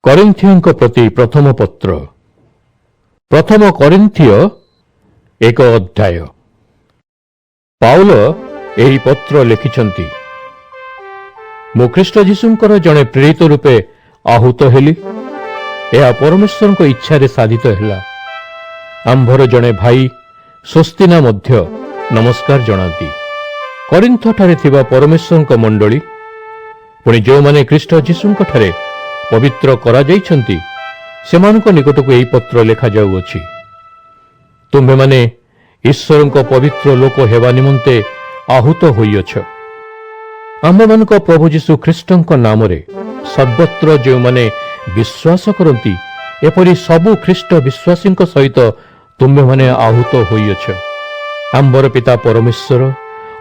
କରିନ୍ଥିଓଙ୍କ ପ୍ରତି ପ୍ରଥମ ପତ୍ର ପ୍ରଥମ କରିନ୍ଥିଓ 1 ଅଧ୍ୟାୟ। ପାଉଲ ଏହି ପତ୍ର ଲେଖିଛନ୍ତି, ମୁଁ ଖ୍ରୀଷ୍ଟ ଯୀଶୁଙ୍କର ଜଣେ ପ୍ରେରିତ ରୂପେ ଆହୁତ ହେଲି। ଏହା ପରମେଶ୍ୱରଙ୍କ ଇଚ୍ଛାରେ ସାଧିତ ହେଲା। ଆମ୍ଭର ଜଣେ ଭାଇ ସ୍ୱସ୍ତିନା ମଧ୍ୟ ନମସ୍କାର ଜଣାନ୍ତି। କରିନ୍ଥଠାରେ ଥିବା ପରମେଶ୍ୱରଙ୍କ ମଣ୍ଡଳୀ, ପୁଣି ଯେଉଁମାନେ ଖ୍ରୀଷ୍ଟ ଯୀଶୁଙ୍କଠାରେ ପବିତ୍ର କରାଯାଇଛନ୍ତି, ସେମାନଙ୍କ ନିକଟକୁ ଏହି ପତ୍ର ଲେଖାଯାଉଅଛି। ତୁମ୍ଭେମାନେ ଈଶ୍ୱରଙ୍କ ପବିତ୍ର ଲୋକ ହେବା ନିମନ୍ତେ ଆହୁତ ହୋଇଅଛ। ଆମ୍ଭମାନଙ୍କ ପ୍ରଭୁ ଯୀଶୁ ଖ୍ରୀଷ୍ଟଙ୍କ ନାମରେ ସର୍ବତ୍ର ଯେଉଁମାନେ ବିଶ୍ୱାସ କରନ୍ତି, ଏପରି ସବୁ ଖ୍ରୀଷ୍ଟ ବିଶ୍ୱାସୀଙ୍କ ସହିତ ତୁମ୍ଭେମାନେ ଆହୁତ ହୋଇଅଛ। ଆମ୍ଭର ପିତା ପରମେଶ୍ୱର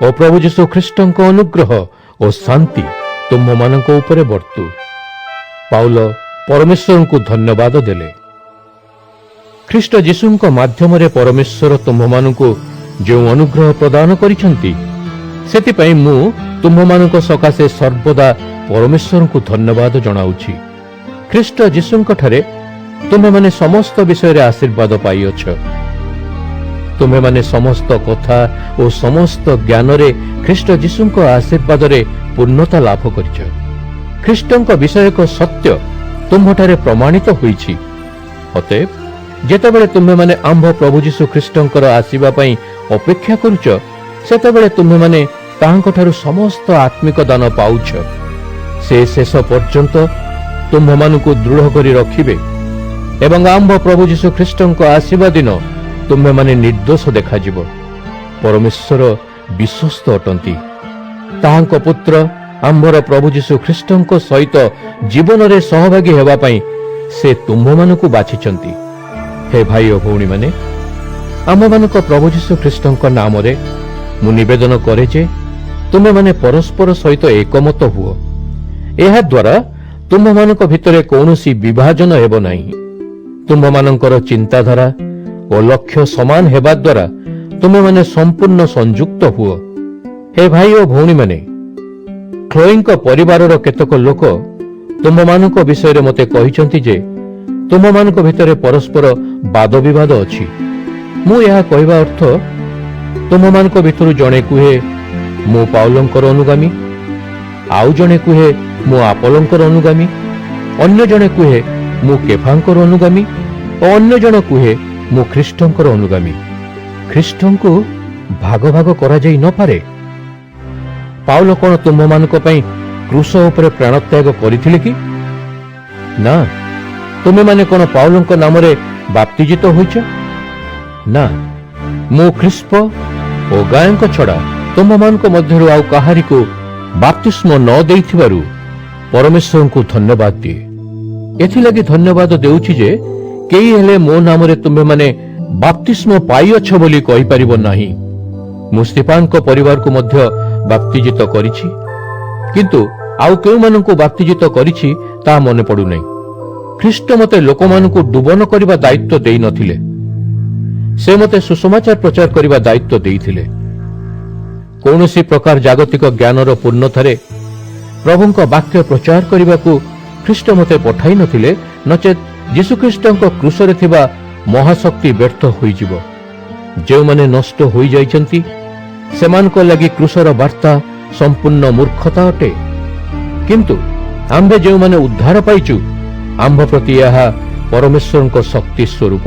ଓ ପ୍ରଭୁ ଯୀଶୁ ଖ୍ରୀଷ୍ଟଙ୍କ ଅନୁଗ୍ରହ ଓ ଶାନ୍ତି ତୁମ୍ଭମାନଙ୍କ ଉପରେ ବର୍ତ୍ତୁ। ପାଉଲ ପରମେଶ୍ୱରଙ୍କୁ ଧନ୍ୟବାଦ ଦେଲେ। ଖ୍ରୀଷ୍ଟ ଯୀଶୁଙ୍କ ମାଧ୍ୟମରେ ପରମେଶ୍ୱର ତୁମ୍ଭମାନଙ୍କୁ ଯେଉଁ ଅନୁଗ୍ରହ ପ୍ରଦାନ କରିଛନ୍ତି, ସେଥିପାଇଁ ମୁଁ ତୁମ୍ଭମାନଙ୍କ ସକାଶେ ସର୍ବଦା ପରମେଶ୍ୱରଙ୍କୁ ଧନ୍ୟବାଦ ଜଣାଉଛି। ଖ୍ରୀଷ୍ଟ ଯୀଶୁଙ୍କଠାରେ ତୁମ୍ଭେମାନେ ସମସ୍ତ ବିଷୟରେ ଆଶୀର୍ବାଦ ପାଇଅଛ। ତୁମ୍ଭେମାନେ ସମସ୍ତ କଥା ଓ ସମସ୍ତ ଜ୍ଞାନରେ ଖ୍ରୀଷ୍ଟ ଯୀଶୁଙ୍କ ଆଶୀର୍ବାଦରେ ପୂର୍ଣ୍ଣତା ଲାଭ କରିଛ। ଖ୍ରୀଷ୍ଟଙ୍କ ବିଷୟକ ସତ୍ୟ ତୁମ୍ଭଠାରେ ପ୍ରମାଣିତ ହୋଇଛି। ଅତଏବ ଯେତେବେଳେ ତୁମ୍ଭେମାନେ ଆମ୍ଭ ପ୍ରଭୁ ଯୀଶୁ ଖ୍ରୀଷ୍ଟଙ୍କର ଆସିବା ପାଇଁ ଅପେକ୍ଷା କରୁଛ, ସେତେବେଳେ ତୁମ୍ଭେମାନେ ତାହାଙ୍କଠାରୁ ସମସ୍ତ ଆତ୍ମିକ ଦାନ ପାଉଛ। ସେ ଶେଷ ପର୍ଯ୍ୟନ୍ତ ତୁମ୍ଭମାନଙ୍କୁ ଦୃଢ଼ କରି ରଖିବେ ଏବଂ ଆମ୍ଭ ପ୍ରଭୁ ଯୀଶୁ ଖ୍ରୀଷ୍ଟଙ୍କ ଆସିବା ଦିନ ତୁମ୍ଭେମାନେ ନିର୍ଦ୍ଦୋଷ ଦେଖାଯିବ। ପରମେଶ୍ୱର ବିଶ୍ୱସ୍ତ ଅଟନ୍ତି। ତାହାଙ୍କ ପୁତ୍ର ଆମ୍ଭର ପ୍ରଭୁ ଯୀଶୁ ଖ୍ରୀଷ୍ଟଙ୍କ ସହିତ ଜୀବନରେ ସହଭାଗୀ ହେବା ପାଇଁ ସେ ତୁମ୍ଭମାନଙ୍କୁ ବାଛିଛନ୍ତି। ହେ ଭାଇ ଓ ଭଉଣୀମାନେ, ଆମ୍ଭମାନଙ୍କ ପ୍ରଭୁ ଯୀଶୁ ଖ୍ରୀଷ୍ଟଙ୍କ ନାମରେ ମୁଁ ନିବେଦନ କରେ ଯେ ତୁମେମାନେ ପରସ୍ପର ସହିତ ଏକମତ ହୁଅ। ଏହାଦ୍ୱାରା ତୁମ୍ଭମାନଙ୍କ ଭିତରେ କୌଣସି ବିଭାଜନ ହେବ ନାହିଁ। ତୁମ୍ଭମାନଙ୍କର ଚିନ୍ତାଧାରା ଓ ଲକ୍ଷ୍ୟ ସମାନ ହେବା ଦ୍ୱାରା ତୁମେମାନେ ସମ୍ପୂର୍ଣ୍ଣ ସଂଯୁକ୍ତ ହୁଅ। ହେ ଭାଇ ଓ ଭଉଣୀମାନେ, ଖ୍ଲୋଇଙ୍କ ପରିବାରର କେତେକ ଲୋକ ତୁମ୍ଭମାନଙ୍କ ବିଷୟରେ ମୋତେ କହିଛନ୍ତି ଯେ ତୁମ୍ଭମାନଙ୍କ ଭିତରେ ପରସ୍ପର ବାଦ ବିବାଦ ଅଛି। ମୁଁ ଏହା କହିବା ଅର୍ଥ, ତୁମ୍ଭମାନଙ୍କ ଭିତରୁ ଜଣେ କୁହେ ମୁଁ ପାଉଲଙ୍କର ଅନୁଗାମୀ, ଆଉ ଜଣେ କୁହେ ମୁଁ ଆପୋଲୋଙ୍କର ଅନୁଗାମୀ, ଅନ୍ୟ ଜଣେ କୁହେ ମୁଁ କେଫାଙ୍କର ଅନୁଗାମୀ ଓ ଅନ୍ୟ ଜଣ କୁହେ ମୁଁ ଖ୍ରୀଷ୍ଟଙ୍କର ଅନୁଗାମୀ। ଖ୍ରୀଷ୍ଟଙ୍କୁ ଭାଗ ଭାଗ କରାଯାଇ ନପାରେ। ପାଉଲ କ'ଣ ତୁମ୍ଭମାନଙ୍କ ପାଇଁ କ୍ରୁଶ ଉପରେ ପ୍ରାଣତ୍ୟାଗ କରିଥିଲେ କି? ନା। ତୁମେମାନେ କ'ଣ ପାଉଲଙ୍କ ନାମରେ ବାପ୍ତିଜିତ ହୋଇଛ? ନା। ମୁଁ ଖ୍ରୀଷ୍ପ ଓ ଗାୟଙ୍କ ଛଡ଼ା ତୁମ୍ଭମାନଙ୍କ ମଧ୍ୟରୁ ଆଉ କାହାରିକୁ ବାପ୍ତିସ୍ମ ନ ଦେଇଥିବାରୁ ପରମେଶ୍ୱରଙ୍କୁ ଧନ୍ୟବାଦ ଦିଏ। ଏଥିଲାଗି ଧନ୍ୟବାଦ ଦେଉଛି ଯେ କେହି ହେଲେ ମୋ ନାମରେ ତୁମ୍ଭେମାନେ ବାପ୍ତିସ୍ମ ପାଇଅଛ ବୋଲି କହିପାରିବ ନାହିଁ। ମୁଁ ସ୍ତିଫାନଙ୍କ ପରିବାରକୁ ମଧ୍ୟ ବାପ୍ତିଜିତ କରିଛି, କିନ୍ତୁ ଆଉ କେଉଁମାନଙ୍କୁ ବାପ୍ତିଜିତ କରିଛି ତାହା ମନେ ପଡୁନାହିଁ। ଖ୍ରୀଷ୍ଟ ମୋତେ ଲୋକମାନଙ୍କୁ ଡୁବନ କରିବା ଦାୟିତ୍ୱ ଦେଇନଥିଲେ। ସେ ମୋତେ ସୁସମାଚାର ପ୍ରଚାର କରିବା ଦାୟିତ୍ୱ ଦେଇଥିଲେ। କୌଣସି ପ୍ରକାର ଜାଗତିକ ଜ୍ଞାନର ପୂର୍ଣ୍ଣତାରେ ପ୍ରଭୁଙ୍କ ବାକ୍ୟ ପ୍ରଚାର କରିବାକୁ ଖ୍ରୀଷ୍ଟ ମୋତେ ପଠାଇ ନଥିଲେ, ନଚେତ୍ ଯୀଶୁଖ୍ରୀଷ୍ଟଙ୍କ କ୍ରୁଶରେ ଥିବା ମହାଶକ୍ତି ବ୍ୟର୍ଥ ହୋଇଯିବ। ଯେଉଁମାନେ ନଷ୍ଟ ହୋଇଯାଇଛନ୍ତି, ସେମାନଙ୍କ ଲାଗି କ୍ରୁଶର ବାର୍ତ୍ତା ସମ୍ପୂର୍ଣ୍ଣ ମୂର୍ଖତା ଅଟେ। କିନ୍ତୁ ଆମ୍ଭେ ଯେଉଁମାନେ ଉଦ୍ଧାର ପାଇଛୁ, ଆମ୍ଭ ପ୍ରତି ଏହା ପରମେଶ୍ୱରଙ୍କ ଶକ୍ତି ସ୍ୱରୂପ।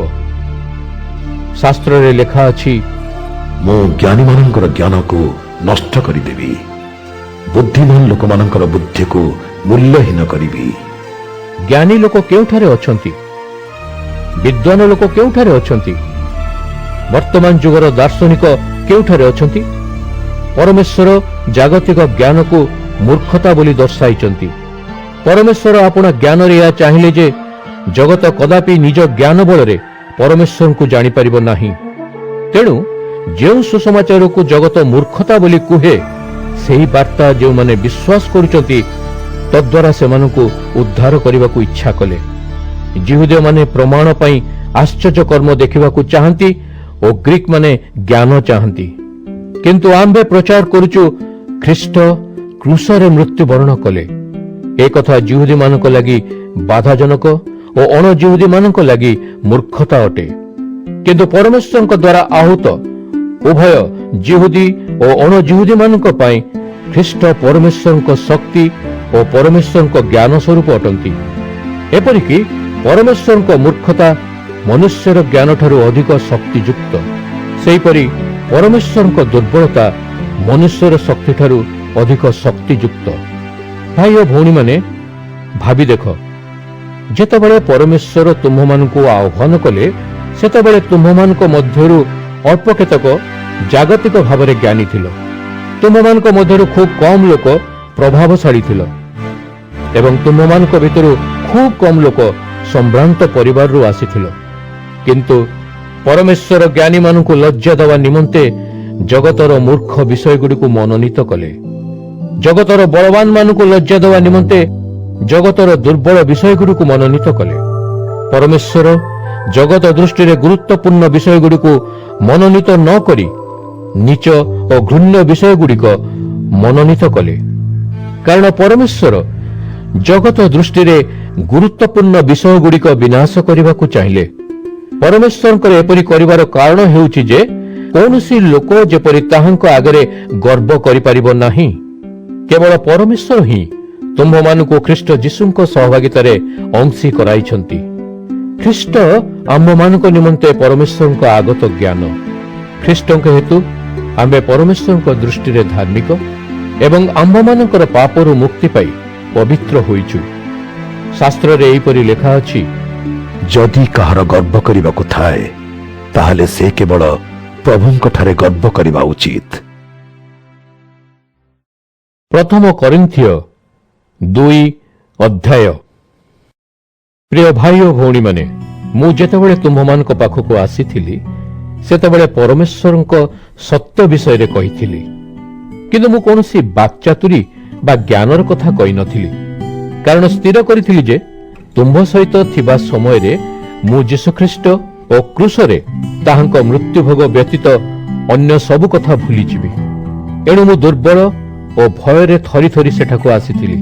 ଶାସ୍ତ୍ରରେ ଲେଖା ଅଛି, ମୁଁ ଜ୍ଞାନୀମାନଙ୍କର ଜ୍ଞାନକୁ ନଷ୍ଟ କରିଦେବି, ବୁଦ୍ଧିମାନ ଲୋକମାନଙ୍କର ବୁଦ୍ଧିକୁ ମୂଲ୍ୟହୀନ କରିବି। ଜ୍ଞାନୀ ଲୋକ କେଉଁଠାରେ ଅଛନ୍ତି? ବିଦ୍ୱାନ ଲୋକ କେଉଁଠାରେ ଅଛନ୍ତି? ବର୍ତ୍ତମାନ ଯୁଗର ଦାର୍ଶନିକ କେଉଁଠାରେ ଅଛନ୍ତି? ପରମେଶ୍ୱର ଜାଗତିକ ଜ୍ଞାନକୁ ମୂର୍ଖତା ବୋଲି ଦର୍ଶାଇଛନ୍ତି। ପରମେଶ୍ୱର ଆପଣା ଜ୍ଞାନରେ ଏହା ଚାହିଁଲେ ଯେ ଜଗତ କଦାପି ନିଜ ଜ୍ଞାନ ବଳରେ ପରମେଶ୍ୱରଙ୍କୁ ଜାଣିପାରିବ ନାହିଁ। ତେଣୁ ଯେଉଁ ସୁସମାଚାରକୁ ଜଗତ ମୂର୍ଖତା ବୋଲି କୁହେ, ସେହି ବାର୍ତ୍ତା ଯେଉଁମାନେ ବିଶ୍ୱାସ କରୁଛନ୍ତି, ତଦ୍ୱାରା ସେମାନଙ୍କୁ ଉଦ୍ଧାର କରିବାକୁ ଇଚ୍ଛା କଲେ। ଜିହୁଦୀୟମାନେ ପ୍ରମାଣ ପାଇଁ ଆଶ୍ଚର୍ଯ୍ୟ କର୍ମ ଦେଖିବାକୁ ଚାହାନ୍ତି ଓ ଗ୍ରୀକ ମାନେ ଜ୍ଞାନ ଚାହାନ୍ତି। କିନ୍ତୁ ଆମ୍ଭେ ପ୍ରଚାର କରୁଛୁ ଖ୍ରୀଷ୍ଟ କ୍ରୁଶରେ ମୃତ୍ୟୁବରଣ କଲେ। एकथा जिहुदी मानक लगी बाधाजनक और अण जिहुदी मानक लगी मूर्खता अटे। किंतु परमेश्वर द्वारा आहूत उभय जिहुदी और अण जिहुदी मानक पई ख्रीष्ट परमेश्वर शक्ति और परमेश्वर ज्ञान स्वरूप अटंती। एपरिकी परमेश्वर मूर्खता मनुष्यर ज्ञान ठारू अधिक शक्तियुक्त, सेहीपरि परमेश्वर दुर्बलता मनुष्यर शक्ति ठारू अधिक शक्तियुक्त। भाई और भौणी माने भावी देख, जेतेबेले परमेश्वर तुम मानकु आह्वान कले सेतेबेले तुम मानक मध्यरु अल्प केतक जागतिक भावरे ज्ञानी थिलो, तुम मानक मध्यरु खूब कम लोक प्रभावशाली थिलो एवं तुम मानक भितरु खूब कम लोक संभ्रांत परिवार रु आसीथिलो। किंतु परमेश्वर ज्ञानी मानकु लज्जा देवा निमंते जगतर मूर्ख विषय गुड़िक मनोनीत कले, जगतर बलवान मानकु लज्जा देवा निमंते जगतर दुर्बल विषय गुड़िक मनोनीत कले। परमेश्वर जगत दृष्टि रे गुरुत्वपूर्ण विषय गुड़िक मनोनीत न करी नीच और घृण्य विषय गुड़िक मनोनीत कले। कारण परमेश्वर जगत दृष्टि रे गुरुत्वपूर्ण विषय गुड़िक विनाश करने को चाहिए। परमेश्वर एपरी करिवार कारण हेउछि जे कौनसी लोक जेपरी ताहांक आगरे गर्व करि परिबो नाही। केवल परमेश्वर ही तुम मानकु ख्रीष्ट जीशुंक सहभागिता रे अंशी कराइछंती। ख्रीष्ट आम मानक निमंते परमेश्वर आगत ज्ञान। ख्रीष्ट हेतु आमे परमेश्वर दृष्टि रे धार्मिक एवं आम मानकर पापरु मुक्ति पाई पवित्र होइछु। शास्त्र रे एपरी लेखा अछि, जदि कहार गर्व करने थाए ताहले से केवल प्रभुंक ठारे गर्व करने उचित। प्रथम कोरिन्थियो 2 अध्याय। प्रिय भाई और भौणी माने, मु जेतेबेले तुम मानक पाखको आसीथिली सेतेबेले परमेश्वरक सत्य विषय रे कहिथिली, किंतु मु कोनोसी वाक्चातुरी बा ज्ञानर कथा कहि नथिली। कारण स्थिर करिथिली जे तुंभ सहित थिबा समय रे मु यीशुख्रीष्ट और क्रूसरे ताहांक मृत्यु भोग व्यतीत अन्य सबु कथा भूली जिबी। एणु मु दुर्बल और भय रे थरी थरी सेठाको आसीथिली।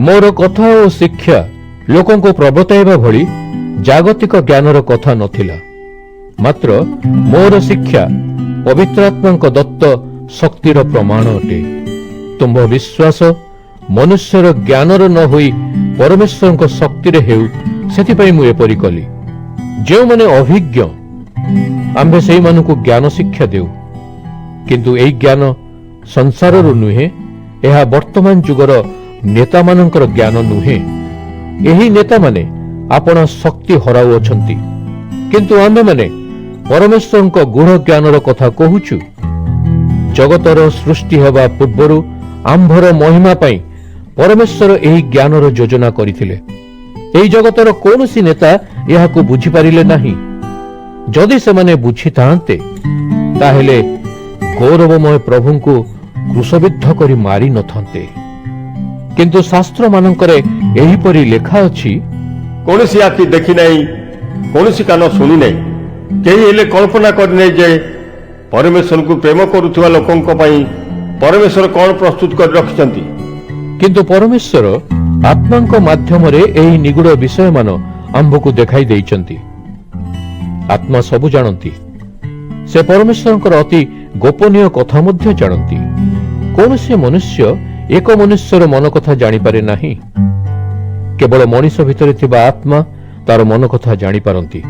मोर कथा और शिक्षा लोकंको प्रबताइबा भली जागतिक ज्ञानर कथा नथिला, मात्र मोर शिक्षा पवित्र आत्मांक दत्त शक्तिर प्रमाण अटे। तुंभ विश्वास मनुष्यर ज्ञानर न होई परमेश्वर शक्ति रे हेउ, सेथिपई मु एपरि कली। जो माने अभिज्ञ आम्भे सेहि मानकु ज्ञान शिक्षा देउ, किंतु एई ज्ञान संसाररु नुहे, एहा वर्तमान जुगर नेता मानकर ज्ञान नुहे। एही नेता माने आपण शक्ति हराउ अछंती, किंतु आम्भे माने परमेश्वरक गूढ़ ज्ञानर कथा कहूछु। जगतर सृष्टि हेबा पूर्वरु आंभर महिमा पाई परमेश्वर एही ज्ञानर योजना करिथिले। एही जगतर कौनसी नेता एहाकु बुझी पारिले नाही। जदि सेमाने बुझी थांते ताहेले गौरवमय प्रभुंकु क्रूसबिद्ध करी मारी नथंते। किंतु शास्त्र मानंकरे एही परि लेखा अछि, कौनसी आखि देखि नहीं, कौनसी कान सुनी नहीं, केही हेले कल्पना करि नहीं जे परमेश्वर को प्रेम करुथुवा लोकंक पई परमेश्वर कौन प्रस्तुत कर रखिछंती। किंतु परमेश्वर आत्मांक माध्यम रे एही निगूढ़ विषय मान आंभको देखाई देइछंती। आत्मा सबु जानती, से परमेश्वरंकर अति गोपनीय कथा मध्य जानती। कौनसी मनुष्य एक मनुष्यर मन कथा जानी पारे नाही, केवल मनीष भितरे थिबा आत्मा तार मन कथा जानी पारंती।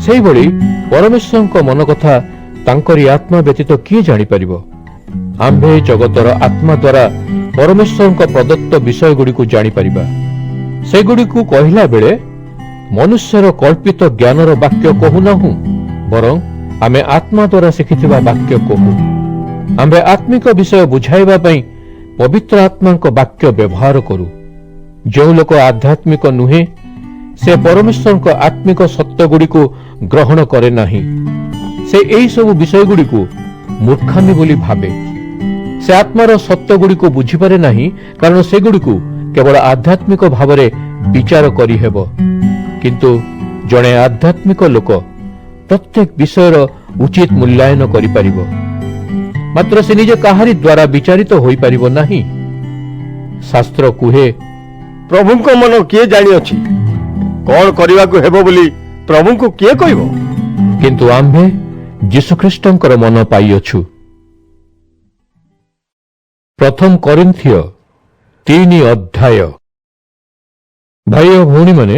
सेही भली परमेश्वरंक मन कथा तांकरी आत्मा व्यतीत किए जानी परिबो। आंभे जगतर आत्मा द्वारा परमेश्वरंक प्रदत्त विषय गुड़िक जानी परिबा। से गुड़िक कहला बेले मनुष्यर कल्पित ज्ञानर वाक्य कहू नाहु, बरं आमे आत्मा द्वारा शिखिथिबा वाक्य कहू। आंभे आत्मिक विषय बुझाइबा पई पवित्र आत्मांक वाक्य व्यवहार करू। जो लोक आध्यात्मिक नुहे से परमेश्वरंक आत्मिक सत्य गुड़िक ग्रहण करे नाही। से एही सब विषय गुड़िक मूर्खामी बोली भावे। से आत्मार सत्य गुड़िक बुझीपारे नाही, कारण से गुड़िक केवल आध्यात्मिक भावरे विचार करी हेबो। किंतु जणे आध्यात्मिक लोक प्रत्येक विषयर उचित मूल्यांकन करि परिबो, मात्र से निजे काहारी द्वारा विचारित होई परिबो नाही। ଶାସ୍ତ୍ର କୁହେ, ପ୍ରଭୁଙ୍କ ମନ କିଏ ଜାଣିଅଛି? କଣ କରିବାକୁ ହେବ ବୋଲି ପ୍ରଭୁଙ୍କୁ କିଏ କହିବ? କିନ୍ତୁ ଆମ୍ଭେ ଯୀଶୁଖ୍ରୀଷ୍ଟଙ୍କର ମନ ପାଇଅଛୁ। ପ୍ରଥମ କରିନ୍ଥିୟ 3 ଭାଇ ଓ ଭଉଣୀମାନେ,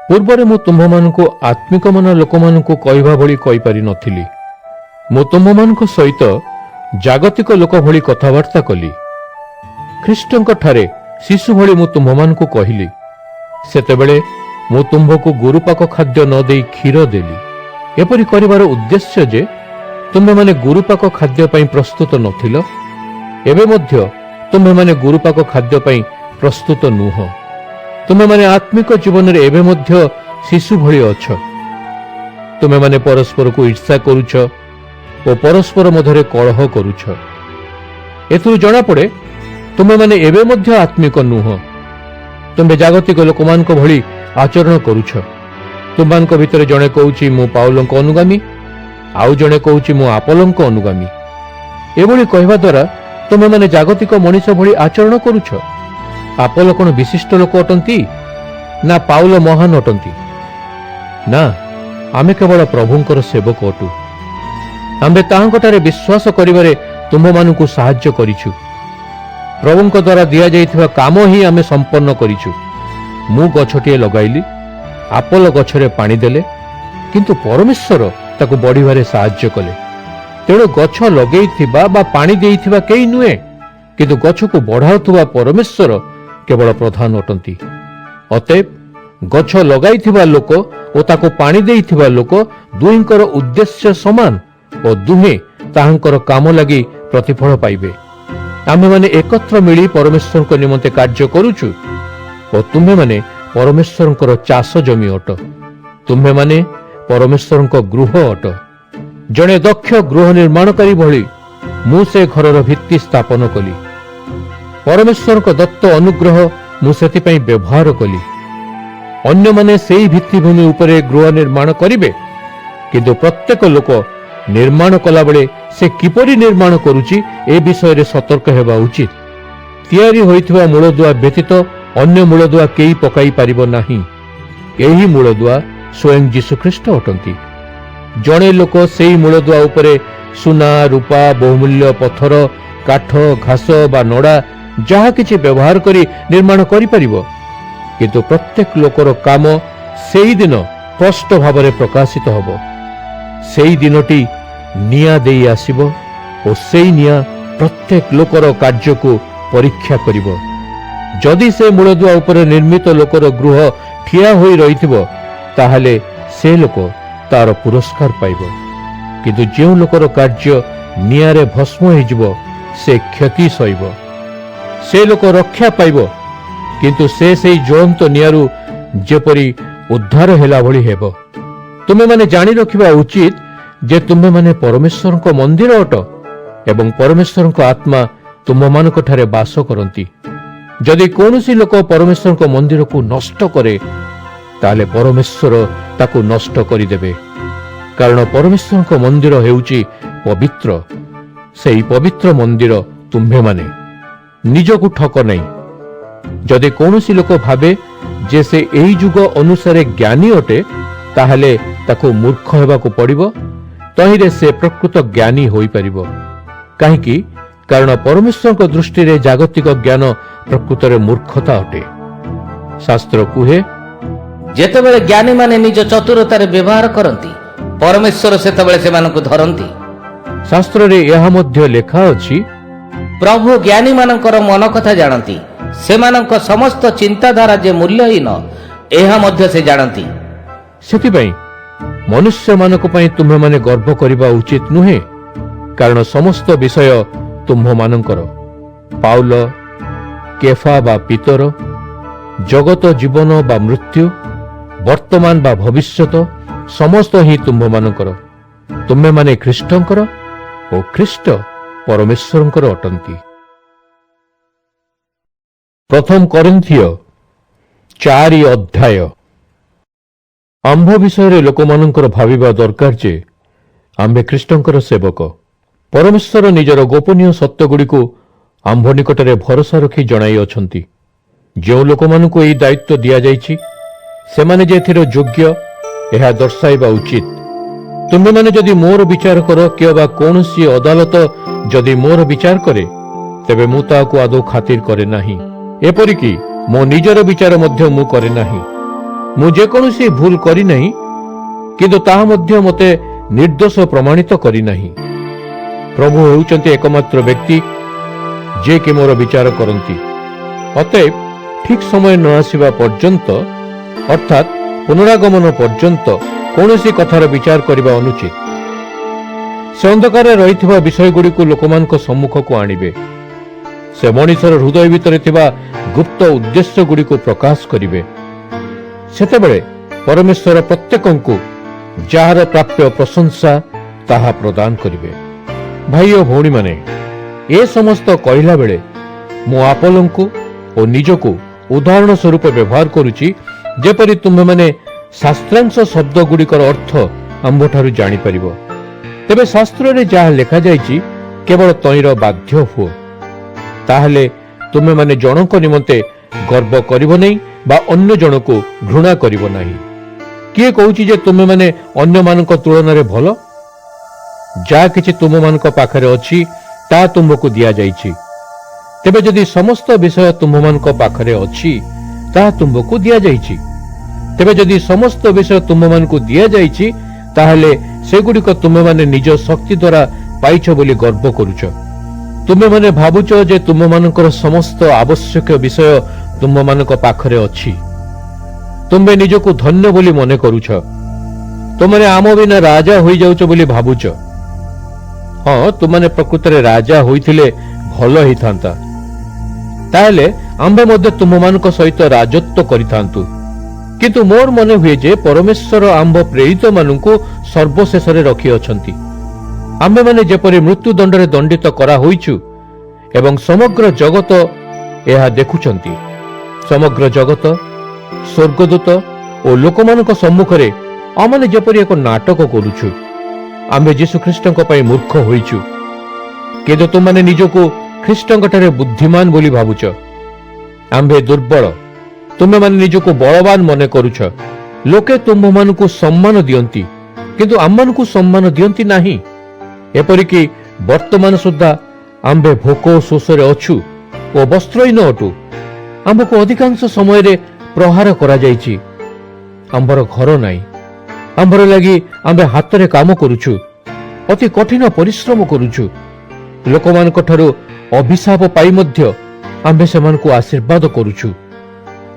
ପୂର୍ବରେ ମୁଁ ତୁମ୍ଭମାନଙ୍କୁ ଆତ୍ମିକ ମନ ଲୋକମାନଙ୍କୁ କହିବା ଭଳି କହିପାରି ନଥିଲି। ମୁଁ ତୁମ୍ଭମାନଙ୍କ ସହିତ ଜାଗତିକ ଲୋକ ଭଳି କଥାବାର୍ତ୍ତା କଲି। ଖ୍ରୀଷ୍ଟଙ୍କଠାରେ ଶିଶୁ ଭଳି ମୁଁ ତୁମ୍ଭମାନଙ୍କୁ କହିଲି। ସେତେବେଳେ ମୁଁ ତୁମ୍ଭକୁ ଗୁରୁପାକ ଖାଦ୍ୟ ନ ଦେଇ କ୍ଷୀର ଦେଲି। ଏପରି କରିବାର ଉଦ୍ଦେଶ୍ୟ ଯେ ତୁମ୍ଭେମାନେ ଗୁରୁପାକ ଖାଦ୍ୟ ପାଇଁ ପ୍ରସ୍ତୁତ ନଥିଲ, ଏବେ ମଧ୍ୟ ତୁମ୍ଭେମାନେ ଗୁରୁପାକ ଖାଦ୍ୟ ପାଇଁ ପ୍ରସ୍ତୁତ ନୁହଁ। ତୁମେମାନେ ଆତ୍ମିକ ଜୀବନରେ ଏବେ ମଧ୍ୟ ଶିଶୁ ଭଳି ଅଛ। ତୁମେମାନେ ପରସ୍ପରକୁ ଈର୍ଷା କରୁଛ ଓ ପରସ୍ପର ମଧ୍ୟରେ କଳହ କରୁଛ। ଏଥିରୁ ଜଣାପଡ଼େ ତୁମେମାନେ ଏବେ ମଧ୍ୟ ଆତ୍ମିକ ନୁହଁ। ତୁମେ ଜାଗତିକ ଲୋକମାନଙ୍କ ଭଳି ଆଚରଣ କରୁଛ। ତୁମମାନଙ୍କ ଭିତରେ ଜଣେ କହୁଛି ମୁଁ ପାଉଲଙ୍କ ଅନୁଗାମୀ, ଆଉ ଜଣେ କହୁଛି ମୁଁ ଆପୋଲୋଙ୍କ ଅନୁଗାମୀ। ଏଭଳି କହିବା ଦ୍ୱାରା ତୁମେମାନେ ଜାଗତିକ ମଣିଷ ଭଳି ଆଚରଣ କରୁଛ। ଆପୋଲୋ କଣ ବିଶିଷ୍ଟ ଲୋକ ଅଟନ୍ତି, ନା ପାଉଲ ମହାନ ଅଟନ୍ତି? ନା, ଆମେ କେବଳ ପ୍ରଭୁଙ୍କର ସେବକ ଅଟୁ। ଆମ୍ଭେ ତାହାଙ୍କଠାରେ ବିଶ୍ୱାସ କରିବାରେ ତୁମ୍ଭମାନଙ୍କୁ ସାହାଯ୍ୟ କରିଛୁ। ପ୍ରଭୁଙ୍କ ଦ୍ୱାରା ଦିଆଯାଇଥିବା କାମ ହିଁ ଆମେ ସମ୍ପନ୍ନ କରିଛୁ। ମୁଁ ଗଛଟିଏ ଲଗାଇଲି, ଆପୋଲୋ ଗଛରେ ପାଣି ଦେଲେ, କିନ୍ତୁ ପରମେଶ୍ୱର ତାକୁ ବଢ଼ିବାରେ ସାହାଯ୍ୟ କଲେ। ତେଣୁ ଗଛ ଲଗେଇଥିବା ବା ପାଣି ଦେଇଥିବା କେହି ନୁହେଁ, କିନ୍ତୁ ଗଛକୁ ବଢ଼ାଉଥିବା ପରମେଶ୍ୱର କେବଳ ପ୍ରଧାନ ଅଟନ୍ତି। ଅତଏବ ଗଛ ଲଗାଇଥିବା ଲୋକ ଓ ତାକୁ ପାଣି ଦେଇଥିବା ଲୋକ ଦୁହିଁଙ୍କର ଉଦ୍ଦେଶ୍ୟ ସମାନ ଓ ଦୁହେଁ ତାହାଙ୍କର କାମ ଲାଗି ପ୍ରତିଫଳ ପାଇବେ। ଆମ୍ଭେମାନେ ଏକତ୍ର ମିଳି ପରମେଶ୍ୱରଙ୍କ ନିମନ୍ତେ କାର୍ଯ୍ୟ କରୁଛୁ ଓ ତୁମ୍ଭେମାନେ ପରମେଶ୍ୱରଙ୍କର ଚାଷ ଜମି ଅଟ। ତୁମ୍ଭେମାନେ ପରମେଶ୍ୱରଙ୍କ ଗୃହ ଅଟ। ଜଣେ ଦକ୍ଷ ଗୃହ ନିର୍ମାଣକାରୀ ଭଳି ମୁଁ ସେ ଘରର ଭିତ୍ତି ସ୍ଥାପନ କଲି। ପରମେଶ୍ୱରଙ୍କ ଦତ୍ତ ଅନୁଗ୍ରହ ମୁଁ ସେଥିପାଇଁ ବ୍ୟବହାର କଲି। ଅନ୍ୟମାନେ ସେହି ଭିତ୍ତିଭୂମି ଉପରେ ଗୃହ ନିର୍ମାଣ କରିବେ, କିନ୍ତୁ ପ୍ରତ୍ୟେକ ଲୋକ ନିର୍ମାଣ କଲାବେଳେ ସେ କିପରି ନିର୍ମାଣ କରୁଛି ଏ ବିଷୟରେ ସତର୍କ ହେବା ଉଚିତ। ତିଆରି ହୋଇଥିବା ମୂଳଦୁଆ ବ୍ୟତୀତ ଅନ୍ୟ ମୂଳଦୁଆ କେହି ପକାଇ ପାରିବ ନାହିଁ। ଏହି ମୂଳଦୁଆ ସ୍ୱୟଂ ଯୀଶୁଖ୍ରୀଷ୍ଟ ଅଟନ୍ତି। ଜଣେ ଲୋକ ସେହି ମୂଳଦୁଆ ଉପରେ ସୁନା, ରୂପା, ବହୁମୂଲ୍ୟ ପଥର, କାଠ, ଘାସ ବା ନଡ଼ା ଯାହା କିଛି ବ୍ୟବହାର କରି ନିର୍ମାଣ କରିପାରିବ, କିନ୍ତୁ ପ୍ରତ୍ୟେକ ଲୋକର କାମ ସେହିଦିନ ସ୍ପଷ୍ଟ ଭାବରେ ପ୍ରକାଶିତ ହେବ। ସେହି ଦିନଟି ନିଆଁ ଦେଇ ଆସିବ ଓ ସେହି ନିଆଁ ପ୍ରତ୍ୟେକ ଲୋକର କାର୍ଯ୍ୟକୁ ପରୀକ୍ଷା କରିବ। ଯଦି ସେ ମୂଳଦୁଆ ଉପରେ ନିର୍ମିତ ଲୋକର ଗୃହ ଠିଆ ହୋଇ ରହିଥିବ, ତାହେଲେ ସେ ଲୋକ ତାର ପୁରସ୍କାର ପାଇବ। କିନ୍ତୁ ଯେଉଁ ଲୋକର କାର୍ଯ୍ୟ ନିଆଁରେ ଭସ୍ମ ହୋଇଯିବ, ସେ କ୍ଷତି ସହିବ। ସେ ଲୋକ ରକ୍ଷା ପାଇବ, କିନ୍ତୁ ସେ ସେହି ଜ୍ୱଳନ୍ତ ନିଆଁରୁ ଯେପରି ଉଦ୍ଧାର ହେଲା ଭଳି ହେବ। ତୁମେମାନେ ଜାଣି ରଖିବା ଉଚିତ ଯେ ତୁମେମାନେ ପରମେଶ୍ୱରଙ୍କ ମନ୍ଦିର ଅଟ ଏବଂ ପରମେଶ୍ୱରଙ୍କ ଆତ୍ମା ତୁମମାନଙ୍କଠାରେ ବାସ କରନ୍ତି। ଯଦି କୌଣସି ଲୋକ ପରମେଶ୍ୱରଙ୍କ ମନ୍ଦିରକୁ ନଷ୍ଟ କରେ, ତାହେଲେ ପରମେଶ୍ୱର ତାକୁ ନଷ୍ଟ କରିଦେବେ। କାରଣ ପରମେଶ୍ୱରଙ୍କ ମନ୍ଦିର ହେଉଛି ପବିତ୍ର। ସେହି ପବିତ୍ର ମନ୍ଦିର ତୁମ୍ଭେମାନେ। ନିଜକୁ ଠକ ନାହିଁ। ଯଦି କୌଣସି ଲୋକ ଭାବେ ଯେ ସେ ଏହି ଯୁଗ ଅନୁସାରେ ଜ୍ଞାନୀ ଅଟେ, ତାହେଲେ ତାକୁ ମୂର୍ଖ ହେବାକୁ ପଡ଼ିବ। ତହିଁରେ ସେ ପ୍ରକୃତ ଜ୍ଞାନୀ ହୋଇପାରିବ। କାହିଁକି? କାରଣ ପରମେଶ୍ୱରଙ୍କ ଦୃଷ୍ଟିରେ ଜାଗତିକ ଜ୍ଞାନ ପ୍ରକୃତରେ ମୂର୍ଖତା ଅଟେ। ଶାସ୍ତ୍ର କୁହେ, ଯେତେବେଳେ ଜ୍ଞାନୀମାନେ ନିଜ ଚତୁରତାରେ ବ୍ୟବହାର କରନ୍ତି, ପରମେଶ୍ୱର ସେତେବେଳେ ସେମାନଙ୍କୁ ଧରନ୍ତି। ଶାସ୍ତ୍ରରେ ଏହା ମଧ୍ୟ ଲେଖା ଅଛି, ପ୍ରଭୁ ଜ୍ଞାନୀମାନଙ୍କର ମନ କଥା ଜାଣନ୍ତି। ସେମାନଙ୍କ ସମସ୍ତ ଚିନ୍ତାଧାରା ଯେ ମୂଲ୍ୟହୀନ, ଏହା ମଧ୍ୟ ସେ ଜାଣନ୍ତି। ସେଥିପାଇଁ ମନୁଷ୍ୟମାନଙ୍କ ପାଇଁ ତୁମ୍ଭେମାନେ ଗର୍ବ କରିବା ଉଚିତ ନୁହେଁ, କାରଣ ସମସ୍ତ ବିଷୟ ତୁମ୍ଭମାନଙ୍କର। ପାଉଲ, କେଫା ବା ପିତର, ଜଗତ ଜୀବନ ବା ମୃତ୍ୟୁ, ବର୍ତ୍ତମାନ ବା ଭବିଷ୍ୟତ ସମସ୍ତ ହିଁ ତୁମ୍ଭମାନଙ୍କର। ତୁମ୍ଭେମାନେ ଖ୍ରୀଷ୍ଟଙ୍କର ଓ ଖ୍ରୀଷ୍ଟ ପରମେଶ୍ୱରଙ୍କର ଅଟନ୍ତି। ପ୍ରଥମ କରିନ୍ଥିୟ 4 ଆମ୍ଭ ବିଷୟରେ ଲୋକମାନଙ୍କର ଭାବିବା ଦରକାର ଯେ ଆମ୍ଭେ ଖ୍ରୀଷ୍ଟଙ୍କର ସେବକ। ପରମେଶ୍ୱର ନିଜର ଗୋପନୀୟ ସତ୍ୟଗୁଡ଼ିକୁ ଆମ୍ଭ ନିକଟରେ ଭରସା ରଖି ଜଣାଇ ଅଛନ୍ତି। ଯେଉଁ ଲୋକମାନଙ୍କୁ ଏହି ଦାୟିତ୍ୱ ଦିଆଯାଇଛି ସେମାନେ ଯେ ଏଥିର ଯୋଗ୍ୟ ଏହା ଦର୍ଶାଇବା ଉଚିତ। ତୁମେମାନେ ଯଦି ମୋର ବିଚାର କର କିମ୍ବା କୌଣସି ଅଦାଲତ ଯଦି ମୋର ବିଚାର କରେ ତେବେ ମୁଁ ତାହାକୁ ଆଦୌ ଖାତିର କରେ ନାହିଁ। ଏପରିକି ମୋ ନିଜର ବିଚାର ମଧ୍ୟ ମୁଁ କରେ ନାହିଁ। ମୁଁ ଯେକୌଣସି ଭୁଲ କରିନାହିଁ, କିନ୍ତୁ ତାହା ମଧ୍ୟ ମୋତେ ନିର୍ଦ୍ଦୋଷ ପ୍ରମାଣିତ କରିନାହିଁ। ପ୍ରଭୁ ହେଉଛନ୍ତି ଏକମାତ୍ର ବ୍ୟକ୍ତି ଯିଏକି ମୋର ବିଚାର କରନ୍ତି। ଅତଏବ ଠିକ୍ ସମୟ ନ ଆସିବା ପର୍ଯ୍ୟନ୍ତ ଅର୍ଥାତ୍ ପୁନରାଗମନ ପର୍ଯ୍ୟନ୍ତ କୌଣସି କଥାର ବିଚାର କରିବା ଅନୁଚିତ। ସେ ଅନ୍ଧକାରରେ ରହିଥିବା ବିଷୟଗୁଡ଼ିକୁ ଲୋକମାନଙ୍କ ସମ୍ମୁଖକୁ ଆଣିବେ। ସେ ମଣିଷର ହୃଦୟ ଭିତରେ ଥିବା ଗୁପ୍ତ ଉଦ୍ଦେଶ୍ୟଗୁଡ଼ିକୁ ପ୍ରକାଶ କରିବେ। ସେତେବେଳେ ପରମେଶ୍ୱର ପ୍ରତ୍ୟେକଙ୍କୁ ଯାହାର ପ୍ରାପ୍ୟ ପ୍ରଶଂସା ତାହା ପ୍ରଦାନ କରିବେ। ଭାଇ ଓ ଭଉଣୀମାନେ, ଏ ସମସ୍ତ କହିଲା ବେଳେ ମୁଁ ଆପୋଲୋଙ୍କୁ ଓ ନିଜକୁ ଉଦାହରଣ ସ୍ୱରୂପ ବ୍ୟବହାର କରୁଛି, ଯେପରି ତୁମେମାନେ ଶାସ୍ତ୍ରାଂଶ ଶବ୍ଦଗୁଡ଼ିକର ଅର୍ଥ ଆମ୍ଭଠାରୁ ଜାଣିପାରିବ। ତେବେ ଶାସ୍ତ୍ରରେ ଯାହା ଲେଖାଯାଇଛି କେବଳ ତଇଁର ବାଧ୍ୟ ହୁଅ। ତାହେଲେ ତୁମେମାନେ ଜଣଙ୍କ ନିମନ୍ତେ ଗର୍ବ କରିବ ନାହିଁ ବା ଅନ୍ୟ ଜଣକୁ ଘୃଣା କରିବ ନାହିଁ। କିଏ କହୁଛି ଯେ ତୁମେମାନେ ଅନ୍ୟମାନଙ୍କ ତୁଳନାରେ ଭଲ? ଯାହା କିଛି ତୁମମାନଙ୍କ ପାଖରେ ଅଛି ତାହା ତୁମକୁ ଦିଆଯାଇଛି। ତେବେ ଯଦି ସମସ୍ତ ବିଷୟ ତୁମମାନଙ୍କ ପାଖରେ ଅଛି ତାହା ତୁମକୁ ଦିଆଯାଇଛି, ତେବେ ଯଦି ସମସ୍ତ ବିଷୟ ତୁମମାନଙ୍କୁ ଦିଆଯାଇଛି ତାହେଲେ ସେଗୁଡ଼ିକ ତୁମେମାନେ ନିଜ ଶକ୍ତି ଦ୍ୱାରା ପାଇଛ ବୋଲି ଗର୍ବ କରୁଛ। ତୁମେମାନେ ଭାବୁଛ ଯେ ତୁମମାନଙ୍କର ସମସ୍ତ ଆବଶ୍ୟକ ବିଷୟ ତୁମମାନଙ୍କ ପାଖରେ ଅଛି। ତୁମେ ନିଜକୁ ଧନ୍ୟ ବୋଲି ମନେ କରୁଛ। ତୁମମାନେ ଆମ ବିନା ରାଜା ହୋଇଯାଉଛ ବୋଲି ଭାବୁଛ। ହଁ, ତୁମମାନେ ପ୍ରକୃତରେ ରାଜା ହୋଇଥିଲେ ଭଲ ହେଇଥାନ୍ତା। ତାହେଲେ ଆମ୍ଭେ ମଧ୍ୟ ତୁମମାନଙ୍କ ସହିତ ରାଜତ୍ୱ କରିଥାନ୍ତୁ। କିନ୍ତୁ ମୋର ମନେ ହୁଏ ଯେ ପରମେଶ୍ୱର ଆମ୍ଭ ପ୍ରେରିତମାନଙ୍କୁ ସର୍ବଶେଷରେ ରଖିଅଛନ୍ତି। ଆମ୍ଭେମାନେ ଯେପରି ମୃତ୍ୟୁଦଣ୍ଡରେ ଦଣ୍ଡିତ କରାହୋଇଛୁ ଏବଂ ସମଗ୍ର ଜଗତ ଏହା ଦେଖୁଛନ୍ତି। ସମଗ୍ର ଜଗତ, ସ୍ୱର୍ଗଦୂତ ଓ ଲୋକମାନଙ୍କ ସମ୍ମୁଖରେ ଆମମାନେ ଯେପରି ଏକ ନାଟକ କରୁଛୁ। ଆମ୍ଭେ ଯୀଶୁଖ୍ରୀଷ୍ଟଙ୍କ ପାଇଁ ମୂର୍ଖ ହୋଇଛୁ, କିନ୍ତୁ ତୁମମାନେ ନିଜକୁ ଖ୍ରୀଷ୍ଟଙ୍କଠାରେ ବୁଦ୍ଧିମାନ ବୋଲି ଭାବୁଛ। ଆମ୍ଭେ ଦୁର୍ବଳ, ତୁମେମାନେ ନିଜକୁ ବଳବାନ ମନେ କରୁଛ। ଲୋକେ ତୁମମାନଙ୍କୁ ସମ୍ମାନ ଦିଅନ୍ତି, କିନ୍ତୁ ଆମମାନଙ୍କୁ ସମ୍ମାନ ଦିଅନ୍ତି ନାହିଁ। ଏପରିକି ବର୍ତ୍ତମାନ ସୁଦ୍ଧା ଆମ୍ଭେ ଭୋକ ଓ ଶୋଷରେ ଅଛୁ ଓ ବସ୍ତ୍ରହୀନ ଅଟୁ। ଆମ୍ଭକୁ ଅଧିକାଂଶ ସମୟରେ ପ୍ରହାର କରାଯାଇଛି। ଆମ୍ଭର ଘର ନାହିଁ। ଆମ୍ଭର ଲାଗି ଆମ୍ଭେ ହାତରେ କାମ କରୁଛୁ, ଅତି କଠିନ ପରିଶ୍ରମ କରୁଛୁ। ଲୋକମାନଙ୍କ ଠାରୁ ଅଭିଶାପ ପାଇ ମଧ୍ୟ ଆମ୍ଭେ ସେମାନଙ୍କୁ ଆଶୀର୍ବାଦ କରୁଛୁ।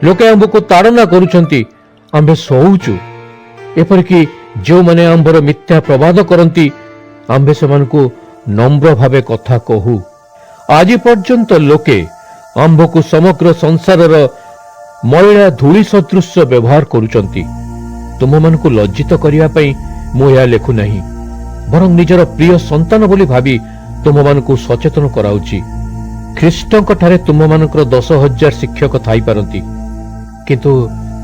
ଲୋକେ ଆମ୍ଭକୁ ତାଡ଼ନା କରୁଛନ୍ତି, ଆମ୍ଭେ ସହୁଛୁ। ଏପରିକି ଯେଉଁମାନେ ଆମ୍ଭର ମିଥ୍ୟା ପ୍ରବାଦ କରନ୍ତି ଆମ୍ଭେ ସେମାନଙ୍କୁ ନମ୍ର ଭାବେ କଥା କହୁ। ଆଜି ପର୍ଯ୍ୟନ୍ତ ଲୋକେ ଆମ୍ଭକୁ ସମଗ୍ର ସଂସାରର ମଇଳା ଧୂଳି ସଦୃଶ ବ୍ୟବହାର କରୁଛନ୍ତି। ତୁମମାନଙ୍କୁ ଲଜ୍ଜିତ କରିବା ପାଇଁ ମୁଁ ଏହା ଲେଖୁନାହିଁ, ବରଂ ନିଜର ପ୍ରିୟ ସନ୍ତାନ ବୋଲି ଭାବି ତୁମମାନଙ୍କୁ ସଚେତନ କରାଉଛି। ଖ୍ରୀଷ୍ଟଙ୍କଠାରେ ତୁମମାନଙ୍କର 10,000 ଶିକ୍ଷକ ଥାଇପାରନ୍ତି, କିନ୍ତୁ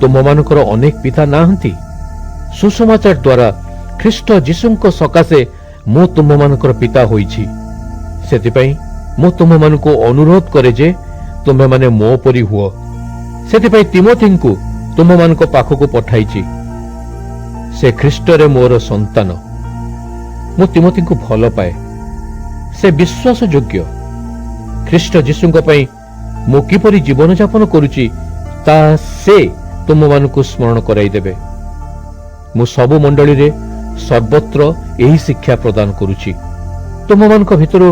ତୁମମାନଙ୍କର ଅନେକ ପିତା ନାହାନ୍ତି। ସୁସମାଚାର ଦ୍ୱାରା ଖ୍ରୀଷ୍ଟ ଯୀଶୁଙ୍କ ସକାଶେ ମୁଁ ତୁମମାନଙ୍କର ପିତା ହୋଇଛି। ସେଥିପାଇଁ ମୁଁ ତୁମମାନଙ୍କୁ ଅନୁରୋଧ କରେ ଯେ ତୁମେମାନେ ମୋ ପରି ହୁଅ। ସେଥିପାଇଁ ତିମୋଥୀଙ୍କୁ ତୁମମାନଙ୍କ ପାଖକୁ ପଠାଇଛି। ସେ ଖ୍ରୀଷ୍ଟରେ ମୋର ସନ୍ତାନ। ମୁଁ ତିମୋଥୀଙ୍କୁ ଭଲ ପାଏ। ସେ ବିଶ୍ୱାସଯୋଗ୍ୟ। ଖ୍ରୀଷ୍ଟ ଯୀଶୁଙ୍କ ପାଇଁ ମୁଁ କିପରି ଜୀବନଯାପନ କରୁଛି ତାହା ସେ ତୁମମାନଙ୍କୁ ସ୍ମରଣ କରାଇଦେବେ। ମୁଁ ସବୁ ମଣ୍ଡଳୀରେ ସର୍ବତ୍ର ଏହି ଶିକ୍ଷା ପ୍ରଦାନ କରୁଛି। ତୁମମାନଙ୍କ ଭିତରୁ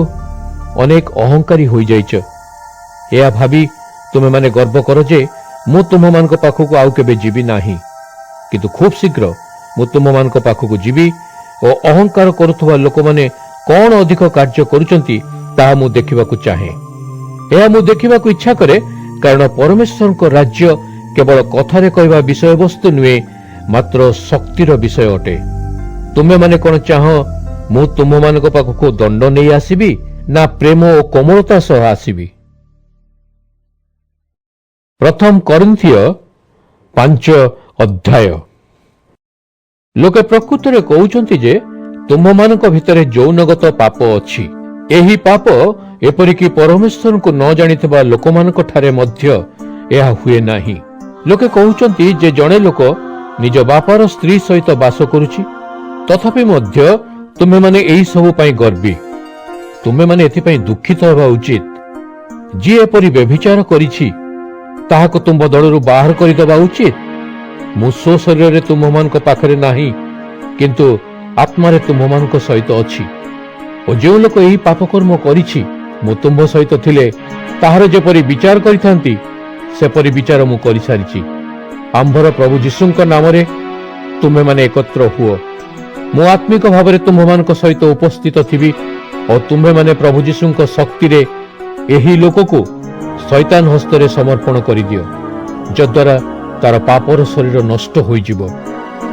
ଅନେକ ଅହଙ୍କାରୀ ହୋଇଯାଇଛ। ଏହା ଭାବି ତୁମେମାନେ ଗର୍ବ କର ଯେ ମୁଁ ତୁମମାନଙ୍କ ପାଖକୁ ଆଉ କେବେ ଯିବି ନାହିଁ। କିନ୍ତୁ ଖୁବ୍ ଶୀଘ୍ର ମୁଁ ତୁମମାନଙ୍କ ପାଖକୁ ଯିବି ଓ ଅହଙ୍କାର କରୁଥିବା ଲୋକମାନେ କଣ ଅଧିକ କାର୍ଯ୍ୟ କରୁଛନ୍ତି ତାହା ମୁଁ ଦେଖିବାକୁ ଚାହେଁ। ଏହା ମୁଁ ଦେଖିବାକୁ ଇଚ୍ଛା କରେ, କାରଣ ପରମେଶ୍ୱରଙ୍କ ରାଜ୍ୟ କେବଳ କଥାରେ କହିବା ବିଷୟବସ୍ତୁ ନୁହେଁ, ମାତ୍ର ଶକ୍ତିର ବିଷୟ ଅଟେ। ତୁମେମାନେ କଣ ଚାହଁ ମୁଁ ତୁମମାନଙ୍କ ପାଖକୁ ଦଣ୍ଡ ନେଇ ଆସିବି ନା ପ୍ରେମ ଓ କୋମଳତା ସହ ଆସିବି? ପ୍ରଥମ କରିନ୍ଥିୟ 5 ଅଧ୍ୟାୟ। ଲୋକେ ପ୍ରକୃତରେ କହୁଛନ୍ତି ଯେ ତୁମମାନଙ୍କ ଭିତରେ ଯୌନଗତ ପାପ ଅଛି। ଏହି ପାପ ଏପରିକି ପରମେଶ୍ୱରଙ୍କୁ ନ ଜାଣିଥିବା ଲୋକମାନଙ୍କ ଠାରେ ମଧ୍ୟ ଏହା ହୁଏ ନାହିଁ। ଲୋକେ କହୁଛନ୍ତି ଯେ ଜଣେ ଲୋକ ନିଜ ବାପାର ସ୍ତ୍ରୀ ସହିତ ବାସ କରୁଛି, ତଥାପି ମଧ୍ୟ ତୁମେମାନେ ଏହି ସବୁ ପାଇଁ ଗର୍ବୀ। ତୁମେମାନେ ଏଥିପାଇଁ ଦୁଃଖିତ ହେବା ଉଚିତ। ଯିଏ ଏପରି ବ୍ୟଭିଚାର କରିଛି ତାହାକୁ ତୁମ୍ଭ ଦଳରୁ ବାହାର କରିଦେବା ଉଚିତ। ମୁଁ ସ୍ୱ ଶରୀରରେ ତୁମ୍ଭମାନଙ୍କ ପାଖରେ ନାହିଁ, କିନ୍ତୁ ଆତ୍ମାରେ ତୁମ୍ଭମାନଙ୍କ ସହିତ ଅଛି। ଓ ଯେଉଁ ଲୋକ ଏହି ପାପକର୍ମ କରିଛି, ମୁଁ ତୁମ୍ଭ ସହିତ ଥିଲେ ତାହାର ଯେପରି ବିଚାର କରିଥାନ୍ତି ସେପରି ବିଚାର ମୁଁ କରିସାରିଛି। ଆମ୍ଭର ପ୍ରଭୁ ଯୀଶୁଙ୍କ ନାମରେ ତୁମେମାନେ ଏକତ୍ର ହୁଅ। ମୁଁ ଆତ୍ମିକ ଭାବରେ ତୁମ୍ଭମାନଙ୍କ ସହିତ ଉପସ୍ଥିତ ଥିବି ଓ ତୁମ୍ଭେମାନେ ପ୍ରଭୁ ଯୀଶୁଙ୍କ ଶକ୍ତିରେ ଏହି ଲୋକକୁ ଶୈତାନ ହସ୍ତରେ ସମର୍ପଣ କରିଦିଅ, ଯଦ୍ୱାରା ତାର ପାପର ଶରୀର ନଷ୍ଟ ହୋଇଯିବ।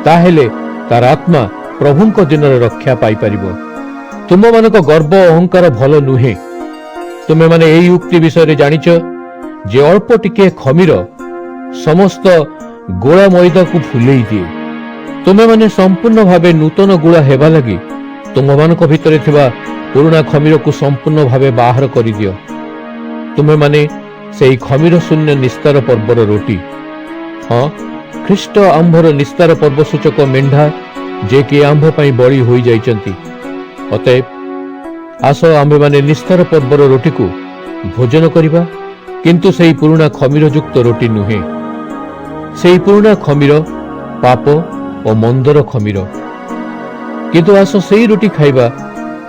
ତାହେଲେ ତାର ଆତ୍ମା ପ୍ରଭୁଙ୍କ ଦିନରେ ରକ୍ଷା ପାଇପାରିବ। ତୁମମାନଙ୍କ ଗର୍ବ ଓ ଅହଙ୍କାର ଭଲ ନୁହେଁ। ତୁମେମାନେ ଏହି ଉକ୍ତି ବିଷୟରେ ଜାଣିଛ ଯେ ଅଳ୍ପ ଟିକିଏ ଖମିର ସମସ୍ତ ଗୋଳା ମଇଦାକୁ ଫୁଲେଇ ଦିଏ। ତୁମେମାନେ ସମ୍ପୂର୍ଣ୍ଣ ଭାବେ ନୂତନ ଗୁଳା ହେବା ଲାଗି ତୁମମାନଙ୍କ ଭିତରେ ଥିବା ପୁରୁଣା ଖମିରକୁ ସମ୍ପୂର୍ଣ୍ଣ ଭାବେ ବାହାର କରିଦିଅ। ତୁମେମାନେ ସେହି ଖମିର ଶୂନ୍ୟ ନିସ୍ତାର ପର୍ବର ରୋଟି। ହଁ, ଖ୍ରୀଷ୍ଟ ଆମ୍ଭର ନିସ୍ତାର ପର୍ବ ସୂଚକ ମେଣ୍ଢା, ଯେ କି ଆମ୍ଭ ପାଇଁ ବଳି ହୋଇଯାଇଛନ୍ତି। ଅତଏବ ଆସ ଆମ୍ଭେମାନେ ନିସ୍ତାର ପର୍ବର ରୋଟିକୁ ଭୋଜନ କରିବା, କିନ୍ତୁ ସେହି ପୁରୁଣା ଖମିରଯୁକ୍ତ ରୋଟି ନୁହେଁ। ସେହି ପୁରୁଣା ଖମିର ପାପ ଓ ମନ୍ଦର ଖମିର। କିନ୍ତୁ ଆସ ସେହି ରୋଟି ଖାଇବା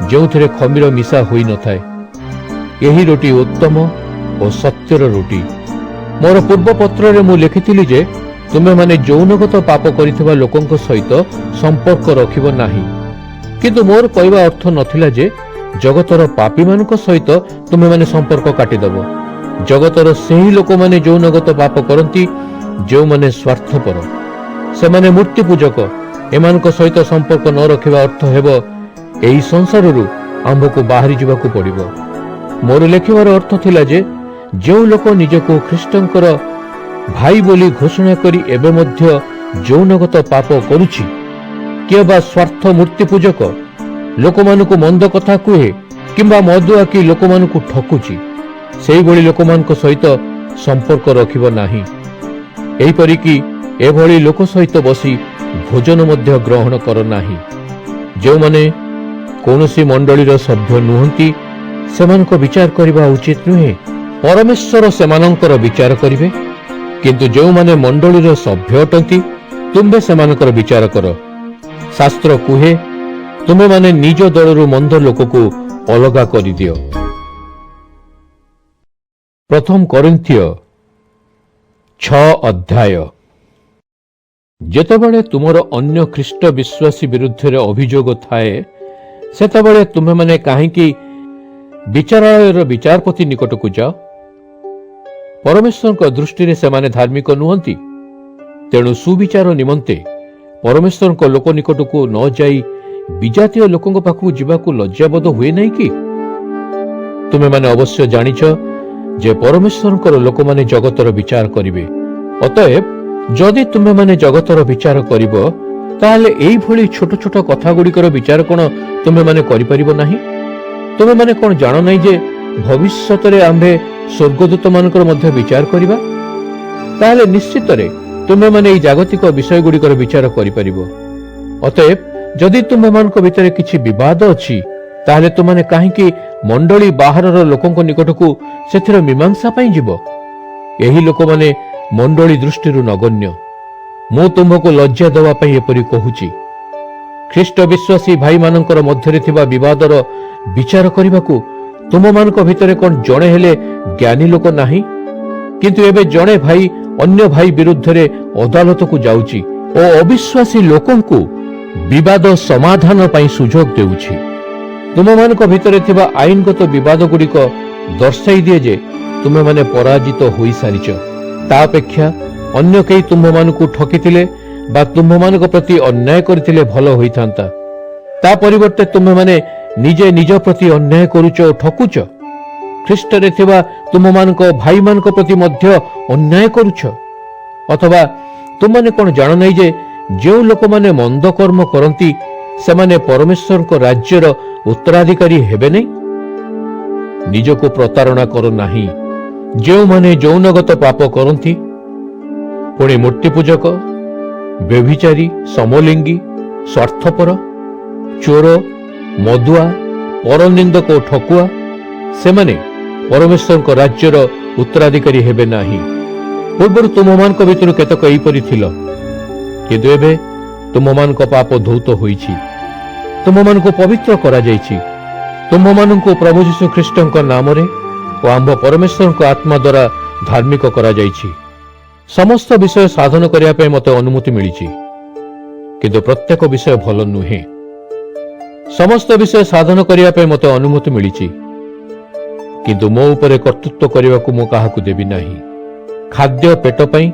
ଯେଉଁଥିରେ ଖମିର ମିଶା ହୋଇନଥାଏ। ଏହି ରୋଟି ଉତ୍ତମ ଓ ସତ୍ୟର ରୋଟି। ମୋର ପୂର୍ବ ପତ୍ରରେ ମୁଁ ଲେଖିଥିଲି ଯେ ତୁମେମାନେ ଯୌନଗତ ପାପ କରିଥିବା ଲୋକଙ୍କ ସହିତ ସମ୍ପର୍କ ରଖିବ ନାହିଁ। କିନ୍ତୁ ମୋର କହିବା ଅର୍ଥ ନଥିଲା ଯେ ଜଗତର ପାପୀମାନଙ୍କ ସହିତ ତୁମେମାନେ ସମ୍ପର୍କ କାଟିଦେବ। ଜଗତର ସେହି ଲୋକମାନେ ଯୌନଗତ ପାପ କରନ୍ତି ଯେଉଁମାନେ ସ୍ୱାର୍ଥପର, ସେମାନେ ମୂର୍ତ୍ତି ପୂଜକ। ଏମାନଙ୍କ ସହିତ ସମ୍ପର୍କ ନ ରଖିବା ଅର୍ଥ ହେବ ଏହି ସଂସାରରୁ ଆମ୍ଭକୁ ବାହାରି ଯିବାକୁ ପଡ଼ିବ। ମୋର ଲେଖିବାର ଅର୍ଥ ଥିଲା ଯେ ଯେଉଁ ଲୋକ ନିଜକୁ ଖ୍ରୀଷ୍ଟଙ୍କର ଭାଇ ବୋଲି ଘୋଷଣା କରି ଏବେ ମଧ୍ୟ ଯୌନଗତ ପାପ କରୁଛି, କିଏ ବା ସ୍ୱାର୍ଥ ମୂର୍ତ୍ତି ପୂଜକ, ଲୋକମାନଙ୍କୁ ମନ୍ଦ କଥା କୁହେ କିମ୍ବା ମଦୁଆ କି ଲୋକମାନଙ୍କୁ ଠକୁଛି, ସେହିଭଳି ଲୋକମାନଙ୍କ ସହିତ ସମ୍ପର୍କ ରଖିବ ନାହିଁ। ଏହିପରିକି ଏଭଳି ଲୋକ ସହିତ ବସି ଭୋଜନ ମଧ୍ୟ ଗ୍ରହଣ କର ନାହିଁ। ଯେଉଁମାନେ କୌଣସି ମଣ୍ଡଳୀର ସଭ୍ୟ ନୁହନ୍ତି ସେମାନଙ୍କ ବିଚାର କରିବା ଉଚିତ ନୁହେଁ। ପରମେଶ୍ୱର ସେମାନଙ୍କର ବିଚାର କରିବେ। କିନ୍ତୁ ଯେଉଁମାନେ ମଣ୍ଡଳୀର ସଭ୍ୟ ଅଟନ୍ତି ତୁମ୍ଭେ ସେମାନଙ୍କର ବିଚାର କର। ଶାସ୍ତ୍ର କୁହେ, ତୁମେମାନେ ନିଜ ଦଳରୁ ମନ୍ଦ ଲୋକକୁ ଅଲଗା କରିଦିଅ। ପ୍ରଥମ କରିନ୍ଥିୟ 6 ଅଧ୍ୟାୟ। ଯେତେବେଳେ ତୁମର ଅନ୍ୟ ଖ୍ରୀଷ୍ଟ ବିଶ୍ୱାସୀ ବିରୁଦ୍ଧରେ ଅଭିଯୋଗ ଥାଏ, ସେତେବେଳେ ତୁମେମାନେ କାହିଁକି ବିଚାରାଳୟର ବିଚାରପତି ନିକଟକୁ ଯାଅ? ପରମେଶ୍ୱରଙ୍କ ଦୃଷ୍ଟିରେ ସେମାନେ ଧାର୍ମିକ ନୁହନ୍ତି। ତେଣୁ ସୁବିଚାର ନିମନ୍ତେ ପରମେଶ୍ୱରଙ୍କ ଲୋକ ନିକଟକୁ ନ ଯାଇ ବିଜାତୀୟ ଲୋକଙ୍କ ପାଖକୁ ଯିବାକୁ ଲଜ୍ଜାବୋଧ ହୁଏ ନାହିଁ କି? ତୁମେମାନେ ଅବଶ୍ୟ ଜାଣିଛ ଯେ ପରମେଶ୍ୱରଙ୍କର ଲୋକମାନେ ଜଗତର ବିଚାର କରିବେ। ଅତଏବ ଯଦି ତୁମେମାନେ ଜଗତର ବିଚାର କରିବ, ତାହେଲେ ଏଇଭଳି ଛୋଟ ଛୋଟ କଥାଗୁଡ଼ିକର ବିଚାର କ'ଣ ତୁମେମାନେ କରିପାରିବ ନାହିଁ? ତୁମେମାନେ କ'ଣ ଜାଣ ନାହିଁ ଯେ ଭବିଷ୍ୟତରେ ଆମ୍ଭେ ସ୍ୱର୍ଗଦୂତମାନଙ୍କର ମଧ୍ୟ ବିଚାର କରିବା? ତାହେଲେ ନିଶ୍ଚିତରେ ତୁମେମାନେ ଏହି ଜାଗତିକ ବିଷୟଗୁଡ଼ିକର ବିଚାର କରିପାରିବ। ଅତଏବ ଯଦି ତୁମମାନଙ୍କ ଭିତରେ କିଛି ବିବାଦ ଅଛି, ତାହେଲେ ତୁମମାନେ କାହିଁକି ମଣ୍ଡଳୀ ବାହାରର ଲୋକଙ୍କ ନିକଟକୁ ସେଥିର ମୀମାଂସା ପାଇଁ ଯିବ? ଏହି ଲୋକମାନେ ମଣ୍ଡଳୀ ଦୃଷ୍ଟିରୁ ନଗଣ୍ୟ। ମୁଁ ତୁମ୍ଭକୁ ଲଜ୍ଜା ଦେବା ପାଇଁ ଏପରି କହୁଛି। ଖ୍ରୀଷ୍ଟ ବିଶ୍ୱାସୀ ଭାଇମାନଙ୍କର ମଧ୍ୟରେ ଥିବା ବିବାଦର ବିଚାର କରିବାକୁ ତୁମମାନଙ୍କ ଭିତରେ କ'ଣ ଜଣେ ହେଲେ ଜ୍ଞାନୀ ଲୋକ ନାହିଁ? କିନ୍ତୁ ଏବେ ଜଣେ ଭାଇ ଅନ୍ୟ ଭାଇ ବିରୁଦ୍ଧରେ ଅଦାଲତକୁ ଯାଉଛି ଓ ଅବିଶ୍ୱାସୀ ଲୋକଙ୍କୁ ବିବାଦ ସମାଧାନ ପାଇଁ ସୁଯୋଗ ଦେଉଛି। ତୁମମାନଙ୍କ ଭିତରେ ଥିବା ଆଇନଗତ ବିବାଦ ଗୁଡ଼ିକ ଦର୍ଶାଇ ଦିଏ ଯେ ତୁମେମାନେ ପରାଜିତ ହୋଇସାରିଛ। ତା ଅପେକ୍ଷା ଅନ୍ୟ କେହି ତୁମ୍ଭମାନଙ୍କୁ ଠକିଥିଲେ ବା ତୁମ୍ଭମାନଙ୍କ ପ୍ରତି ଅନ୍ୟାୟ କରିଥିଲେ ଭଲ ହୋଇଥାନ୍ତା। ତା ପରିବର୍ତ୍ତେ ତୁମେମାନେ ନିଜେ ନିଜ ପ୍ରତି ଅନ୍ୟାୟ କରୁଛ ଓ ଠକୁଛ। ଖ୍ରୀଷ୍ଟରେ ଥିବା ତୁମମାନଙ୍କ ଭାଇମାନଙ୍କ ପ୍ରତି ମଧ୍ୟ ଅନ୍ୟାୟ କରୁଛ। ଅଥବା ତୁମମାନେ କ'ଣ ଜାଣ ନାହିଁ ଯେ ଯେଉଁ ଲୋକମାନେ ମନ୍ଦ କର୍ମ କରନ୍ତି ସେମାନେ ପରମେଶ୍ୱରଙ୍କ ରାଜ୍ୟର ଉତ୍ତରାଧିକାରୀ ହେବେ ନାହିଁ? ନିଜକୁ ପ୍ରତାରଣା କର ନାହିଁ, ଯେଉଁମାନେ ଯୌନଗତ ପାପ କରନ୍ତି, ପୁଣି ମୂର୍ତ୍ତି ପୂଜକ, ବ୍ୟଭିଚାରୀ, ସମଲିଙ୍ଗୀ, ସ୍ୱାର୍ଥପର, ଚୋର, ମଦୁଆ, ପରନିନ୍ଦକ ଓ ଠକୁଆ, ସେମାନେ ପରମେଶ୍ୱରଙ୍କ ରାଜ୍ୟର ଉତ୍ତରାଧିକାରୀ ହେବେ ନାହିଁ। ପୂର୍ବରୁ ତୁମମାନଙ୍କ ଭିତରୁ କେତେକ ଏହିପରି ଥିଲ, କିନ୍ତୁ ଏବେ ତୁମମାନଙ୍କ ପାପ ଧୌତ ହୋଇଛି, ତୁମମାନଙ୍କୁ ପବିତ୍ର କରାଯାଇଛି, ତୁମମାନଙ୍କୁ ପ୍ରଭୁ ଯୀଶୁ ଖ୍ରୀଷ୍ଟଙ୍କ ନାମରେ ଓ ଆମ୍ଭ ପରମେଶ୍ୱରଙ୍କ ଆତ୍ମା ଦ୍ୱାରା ଧାର୍ମିକ କରାଯାଇଛି। ସମସ୍ତ ବିଷୟ ସାଧନ କରିବା ପାଇଁ ମୋତେ ଅନୁମତି ମିଳିଛି, କିନ୍ତୁ ପ୍ରତ୍ୟେକ ବିଷୟ ଭଲ ନୁହେଁ। ସମସ୍ତ ବିଷୟ ସାଧନ କରିବା ପାଇଁ ମୋତେ ଅନୁମତି ମିଳିଛି, କିନ୍ତୁ ମୋ ଉପରେ କର୍ତ୍ତୃତ୍ୱ କରିବାକୁ ମୁଁ କାହାକୁ ଦେବି ନାହିଁ। ଖାଦ୍ୟ ପେଟ ପାଇଁ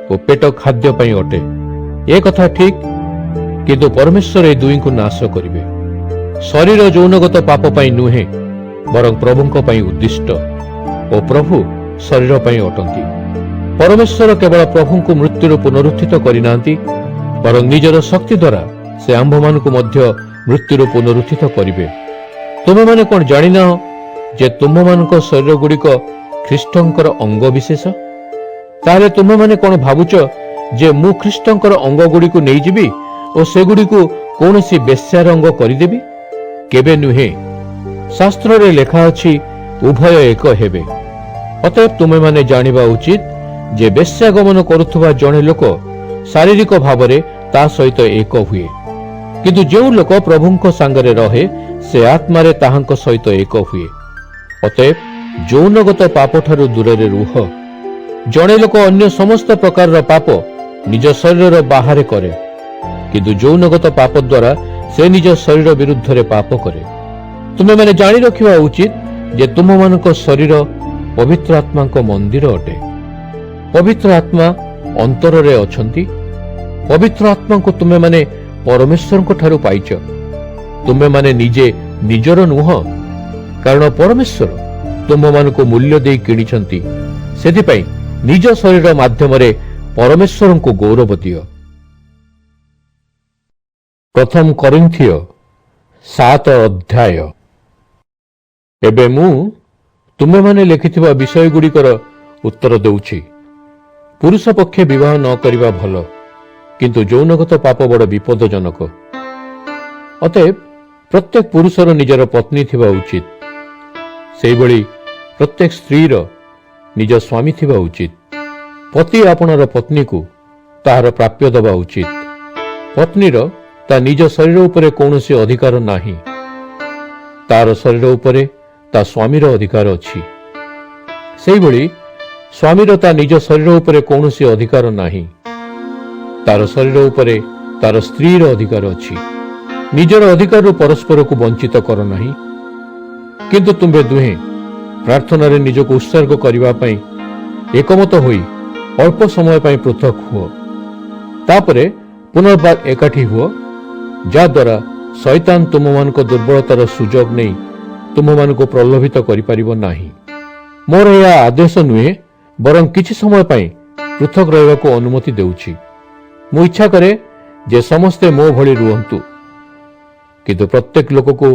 ଓ ପେଟ ଖାଦ୍ୟ ପାଇଁ ଅଟେ, ଏ କଥା ଠିକ୍, କିନ୍ତୁ ପରମେଶ୍ୱର ଏ ଦୁହିଁଙ୍କୁ ନାଶ କରିବେ। ଶରୀର ଯୌନଗତ ପାପ ପାଇଁ ନୁହେଁ, ବରଂ ପ୍ରଭୁଙ୍କ ପାଇଁ ଉଦ୍ଦିଷ୍ଟ, ଓ ପ୍ରଭୁ ଶରୀର ପାଇଁ ଅଟନ୍ତି। ପରମେଶ୍ୱର କେବଳ ପ୍ରଭୁଙ୍କୁ ମୃତ୍ୟୁରୁ ପୁନରୁତ୍ଥିତ କରିନାହାନ୍ତି, ବରଂ ନିଜର ଶକ୍ତି ଦ୍ୱାରା ସେ ଆମ୍ଭମାନଙ୍କୁ ମଧ୍ୟ ମୃତ୍ୟୁରୁ ପୁନରୁତ୍ଥିତ କରିବେ। ତୁମେମାନେ କ'ଣ ଜାଣିନାହ ଯେ ତୁମମାନଙ୍କ ଶରୀର ଗୁଡ଼ିକ ଖ୍ରୀଷ୍ଟଙ୍କର ଅଙ୍ଗ ବିଶେଷ? ତାହେଲେ ତୁମେମାନେ କ'ଣ ଭାବୁଛ ଯେ ମୁଁ ଖ୍ରୀଷ୍ଟଙ୍କର ଅଙ୍ଗ ଗୁଡ଼ିକୁ ନେଇଯିବି ଓ ସେଗୁଡ଼ିକୁ କୌଣସି ବେଶ୍ୟାର ଅଙ୍ଗ କରିଦେବି? କେବେ ନୁହେଁ। ଶାସ୍ତ୍ରରେ ଲେଖା ଅଛି, ଉଭୟ ଏକ ହେବେ। ଅତଏବ ତୁମେମାନେ ଜାଣିବା ଉଚିତ ଯେ ବେଶ୍ୟାଗମନ କରୁଥିବା ଜଣେ ଲୋକ ଶାରୀରିକ ଭାବରେ ତା ସହିତ ଏକ ହୁଏ, କିନ୍ତୁ ଯେଉଁ ଲୋକ ପ୍ରଭୁଙ୍କ ସାଙ୍ଗରେ ରହେ ସେ ଆତ୍ମାରେ ତାହାଙ୍କ ସହିତ ଏକ ହୁଏ। ଅତଏବ ଯୌନଗତ ପାପଠାରୁ ଦୂରରେ ରୁହ। ଜଣେ ଲୋକ ଅନ୍ୟ ସମସ୍ତ ପ୍ରକାରର ପାପ ନିଜ ଶରୀରର ବାହାରେ କରେ, କିନ୍ତୁ ଯୌନଗତ ପାପ ଦ୍ୱାରା ସେ ନିଜ ଶରୀର ବିରୁଦ୍ଧରେ ପାପ କରେ। ତୁମେମାନେ ଜାଣି ରଖିବା ଉଚିତ ଯେ ତୁମମାନଙ୍କ ଶରୀର ପବିତ୍ର ଆତ୍ମାଙ୍କ ମନ୍ଦିର ଅଟେ। ପବିତ୍ର ଆତ୍ମା ଅନ୍ତରରେ ଅଛନ୍ତି। ପବିତ୍ର ଆତ୍ମାଙ୍କୁ ତୁମେମାନେ ପରମେଶ୍ୱରଙ୍କ ଠାରୁ ପାଇଛ। ତୁମେମାନେ ନିଜେ ନିଜର ନୁହଁ, କାରଣ ପରମେଶ୍ୱର ତୁମମାନଙ୍କୁ ମୂଲ୍ୟ ଦେଇ କିଣିଛନ୍ତି। ସେଥିପାଇଁ ନିଜ ଶରୀର ମାଧ୍ୟମରେ ପରମେଶ୍ୱରଙ୍କୁ ଗୌରବ ଦିଅ। ପ୍ରଥମ କରିନ୍ଥିୟ 7 ଅଧ୍ୟାୟ। ଏବେ ମୁଁ ତୁମେମାନେ ଲେଖିଥିବା ବିଷୟଗୁଡ଼ିକର ଉତ୍ତର ଦେଉଛି। ପୁରୁଷ ପକ୍ଷେ ବିବାହ ନ କରିବା ଭଲ, କିନ୍ତୁ ଯୌନଗତ ପାପ ବଡ଼ ବିପଦଜନକ। ଅତଏବ ପ୍ରତ୍ୟେକ ପୁରୁଷର ନିଜର ପତ୍ନୀ ଥିବା ଉଚିତ। ସେହିଭଳି ପ୍ରତ୍ୟେକ ସ୍ତ୍ରୀର ନିଜ ସ୍ୱାମୀ ଥିବା ଉଚିତ। ପତି ଆପଣାର ପତ୍ନୀକୁ ତାହାର ପ୍ରାପ୍ୟ ଦେବା ଉଚିତ। ପତ୍ନୀର ତା ନିଜ ଶରୀର ଉପରେ କୌଣସି ଅଧିକାର ନାହିଁ, ତାର ଶରୀର ଉପରେ ତା ସ୍ୱାମୀର ଅଧିକାର ଅଛି। ସେହିଭଳି ସ୍ୱାମୀର ତା ନିଜ ଶରୀର ଉପରେ କୌଣସି ଅଧିକାର ନାହିଁ, ତାର ଶରୀର ଉପରେ ତାର ସ୍ତ୍ରୀର ଅଧିକାର ଅଛି। ନିଜର ଅଧିକାରରୁ ପରସ୍ପରକୁ ବଞ୍ଚିତ କର ନାହିଁ, କିନ୍ତୁ ତୁମ୍ଭେ ଦୁହେଁ ପ୍ରାର୍ଥନାରେ ନିଜକୁ ଉତ୍ସର୍ଗ କରିବା ପାଇଁ ଏକମତ ହୋଇ ଅଳ୍ପ ସମୟ ପାଇଁ ପୃଥକ ହୁଅ। ତାପରେ ପୁନର୍ବାର ଏକାଠି ହୁଅ, ଯାହାଦ୍ୱାରା ଶୈତାନ ତୁମମାନଙ୍କ ଦୁର୍ବଳତାର ସୁଯୋଗ ନେଇ ତୁମମାନଙ୍କୁ ପ୍ରଲୋଭିତ କରିପାରିବ ନାହିଁ। ମୋର ଏହା ଆଦେଶ ନୁହେଁ, ବରଂ କିଛି ସମୟ ପାଇଁ ପୃଥକ ରହିବାକୁ ଅନୁମତି ଦେଉଛି। ମୁଁ ଇଚ୍ଛା କରେ ଯେ ସମସ୍ତେ ମୋ ଭଳି ରୁହନ୍ତୁ, କିନ୍ତୁ ପ୍ରତ୍ୟେକ ଲୋକକୁ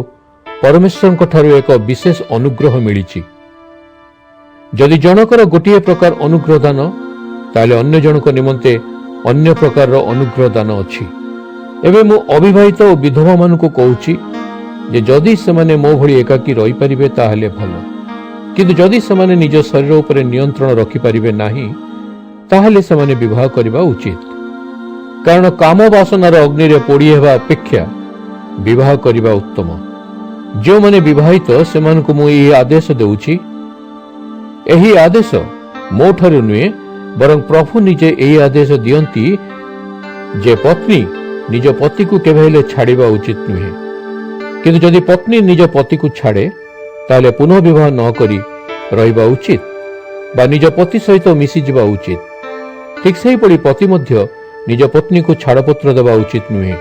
ପରମେଶ୍ୱରଙ୍କ ଠାରୁ ଏକ ବିଶେଷ ଅନୁଗ୍ରହ ମିଳିଛି। ଯଦି ଜଣକର ଗୋଟିଏ ପ୍ରକାର ଅନୁଗ୍ରହ ଦାନ, ତାହେଲେ ଅନ୍ୟ ଜଣଙ୍କ ନିମନ୍ତେ ଅନ୍ୟ ପ୍ରକାରର ଅନୁଗ୍ରହ ଦାନ ଅଛି। ଏବେ ମୁଁ ଅବିବାହିତ ଓ ବିଧବାମାନଙ୍କୁ କହୁଛି ଯେ ଯଦି ସେମାନେ ମୋ ଭଳି ଏକାକୀ ରହିପାରିବେ ତାହେଲେ ଭଲ, କିନ୍ତୁ ଯଦି ସେମାନେ ନିଜ ଶରୀର ଉପରେ ନିୟନ୍ତ୍ରଣ ରଖିପାରିବେ ନାହିଁ, ତାହେଲେ ସେମାନେ ବିବାହ କରିବା ଉଚିତ। କାରଣ କାମ ବାସନାର ଅଗ୍ନିରେ ପୋଡ଼ି ହେବା ଅପେକ୍ଷା ବିବାହ କରିବା ଉତ୍ତମ। ଯେଉଁମାନେ ବିବାହିତ ସେମାନଙ୍କୁ ମୁଁ ଏହି ଆଦେଶ ଦେଉଛି। ଏହି ଆଦେଶ ମୋ ଠାରୁ ନୁହେଁ, ବରଂ ପ୍ରଭୁ ନିଜେ ଏହି ଆଦେଶ ଦିଅନ୍ତି ଯେ ପତ୍ନୀ ନିଜ ପତିକୁ କେବେ ହେଲେ ଛାଡ଼ିବା ଉଚିତ ନୁହେଁ। କିନ୍ତୁ ଯଦି ପତ୍ନୀ ନିଜ ପତିକୁ ଛାଡ଼େ, ତାହେଲେ ପୁନଃ ବିବାହ ନ କରି ରହିବା ଉଚିତ ବା ନିଜ ପତି ସହିତ ମିଶିଯିବା ଉଚିତ। ଠିକ୍ ସେହିପରି ପତି ମଧ୍ୟ ନିଜ ପତ୍ନୀକୁ ଛାଡ଼ପତ୍ର ଦେବା ଉଚିତ ନୁହେଁ।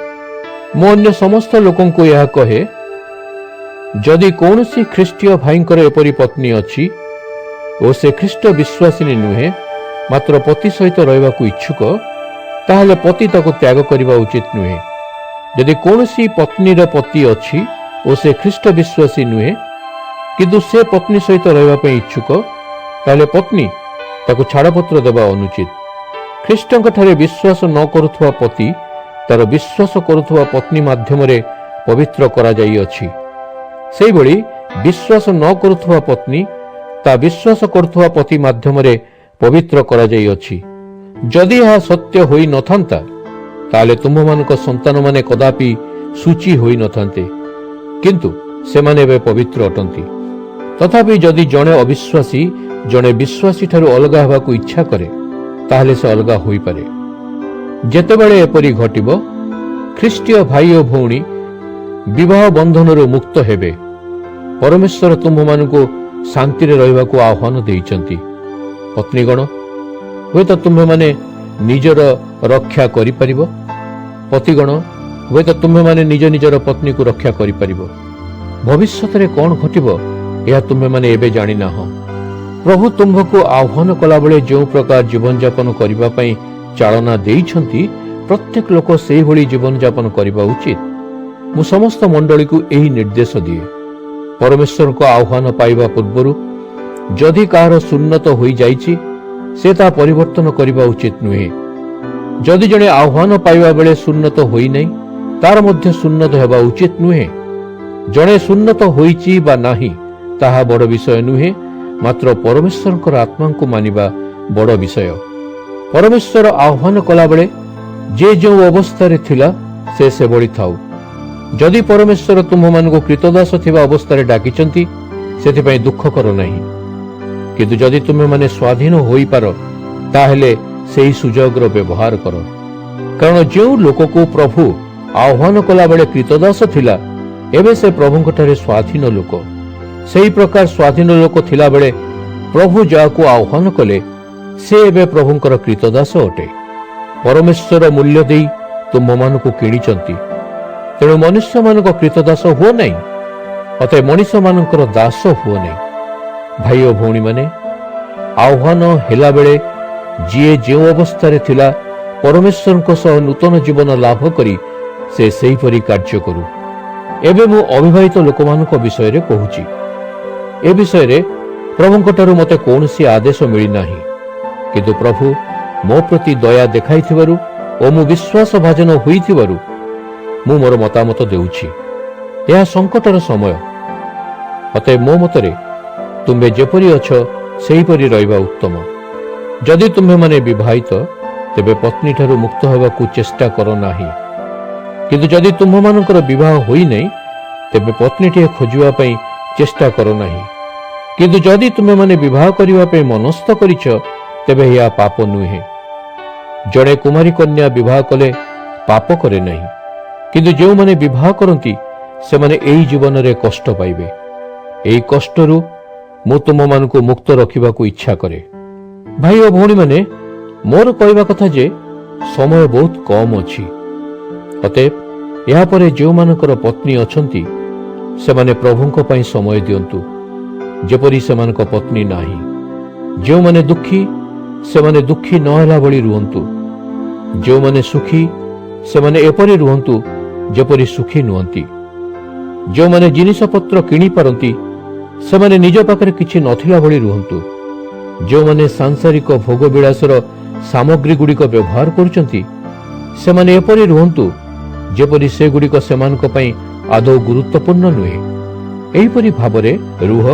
ମୁଁ ଅନ୍ୟ ସମସ୍ତ ଲୋକଙ୍କୁ ଏହା କହେ, ଯଦି କୌଣସି ଖ୍ରୀଷ୍ଟୀୟ ଭାଇଙ୍କର ଏପରି ପତ୍ନୀ ଅଛି ଓ ସେ ଖ୍ରୀଷ୍ଟ ବିଶ୍ୱାସିନୀ ନୁହେଁ, ମାତ୍ର ପତି ସହିତ ରହିବାକୁ ଇଚ୍ଛୁକ, ତାହେଲେ ପତି ତାକୁ ତ୍ୟାଗ କରିବା ଉଚିତ ନୁହେଁ। ଯଦି କୌଣସି ପତ୍ନୀର ପତି ଅଛି ଓ ସେ ଖ୍ରୀଷ୍ଟ ବିଶ୍ୱାସୀ ନୁହେଁ, କିନ୍ତୁ ସେ ପତ୍ନୀ ସହିତ ରହିବା ପାଇଁ ଇଚ୍ଛୁକ, ତାହେଲେ ପତ୍ନୀ ତାକୁ ଛାଡ଼ପତ୍ର ଦେବା ଅନୁଚିତ। ଖ୍ରୀଷ୍ଟଙ୍କଠାରେ ବିଶ୍ୱାସ ନ କରୁଥିବା ପତି ତାର ବିଶ୍ୱାସ କରୁଥିବା ପତ୍ନୀ ମାଧ୍ୟମରେ ପବିତ୍ର କରାଯାଇଅଛି। ସେହିଭଳି ବିଶ୍ୱାସ ନ କରୁଥିବା ପତ୍ନୀ ତା ବିଶ୍ୱାସ କରୁଥିବା ପତି ମାଧ୍ୟମରେ ପବିତ୍ର କରାଯାଇଅଛି। ଯଦି ଏହା ସତ୍ୟ ହୋଇନଥାନ୍ତା, ତାହେଲେ ତୁମ୍ଭମାନଙ୍କ ସନ୍ତାନମାନେ କଦାପି ସୂଚୀ ହୋଇନଥାନ୍ତେ, କିନ୍ତୁ ସେମାନେ ଏବେ ପବିତ୍ର ଅଟନ୍ତି। ତଥାପି ଯଦି ଜଣେ ଅବିଶ୍ୱାସୀ ଜଣେ ବିଶ୍ୱାସୀ ଠାରୁ ଅଲଗା ହେବାକୁ ଇଚ୍ଛା କରେ, ତାହେଲେ ସେ ଅଲଗା ହୋଇପାରେ। ଯେତେବେଳେ ଏପରି ଘଟିବ, ଖ୍ରୀଷ୍ଟୀୟ ଭାଇ ଓ ଭଉଣୀ ବିବାହ ବନ୍ଧନରୁ ମୁକ୍ତ ହେବେ। ପରମେଶ୍ୱର ତୁମ୍ଭମାନଙ୍କୁ ଶାନ୍ତିରେ ରହିବାକୁ ଆହ୍ୱାନ ଦେଇଛନ୍ତି। ପତ୍ନୀଗଣ, ହୁଏତ ତୁମ୍ଭେମାନେ ନିଜର ରକ୍ଷା କରିପାରିବ। ପତିଗଣ, ହୁଏତ ତୁମ୍ଭେମାନେ ନିଜ ନିଜର ପତ୍ନୀକୁ ରକ୍ଷା କରିପାରିବ। ଭବିଷ୍ୟତରେ କ'ଣ ଘଟିବ, ଏହା ତୁମ୍ଭେମାନେ ଏବେ ଜାଣିନାହଁ। ପ୍ରଭୁ ତୁମ୍ଭକୁ ଆହ୍ୱାନ କଲାବେଳେ ଯେଉଁ ପ୍ରକାର ଜୀବନଯାପନ କରିବା ପାଇଁ ଚାଳନା ଦେଇଛନ୍ତି, ପ୍ରତ୍ୟେକ ଲୋକ ସେହିଭଳି ଜୀବନଯାପନ କରିବା ଉଚିତ। ମୁଁ ସମସ୍ତ ମଣ୍ଡଳୀକୁ ଏହି ନିର୍ଦ୍ଦେଶ ଦିଏ। ପରମେଶ୍ୱରଙ୍କ ଆହ୍ୱାନ ପାଇବା ପୂର୍ବରୁ ଯଦି କାହାର ସୁନ୍ନତ ହୋଇଯାଇଛି, ସେ ତାହା ପରିବର୍ତ୍ତନ କରିବା ଉଚିତ ନୁହେଁ। ଯଦି ଜଣେ ଆହ୍ୱାନ ପାଇବା ବେଳେ ସୁନ୍ନତ ହୋଇନାହିଁ, ତାର ମଧ୍ୟ ସୁନ୍ନତ ହେବା ଉଚିତ ନୁହେଁ। ଜଣେ ସୁନ୍ନତ ହୋଇଛି ବା ନାହିଁ, ତାହା ବଡ଼ ବିଷୟ ନୁହେଁ, ମାତ୍ର ପରମେଶ୍ୱରଙ୍କର ଆତ୍ମାଙ୍କୁ ମାନିବା ବଡ଼ ବିଷୟ। ପରମେଶ୍ୱର ଆହ୍ୱାନ କଲାବେଳେ ଯେ ଯେଉଁ ଅବସ୍ଥାରେ ଥିଲା, ସେ ସେଭଳି ଥାଉ। ଯଦି ପରମେଶ୍ୱର ତୁମ୍ଭମାନଙ୍କୁ କ୍ରୀତଦାସ ଥିବା ଅବସ୍ଥାରେ ଡାକିଛନ୍ତି, ସେଥିପାଇଁ ଦୁଃଖ କର ନାହିଁ। କିନ୍ତୁ ଯଦି ତୁମେମାନେ ସ୍ୱାଧୀନ ହୋଇପାର, ତାହେଲେ ସେହି ସୁଯୋଗର ବ୍ୟବହାର କର। କାରଣ ଯେଉଁ ଲୋକକୁ ପ୍ରଭୁ ଆହ୍ୱାନ କଲାବେଳେ କ୍ରୀତଦାସ ଥିଲା, ଏବେ ସେ ପ୍ରଭୁଙ୍କଠାରେ ସ୍ୱାଧୀନ ଲୋକ। ସେହି ପ୍ରକାର ସ୍ୱାଧୀନ ଲୋକ ଥିଲାବେଳେ ପ୍ରଭୁ ଯାହାକୁ ଆହ୍ୱାନ କଲେ, ସେ ଏବେ ପ୍ରଭୁଙ୍କର କ୍ରୀତଦାସ ଅଟେ। ପରମେଶ୍ୱର ମୂଲ୍ୟ ଦେଇ ତୁମ୍ଭମାନଙ୍କୁ କିଣିଛନ୍ତି। ତେଣୁ ମନୁଷ୍ୟମାନଙ୍କ କ୍ରୀତଦାସ ହୁଅ ନାହିଁ, ଅତଏବ ମଣିଷମାନଙ୍କର ଦାସ ହୁଅ ନାହିଁ। ଭାଇ ଓ ଭଉଣୀମାନେ, ଆହ୍ୱାନ ହେଲାବେଳେ ଯିଏ ଯେଉଁ ଅବସ୍ଥାରେ ଥିଲା, ପରମେଶ୍ୱରଙ୍କ ସହ ନୂତନ ଜୀବନ ଲାଭ କରି ସେ ସେହିପରି କାର୍ଯ୍ୟ କରୁ। ଏବେ ମୁଁ ଅବିବାହିତ ଲୋକମାନଙ୍କ ବିଷୟରେ କହୁଛି। ଏ ବିଷୟରେ ପ୍ରଭୁଙ୍କଠାରୁ ମୋତେ କୌଣସି ଆଦେଶ ମିଳିନାହିଁ, କିନ୍ତୁ ପ୍ରଭୁ ମୋ ପ୍ରତି ଦୟା ଦେଖାଇଥିବାରୁ ଓ ମୁଁ ବିଶ୍ୱାସଭାଜନ ହୋଇଥିବାରୁ ମୁଁ ମୋର ମତାମତ ଦେଉଛି। ଏହା ସଙ୍କଟର ସମୟ, ଅତଏବ ମୋ ମତରେ ତୁମ୍ଭେ ଯେପରି ଅଛ ସେହିପରି ରହିବା ଉତ୍ତମ। ଯଦି ତୁମ୍ଭେମାନେ ବିବାହିତ, ତେବେ ପତ୍ନୀଠାରୁ ମୁକ୍ତ ହେବାକୁ ଚେଷ୍ଟା କର ନାହିଁ। କିନ୍ତୁ ଯଦି ତୁମ୍ଭମାନଙ୍କର ବିବାହ ହୋଇନାହିଁ, ତେବେ ପତ୍ନୀଟିଏ ଖୋଜିବା ପାଇଁ ଚେଷ୍ଟା କର ନାହିଁ। କିନ୍ତୁ ଯଦି ତୁମେମାନେ ବିବାହ କରିବା ପାଇଁ ମନସ୍ଥ କରିଛ, ତେବେ ଏହା ପାପ ନୁହେଁ। ଜଣେ କୁମାରୀ କନ୍ୟା ବିବାହ କଲେ ପାପ କରେ ନାହିଁ, କିନ୍ତୁ ଯେଉଁମାନେ ବିବାହ କରନ୍ତି, ସେମାନେ ଏହି ଜୀବନରେ କଷ୍ଟ ପାଇବେ। ଏହି କଷ୍ଟରୁ ମୁଁ ତୁମମାନଙ୍କୁ ମୁକ୍ତ ରଖିବାକୁ ଇଚ୍ଛା କରେ। ଭାଇ ଓ ଭଉଣୀମାନେ, ମୋର କହିବା କଥା ଯେ ସମୟ ବହୁତ କମ୍ ଅଛି। ଅତଏବ ଏହାପରେ ଯେଉଁମାନଙ୍କର ପତ୍ନୀ ଅଛନ୍ତି, ସେମାନେ ପ୍ରଭୁଙ୍କ ପାଇଁ ସମୟ ଦିଅନ୍ତୁ, ଯେପରି ସେମାନଙ୍କ ପତ୍ନୀ ନାହିଁ। ଯେଉଁମାନେ ଦୁଃଖୀ, ସେମାନେ ଦୁଃଖୀ ନ ହେଲା ଭଳି ରୁହନ୍ତୁ। ଯେଉଁମାନେ ସୁଖୀ, ସେମାନେ ଏପରି ରୁହନ୍ତୁ ଯେପରି ସୁଖୀ ନୁହନ୍ତି। ଯେଉଁମାନେ ଜିନିଷପତ୍ର କିଣିପାରନ୍ତି, ସେମାନେ ନିଜ ପାଖରେ କିଛି ନଥିଲା ଭଳି ରୁହନ୍ତୁ। ଯେଉଁମାନେ ସାଂସାରିକ ଭୋଗବିଳାସର ସାମଗ୍ରୀଗୁଡ଼ିକ ବ୍ୟବହାର କରୁଛନ୍ତି, ସେମାନେ ଏପରି ରୁହନ୍ତୁ ଯେପରି ସେଗୁଡ଼ିକ ସେମାନଙ୍କ ପାଇଁ ଆଦୌ ଗୁରୁତ୍ୱପୂର୍ଣ୍ଣ ନୁହେଁ। ଏହିପରି ଭାବରେ ରୁହ,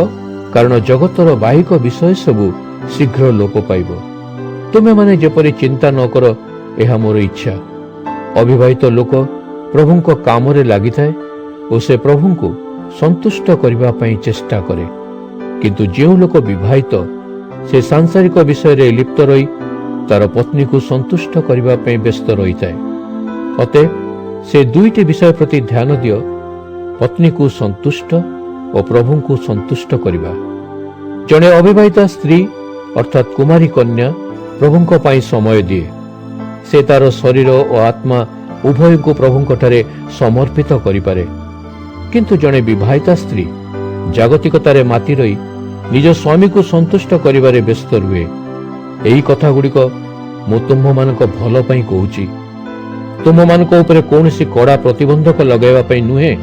କାରଣ ଜଗତର ବାହିକ ବିଷୟ ସବୁ ଶୀଘ୍ର ଲୋପ ପାଇବ। ତୁମେମାନେ ଯେପରି ଚିନ୍ତା ନ କର, ଏହା ମୋର ଇଚ୍ଛା। ଅବିବାହିତ ଲୋକ ପ୍ରଭୁଙ୍କ କାମରେ ଲାଗିଥାଏ ଓ ସେ ପ୍ରଭୁଙ୍କୁ ସନ୍ତୁଷ୍ଟ କରିବା ପାଇଁ ଚେଷ୍ଟା କରେ। କିନ୍ତୁ ଯେଉଁ ଲୋକ ବିବାହିତ, ସେ ସାଂସାରିକ ବିଷୟରେ ଲିପ୍ତ ରହି ତାର ପତ୍ନୀକୁ ସନ୍ତୁଷ୍ଟ କରିବା ପାଇଁ ବ୍ୟସ୍ତ ରହିଥାଏ। ଅତଏବ ସେ ଦୁଇଟି ବିଷୟ ପ୍ରତି ଧ୍ୟାନ ଦିଅ, ପତ୍ନୀକୁ ସନ୍ତୁଷ୍ଟ ଓ ପ୍ରଭୁଙ୍କୁ ସନ୍ତୁଷ୍ଟ କରିବା। ଜଣେ ଅବିବାହିତା ସ୍ତ୍ରୀ ଅର୍ଥାତ୍ କୁମାରୀ କନ୍ୟା ପ୍ରଭୁଙ୍କ ପାଇଁ ସମୟ ଦିଏ। ସେ ତାର ଶରୀର ଓ ଆତ୍ମା ଉଭୟଙ୍କୁ ପ୍ରଭୁଙ୍କଠାରେ ସମର୍ପିତ କରିପାରେ। କିନ୍ତୁ ଜଣେ ବିବାହିତା ସ୍ତ୍ରୀ ଜାଗତିକତାରେ ମାତି ରହି ନିଜ ସ୍ୱାମୀକୁ ସନ୍ତୁଷ୍ଟ କରିବାରେ ବ୍ୟସ୍ତ ରୁହେ। ଏହି କଥାଗୁଡ଼ିକ ମୁଁ ତୁମ୍ଭମାନଙ୍କ ଭଲ ପାଇଁ କହୁଛି। ତୁମ୍ଭମାନଙ୍କ ଉପରେ କୌଣସି କଡ଼ା ପ୍ରତିବନ୍ଧକ ଲଗାଇବା ପାଇଁ ନୁହେଁ।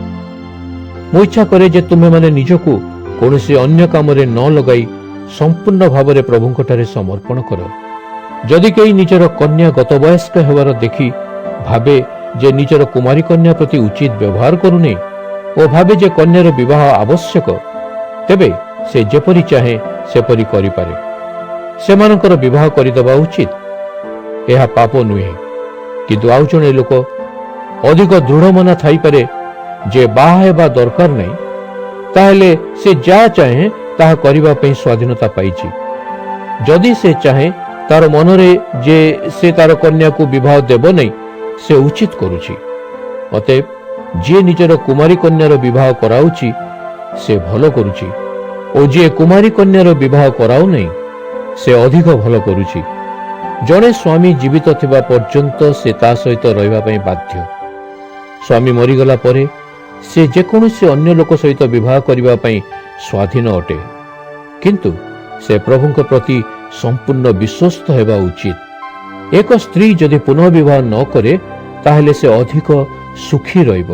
ମୁଁ ଇଚ୍ଛା କରେ ଯେ ତୁମେମାନେ ନିଜକୁ କୌଣସି ଅନ୍ୟ କାମରେ ନ ଲଗାଇ ସମ୍ପୂର୍ଣ୍ଣ ଭାବରେ ପ୍ରଭୁଙ୍କଠାରେ ସମର୍ପଣ କର। ଯଦି କେହି ନିଜର କନ୍ୟା ଗତବୟସ୍କ ହେବାର ଦେଖି ଭାବେ ଯେ ନିଜର କୁମାରୀ କନ୍ୟା ପ୍ରତି ଉଚିତ ବ୍ୟବହାର କରୁନି ଓ ଭାବେ ଯେ କନ୍ୟାର ବିବାହ ଆବଶ୍ୟକ, ତେବେ ସେ ଯେପରି ଚାହେଁ ସେପରି କରିପାରେ। ସେମାନଙ୍କର ବିବାହ କରିଦେବା ଉଚିତ। ଏହା ପାପ ନୁହେଁ। କିନ୍ତୁ ଆଉ ଜଣେ ଲୋକ ଅଧିକ ଦୃଢ଼ମନା ଥାଇପାରେ ଯେ ବାହା ହେବା ଦରକାର ନାହିଁ, ତାହେଲେ ସେ ଯାହା ଚାହେଁ ତାହା କରିବା ପାଇଁ ସ୍ୱାଧୀନତା ପାଇଛି। ଯଦି ସେ ଚାହେଁ ତାର ମନରେ ଯେ ସେ ତାର କନ୍ୟାକୁ ବିବାହ ଦେବ ନାହିଁ, ସେ ଉଚିତ କରୁଛି। ଅତଏବ ଯିଏ ନିଜର କୁମାରୀ କନ୍ୟାର ବିବାହ କରାଉଛି ସେ ଭଲ କରୁଛି, ଓ ଯିଏ କୁମାରୀ କନ୍ୟାର ବିବାହ କରାଉ ନାହିଁ ସେ ଅଧିକ ଭଲ କରୁଛି। ଜଣେ ସ୍ୱାମୀ ଜୀବିତ ଥିବା ପର୍ଯ୍ୟନ୍ତ ସେ ତା ସହିତ ରହିବା ପାଇଁ ବାଧ୍ୟ। ସ୍ୱାମୀ ମରିଗଲା ପରେ ସେ ଯେକୌଣସି ଅନ୍ୟ ଲୋକ ସହିତ ବିବାହ କରିବା ପାଇଁ ସ୍ୱାଧୀନ ଅଟେ, କିନ୍ତୁ ସେ ପ୍ରଭୁଙ୍କ ପ୍ରତି ସମ୍ପୂର୍ଣ୍ଣ ବିଶ୍ୱସ୍ତ ହେବା ଉଚିତ। ଏକ ସ୍ତ୍ରୀ ଯଦି ପୁନଃ ବିବାହ ନ କରେ ତାହେଲେ ସେ ଅଧିକ ସୁଖୀ ରହିବ।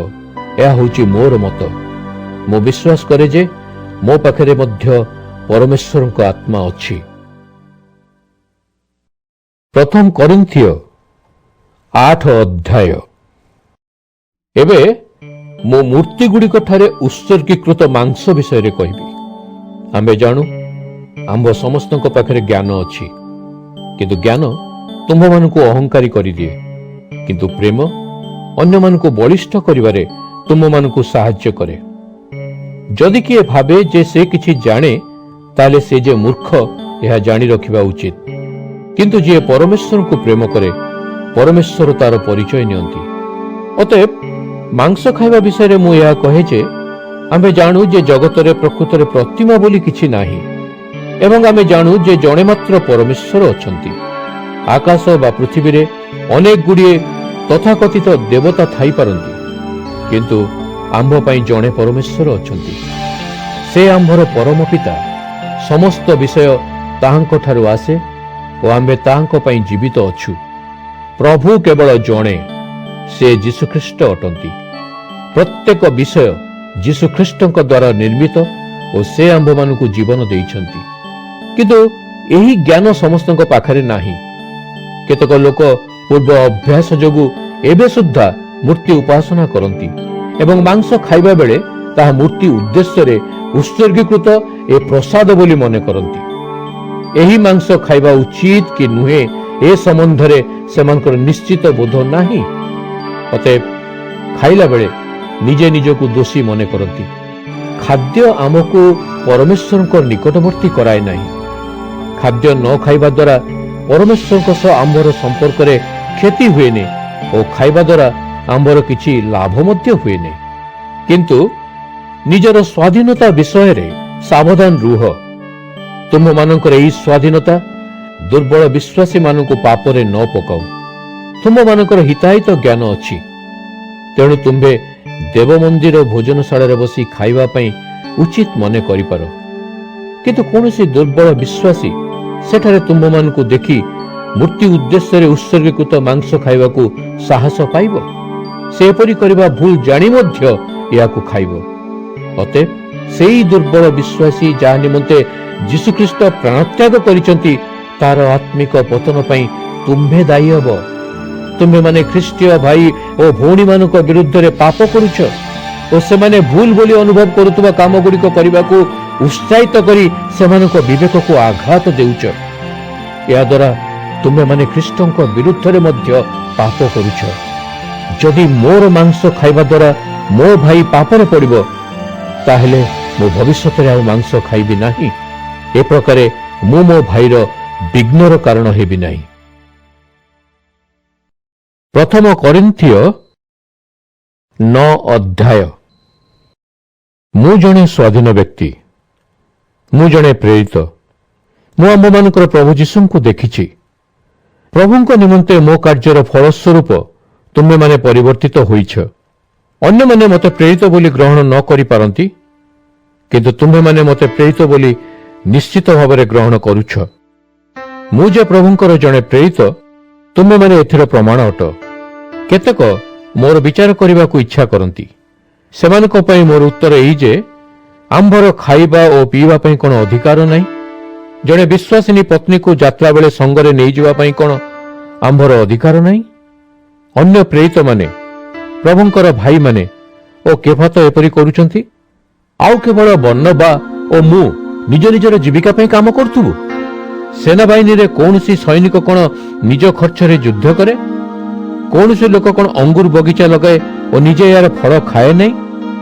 ଏହା ହେଉଛି ମୋର ମତ। ମୁଁ ବିଶ୍ୱାସ କରେ ଯେ ମୋ ପାଖରେ ମଧ୍ୟ ପରମେଶ୍ୱରଙ୍କ ଆତ୍ମା ଅଛି। ପ୍ରଥମ କରିନ୍ଥିୟ 8 ଅଧ୍ୟାୟ। ଏବେ ମୁଁ ମୂର୍ତ୍ତିଗୁଡ଼ିକ ଠାରେ ଉତ୍ସର୍ଗୀକୃତ ମାଂସ ବିଷୟରେ କହିବି। ଆମ୍ଭେ ଜାଣୁ ଆମ୍ଭ ସମସ୍ତଙ୍କ ପାଖରେ ଜ୍ଞାନ ଅଛି, କିନ୍ତୁ ଜ୍ଞାନ ତୁମ୍ଭମାନଙ୍କୁ ଅହଙ୍କାରୀ କରିଦିଏ। କିନ୍ତୁ ପ୍ରେମ ଅନ୍ୟମାନଙ୍କୁ ବଳିଷ୍ଠ କରିବାରେ ତୁମମାନଙ୍କୁ ସାହାଯ୍ୟ କରେ। ଯଦି କିଏ ଭାବେ ଯେ ସେ କିଛି ଜାଣେ, ତାହେଲେ ସେ ଯେ ମୂର୍ଖ ଏହା ଜାଣି ରଖିବା ଉଚିତ। କିନ୍ତୁ ଯିଏ ପରମେଶ୍ୱରଙ୍କୁ ପ୍ରେମ କରେ, ପରମେଶ୍ୱର ତାର ପରିଚୟ ନିଅନ୍ତି। ଅତଏବ ମାଂସ ଖାଇବା ବିଷୟରେ ମୁଁ ଏହା କହେ ଯେ ଆମ୍ଭେ ଜାଣୁ ଯେ ଜଗତରେ ପ୍ରକୃତରେ ପ୍ରତିମା ବୋଲି କିଛି ନାହିଁ, ଏବଂ ଆମେ ଜାଣୁ ଯେ ଜଣେ ମାତ୍ର ପରମେଶ୍ୱର ଅଛନ୍ତି। ଆକାଶ ବା ପୃଥିବୀରେ ଅନେକ ଗୁଡ଼ିଏ ତଥାକଥିତ ଦେବତା ଥାଇପାରନ୍ତି, କିନ୍ତୁ ଆମ୍ଭ ପାଇଁ ଜଣେ ପରମେଶ୍ୱର ଅଛନ୍ତି। ସେ ଆମ୍ଭର ପରମ ପିତା। ସମସ୍ତ ବିଷୟ ତାହାଙ୍କ ଠାରୁ ଆସେ ଓ ଆମ୍ଭେ ତାହାଙ୍କ ପାଇଁ ଜୀବିତ ଅଛୁ। ପ୍ରଭୁ କେବଳ ଜଣେ, ସେ ଯୀଶୁଖ୍ରୀଷ୍ଟ ଅଟନ୍ତି। ପ୍ରତ୍ୟେକ ବିଷୟ ଯୀଶୁଖ୍ରୀଷ୍ଟଙ୍କ ଦ୍ୱାରା ନିର୍ମିତ ଓ ସେ ଆମ୍ଭମାନଙ୍କୁ ଜୀବନ ଦେଇଛନ୍ତି। କିନ୍ତୁ ଏହି ଜ୍ଞାନ ସମସ୍ତଙ୍କ ପାଖରେ ନାହିଁ। କେତେକ ଲୋକ ପୂର୍ବ ଅଭ୍ୟାସ ଯୋଗୁଁ ଏବେ ସୁଦ୍ଧା ମୂର୍ତ୍ତି ଉପାସନା କରନ୍ତି ଏବଂ ମାଂସ ଖାଇବା ବେଳେ ତାହା ମୂର୍ତ୍ତି ଉଦ୍ଦେଶ୍ୟରେ ଉତ୍ସର୍ଗୀକୃତ ଏ ପ୍ରସାଦ ବୋଲି ମନେ କରନ୍ତି। ଏହି ମାଂସ ଖାଇବା ଉଚିତ କି ନୁହେଁ ଏ ସମ୍ବନ୍ଧରେ ସେମାନଙ୍କର ନିଶ୍ଚିତ ବୋଧ ନାହିଁ। ଅତଏବ ଖାଇଲା ବେଳେ ନିଜେ ନିଜକୁ ଦୋଷୀ ମନେ କରନ୍ତି। ଖାଦ୍ୟ ଆମକୁ ପରମେଶ୍ୱରଙ୍କ ନିକଟବର୍ତ୍ତୀ କରାଏ ନାହିଁ। ଖାଦ୍ୟ ନ ଖାଇବା ଦ୍ୱାରା ପରମେଶ୍ୱରଙ୍କ ସହ ଆମ୍ଭର ସମ୍ପର୍କରେ କ୍ଷତି ହୁଏନି ଓ ଖାଇବା ଦ୍ୱାରା ଆମ୍ଭର କିଛି ଲାଭ ମଧ୍ୟ ହୁଏନି। କିନ୍ତୁ ନିଜର ସ୍ୱାଧୀନତା ବିଷୟରେ ସାବଧାନ ରୁହ। ତୁମମାନଙ୍କର ଏହି ସ୍ୱାଧୀନତା ଦୁର୍ବଳ ବିଶ୍ୱାସୀମାନଙ୍କୁ ପାପରେ ନ ପକାଉ। ତୁମମାନଙ୍କର ହିତାହିତ ଜ୍ଞାନ ଅଛି, ତେଣୁ ତୁମ୍ଭେ ଦେବ ମନ୍ଦିର ଭୋଜନଶାଳାରେ ବସି ଖାଇବା ପାଇଁ ଉଚିତ ମନେ କରିପାର। କିନ୍ତୁ କୌଣସି ଦୁର୍ବଳ ବିଶ୍ୱାସୀ ସେଠାରେ ତୁମ୍ଭମାନଙ୍କୁ ଦେଖି ମୂର୍ତ୍ତି ଉଦ୍ଦେଶ୍ୟରେ ଉତ୍ସର୍ଗୀକୃତ ମାଂସ ଖାଇବାକୁ ସାହସ ପାଇବ। ସେ ଏପରି କରିବା ଭୁଲ ଜାଣି ମଧ୍ୟ ଏହାକୁ ଖାଇବ। ଅତଏବ ସେହି ଦୁର୍ବଳ ବିଶ୍ୱାସୀ ଯାହା ନିମନ୍ତେ ଯୀଶୁଖ୍ରୀଷ୍ଟ ପ୍ରାଣତ୍ୟାଗ କରିଛନ୍ତି, ତାର ଆତ୍ମିକ ପତନ ପାଇଁ ତୁମ୍ଭେ ଦାୟୀ ହେବ। ତୁମ୍ଭେମାନେ ଖ୍ରୀଷ୍ଟୀୟ ଭାଇ ଓ ଭଉଣୀମାନଙ୍କ ବିରୁଦ୍ଧରେ ପାପ କରୁଛ ଓ ସେମାନେ ଭୁଲ ବୋଲି ଅନୁଭବ କରୁଥିବା କାମଗୁଡ଼ିକ କରିବାକୁ ଉତ୍ସାହିତ କରି ସେମାନଙ୍କ ବିବେକକୁ ଆଘାତ ଦେଉଛ। ଏହାଦ୍ୱାରା ତୁମେମାନେ ଖ୍ରୀଷ୍ଟଙ୍କ ବିରୁଦ୍ଧରେ ମଧ୍ୟ ପାପ କରୁଛ। ଯଦି ମୋର ମାଂସ ଖାଇବା ଦ୍ୱାରା ମୋ ଭାଇ ପାପରେ ପଡ଼ିବ, ତାହେଲେ ମୁଁ ଭବିଷ୍ୟତରେ ଆଉ ମାଂସ ଖାଇବି ନାହିଁ। ଏ ପ୍ରକାରେ ମୁଁ ମୋ ଭାଇର ବିଘ୍ନର କାରଣ ହେବି ନାହିଁ। ପ୍ରଥମ କରିନ୍ଥିୟ 9 ଅଧ୍ୟାୟ। ମୁଁ ଜଣେ ସ୍ୱାଧୀନ ବ୍ୟକ୍ତି, ମୁଁ ଜଣେ ପ୍ରେରିତ। ମୁଁ ଆମ୍ଭମାନଙ୍କର ପ୍ରଭୁ ଯୀଶୁଙ୍କୁ ଦେଖିଛି। ପ୍ରଭୁଙ୍କ ନିମନ୍ତେ ମୋ କାର୍ଯ୍ୟର ଫଳସ୍ୱରୂପ ତୁମେମାନେ ପରିବର୍ତ୍ତିତ ହୋଇଛ। ଅନ୍ୟମାନେ ମୋତେ ପ୍ରେରିତ ବୋଲି ଗ୍ରହଣ ନ କରିପାରନ୍ତି, କିନ୍ତୁ ତୁମେମାନେ ମୋତେ ପ୍ରେରିତ ବୋଲି ନିଶ୍ଚିତ ଭାବରେ ଗ୍ରହଣ କରୁଛ। ମୁଁ ଯେ ପ୍ରଭୁଙ୍କର ଜଣେ ପ୍ରେରିତ, ତୁମେମାନେ ଏଥିର ପ୍ରମାଣ ଅଟ। କେତେକ ମୋର ବିଚାର କରିବାକୁ ଇଚ୍ଛା କରନ୍ତି। ସେମାନଙ୍କ ପାଇଁ ମୋର ଉତ୍ତର ଏହି ଯେ ଆମ୍ଭର ଖାଇବା ଓ ପିଇବା ପାଇଁ କ'ଣ ଅଧିକାର ନାହିଁ? ଜଣେ ବିଶ୍ୱାସିନୀ ପତ୍ନୀକୁ ଯାତ୍ରା ବେଳେ ସଙ୍ଗରେ ନେଇଯିବା ପାଇଁ କ'ଣ ଆମ୍ଭର ଅଧିକାର ନାହିଁ? ଅନ୍ୟ ପ୍ରେରିତମାନେ, ପ୍ରଭୁଙ୍କର ଭାଇମାନେ ଓ କେଫା ତ ଏପରି କରୁଛନ୍ତି। ଆଉ କେବଳ ବର୍ଣ୍ଣବା ଓ ମୁଁ ନିଜ ନିଜର ଜୀବିକା ପାଇଁ କାମ କରୁଥିବୁ? ସେନାବାହିନୀରେ କୌଣସି ସୈନିକ କ'ଣ ନିଜ ଖର୍ଚ୍ଚରେ ଯୁଦ୍ଧ କରେ? କୌଣସି ଲୋକ କ'ଣ ଅଙ୍ଗୁର ବଗିଚା ଲଗାଏ ଓ ନିଜେ ଏହାର ଫଳ ଖାଏ ନାହିଁ?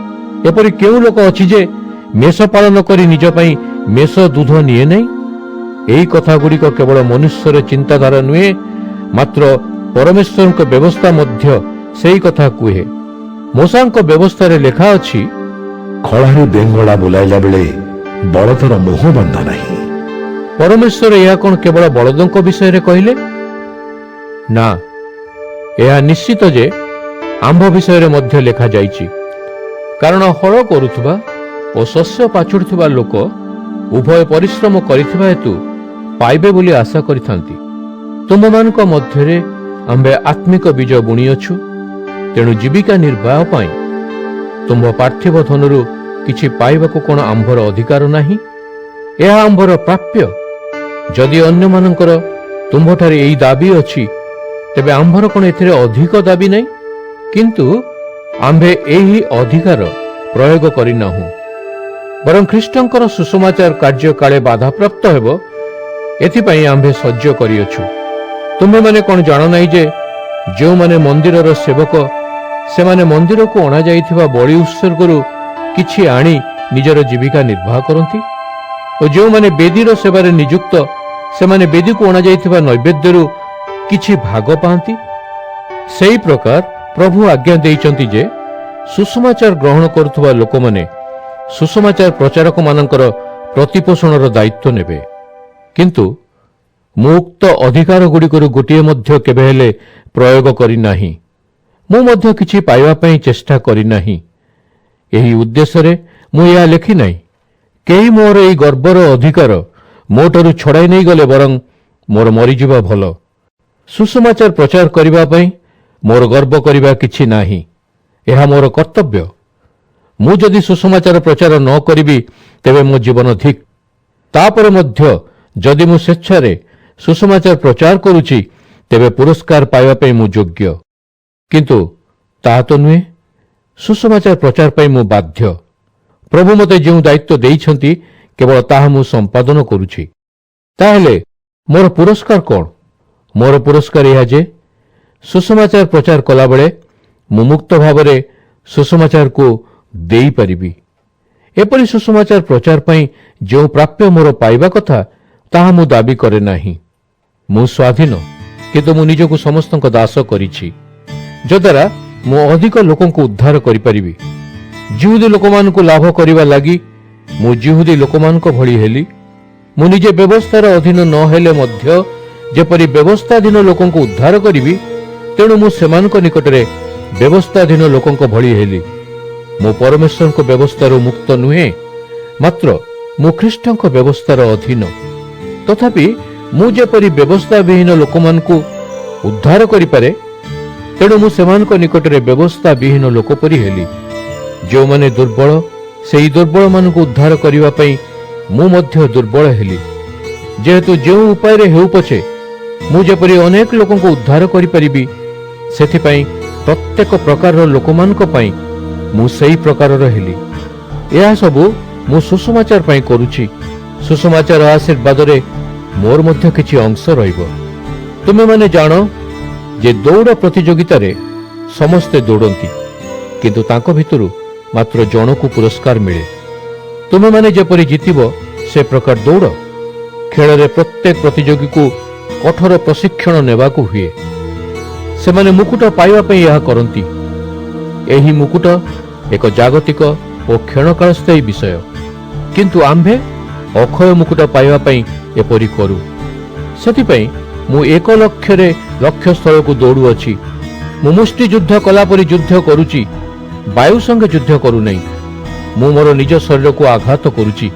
ଏପରି କେଉଁ ଲୋକ ଅଛି ଯେ ମେଷ ପାଳନ କରି ନିଜ ପାଇଁ ମେଷ ଦୁଧ ନିଏ ନାହିଁ? ଏହି କଥାଗୁଡ଼ିକ କେବଳ ମନୁଷ୍ୟର ଚିନ୍ତାଧାରା ନୁହେଁ, ମାତ୍ର ପରମେଶ୍ୱରଙ୍କ ବ୍ୟବସ୍ଥା ମଧ୍ୟ ସେହି କଥା କୁହେ। ମୋଶାଙ୍କ ବ୍ୟବସ୍ଥାରେ ଲେଖା ଅଛି, ଖଳାରେ ବେଙ୍ଗଳା ବୁଲାଇଲା ବେଳେ ବଳଦର ମୋହ ବନ୍ଧ ନାହିଁ। ପରମେଶ୍ୱର ଏହା କ'ଣ କେବଳ ବଳଦଙ୍କ ବିଷୟରେ କହିଲେ? ନା, ଏହା ନିଶ୍ଚିତ ଯେ ଆମ୍ଭ ବିଷୟରେ ମଧ୍ୟ ଲେଖାଯାଇଛି। କାରଣ ହଳ କରୁଥିବା ଓ ଶସ୍ୟ ପାଚୁଡ଼ୁଥିବା ଲୋକ ଉଭୟ ପରିଶ୍ରମ କରିଥିବା ହେତୁ ପାଇବେ ବୋଲି ଆଶା କରିଥାନ୍ତି। ତୁମମାନଙ୍କ ମଧ୍ୟରେ ଆମ୍ଭେ ଆତ୍ମିକ ବୀଜ ବୁଣିଅଛୁ, ତେଣୁ ଜୀବିକା ନିର୍ବାହ ପାଇଁ ତୁମ୍ଭ ପାର୍ଥିବ ଧନରୁ କିଛି ପାଇବାକୁ କ'ଣ ଆମ୍ଭର ଅଧିକାର ନାହିଁ? ଏହା ଆମ୍ଭର ପ୍ରାପ୍ୟ। ଯଦି ଅନ୍ୟମାନଙ୍କର ତୁମ୍ଭଠାରେ ଏହି ଦାବି ଅଛି, ତେବେ ଆମ୍ଭର କ'ଣ ଏଥିରେ ଅଧିକ ଦାବି ନାହିଁ? କିନ୍ତୁ ଆମ୍ଭେ ଏହି ଅଧିକାର ପ୍ରୟୋଗ କରିନାହୁଁ, ବରଂ ଖ୍ରୀଷ୍ଟଙ୍କର ସୁସମାଚାର କାର୍ଯ୍ୟ କାଳେ ବାଧାପ୍ରାପ୍ତ ହେବ, ଏଥିପାଇଁ ଆମ୍ଭେ ସହ୍ୟ କରିଅଛୁ। ତୁମେମାନେ କ'ଣ ଜାଣ ନାହିଁ ଯେ ଯେଉଁମାନେ ମନ୍ଦିରର ସେବକ, ସେମାନେ ମନ୍ଦିରକୁ ଅଣାଯାଇଥିବା ବଳି ଉତ୍ସର୍ଗରୁ କିଛି ଆଣି ନିଜର ଜୀବିକା ନିର୍ବାହ କରନ୍ତି, ଓ ଯେଉଁମାନେ ବେଦୀର ସେବାରେ ନିଯୁକ୍ତ, ସେମାନେ ବେଦୀକୁ ଅଣାଯାଇଥିବା ନୈବେଦ୍ୟରୁ କିଛି ଭାଗ ପାଆନ୍ତି? ସେହି ପ୍ରକାର ପ୍ରଭୁ ଆଜ୍ଞା ଦେଇଛନ୍ତି ଯେ ସୁସମାଚାର ଗ୍ରହଣ କରୁଥିବା ଲୋକମାନେ ସୁସମାଚାର ପ୍ରଚାରକମାନଙ୍କର ପ୍ରତିପୋଷଣର ଦାୟିତ୍ୱ ନେବେ। କିନ୍ତୁ ମୁଁ ଉକ୍ତ ଅଧିକାରଗୁଡ଼ିକରୁ ଗୋଟିଏ ମଧ୍ୟ କେବେ ହେଲେ ପ୍ରୟୋଗ କରିନାହିଁ। ମୁଁ ମଧ୍ୟ କିଛି ପାଇବା ପାଇଁ ଚେଷ୍ଟା କରିନାହିଁ। ଏହି ଉଦ୍ଦେଶ୍ୟରେ ମୁଁ ଏହା ଲେଖିନାହିଁ, କେହି ମୋର ଏହି ଗର୍ବର ଅଧିକାର ମୋଠାରୁ ଛଡ଼ାଇ ନେଇଗଲେ ବରଂ ମୋର ମରିଯିବା ଭଲ। ସୁସମାଚାର ପ୍ରଚାର କରିବା ପାଇଁ ମୋର ଗର୍ବ କରିବା କିଛି ନାହିଁ, ଏହା ମୋର କର୍ତ୍ତବ୍ୟ। ମୁଁ ଯଦି ସୁସମାଚାର ପ୍ରଚାର ନ କରିବି, ତେବେ ମୋ ଜୀବନ ଧିକ୍। ତାପରେ ମଧ୍ୟ ଯଦି ମୁଁ ସ୍ୱେଚ୍ଛାରେ ସୁସମାଚାର ପ୍ରଚାର କରୁଛି, ତେବେ ପୁରସ୍କାର ପାଇବା ପାଇଁ ମୁଁ ଯୋଗ୍ୟ। କିନ୍ତୁ ତାହା ତ ନୁହେଁ। ସୁସମାଚାର ପ୍ରଚାର ପାଇଁ ମୁଁ ବାଧ୍ୟ। ପ୍ରଭୁ ମୋତେ ଯେଉଁ ଦାୟିତ୍ୱ ଦେଇଛନ୍ତି, କେବଳ ତାହା ମୁଁ ସମ୍ପାଦନ କରୁଛି। ତାହେଲେ ମୋର ପୁରସ୍କାର କ'ଣ? ମୋର ପୁରସ୍କାର ଏହା ଯେ ସୁସମାଚାର ପ୍ରଚାର କଲାବେଳେ ମୁଁ ମୁକ୍ତ ଭାବରେ ସୁସମାଚାରକୁ ଦେଇପାରିବି। ଏପରି ସୁସମାଚାର ପ୍ରଚାର ପାଇଁ ଯେଉଁ ପ୍ରାପ୍ୟ ମୋର ପାଇବା କଥା, ତାହା ମୁଁ ଦାବି କରେ ନାହିଁ। ମୁଁ ସ୍ୱାଧୀନ, କିନ୍ତୁ ମୁଁ ନିଜକୁ ସମସ୍ତଙ୍କ ଦାସ କରିଛି, ଯଦ୍ୱାରା ମୁଁ ଅଧିକ ଲୋକଙ୍କୁ ଉଦ୍ଧାର କରିପାରିବି। ଜିହୁଦୀ ଲୋକମାନଙ୍କୁ ଲାଭ କରିବା ଲାଗି ମୁଁ ଜିହୁଦୀ ଲୋକମାନଙ୍କ ଭଳି ହେଲି। ମୁଁ ନିଜେ ବ୍ୟବସ୍ଥାର ଅଧୀନ ନ ହେଲେ ମଧ୍ୟ ଯେପରି ବ୍ୟବସ୍ଥାଧୀନ ଲୋକଙ୍କୁ ଉଦ୍ଧାର କରିବି, ତେଣୁ ମୁଁ ସେମାନଙ୍କ ନିକଟରେ ବ୍ୟବସ୍ଥାଧୀନ ଲୋକଙ୍କ ଭଳି ହେଲି। ମୁଁ ପରମେଶ୍ୱରଙ୍କ ବ୍ୟବସ୍ଥାରୁ ମୁକ୍ତ ନୁହେଁ, ମାତ୍ର ମୁଁ ଖ୍ରୀଷ୍ଟଙ୍କ ବ୍ୟବସ୍ଥାର ଅଧୀନ। ତଥାପି ମୁଁ ଯେପରି ବ୍ୟବସ୍ଥାବିହୀନ ଲୋକମାନଙ୍କୁ ଉଦ୍ଧାର କରିପାରେ, ତେଣୁ ମୁଁ ସେମାନଙ୍କ ନିକଟରେ ବ୍ୟବସ୍ଥାବିହୀନ ଲୋକ ପରି ହେଲି। ଯେଉଁମାନେ ଦୁର୍ବଳ, ସେହି ଦୁର୍ବଳମାନଙ୍କୁ ଉଦ୍ଧାର କରିବା ପାଇଁ ମୁଁ ମଧ୍ୟ ଦୁର୍ବଳ ହେଲି। ଯେହେତୁ ଯେଉଁ ଉପାୟରେ ହେଉ ପଛେ ମୁଁ ଯେପରି ଅନେକ ଲୋକଙ୍କୁ ଉଦ୍ଧାର କରିପାରିବି, ସେଥିପାଇଁ ପ୍ରତ୍ୟେକ ପ୍ରକାରର ଲୋକମାନଙ୍କ ପାଇଁ ମୁଁ ସେହି ପ୍ରକାରର ହେଲି। ଏହା ସବୁ ମୁଁ ସୁସମାଚାର ପାଇଁ କରୁଛି। ସୁସମାଚାର ଆଶୀର୍ବାଦରେ ମୋର ମଧ୍ୟ କିଛି ଅଂଶ ରହିବ। ତୁମେମାନେ ଜାଣ ଯେ ଦୌଡ଼ ପ୍ରତିଯୋଗିତାରେ ସମସ୍ତେ ଦୌଡ଼ନ୍ତି, କିନ୍ତୁ ତାଙ୍କ ଭିତରୁ ମାତ୍ର ଜଣକୁ ପୁରସ୍କାର ମିଳେ। ତୁମେମାନେ ଯେପରି ଜିତିବ ସେ ପ୍ରକାର ଦୌଡ଼। ଖେଳରେ ପ୍ରତ୍ୟେକ ପ୍ରତିଯୋଗୀକୁ କଠୋର ପ୍ରଶିକ୍ଷଣ ନେବାକୁ ହୁଏ। ସେମାନେ ମୁକୁଟ ପାଇବା ପାଇଁ ଏହା କରନ୍ତି। ଏହି ମୁକୁଟ ଏକ ଜାଗତିକ ଓ କ୍ଷଣକାଳସ୍ଥାୟୀ ବିଷୟ, କିନ୍ତୁ ଆମ୍ଭେ ଅକ୍ଷୟ ମୁକୁଟ ପାଇବା ପାଇଁ ଏପରି କରୁ। ସେଥିପାଇଁ ମୁଁ ଏକ ଲକ୍ଷ୍ୟରେ ଲକ୍ଷ୍ୟସ୍ଥଳକୁ ଦୌଡ଼ୁଅଛି। ମୁଁ ମୁଷ୍ଟି ଯୁଦ୍ଧ କଲାପରି ଯୁଦ୍ଧ କରୁଛି, ବାୟୁ ସଙ୍ଗେ ଯୁଦ୍ଧ କରୁନାହିଁ। ମୁଁ ମୋର ନିଜ ଶରୀରକୁ ଆଘାତ କରୁଛି।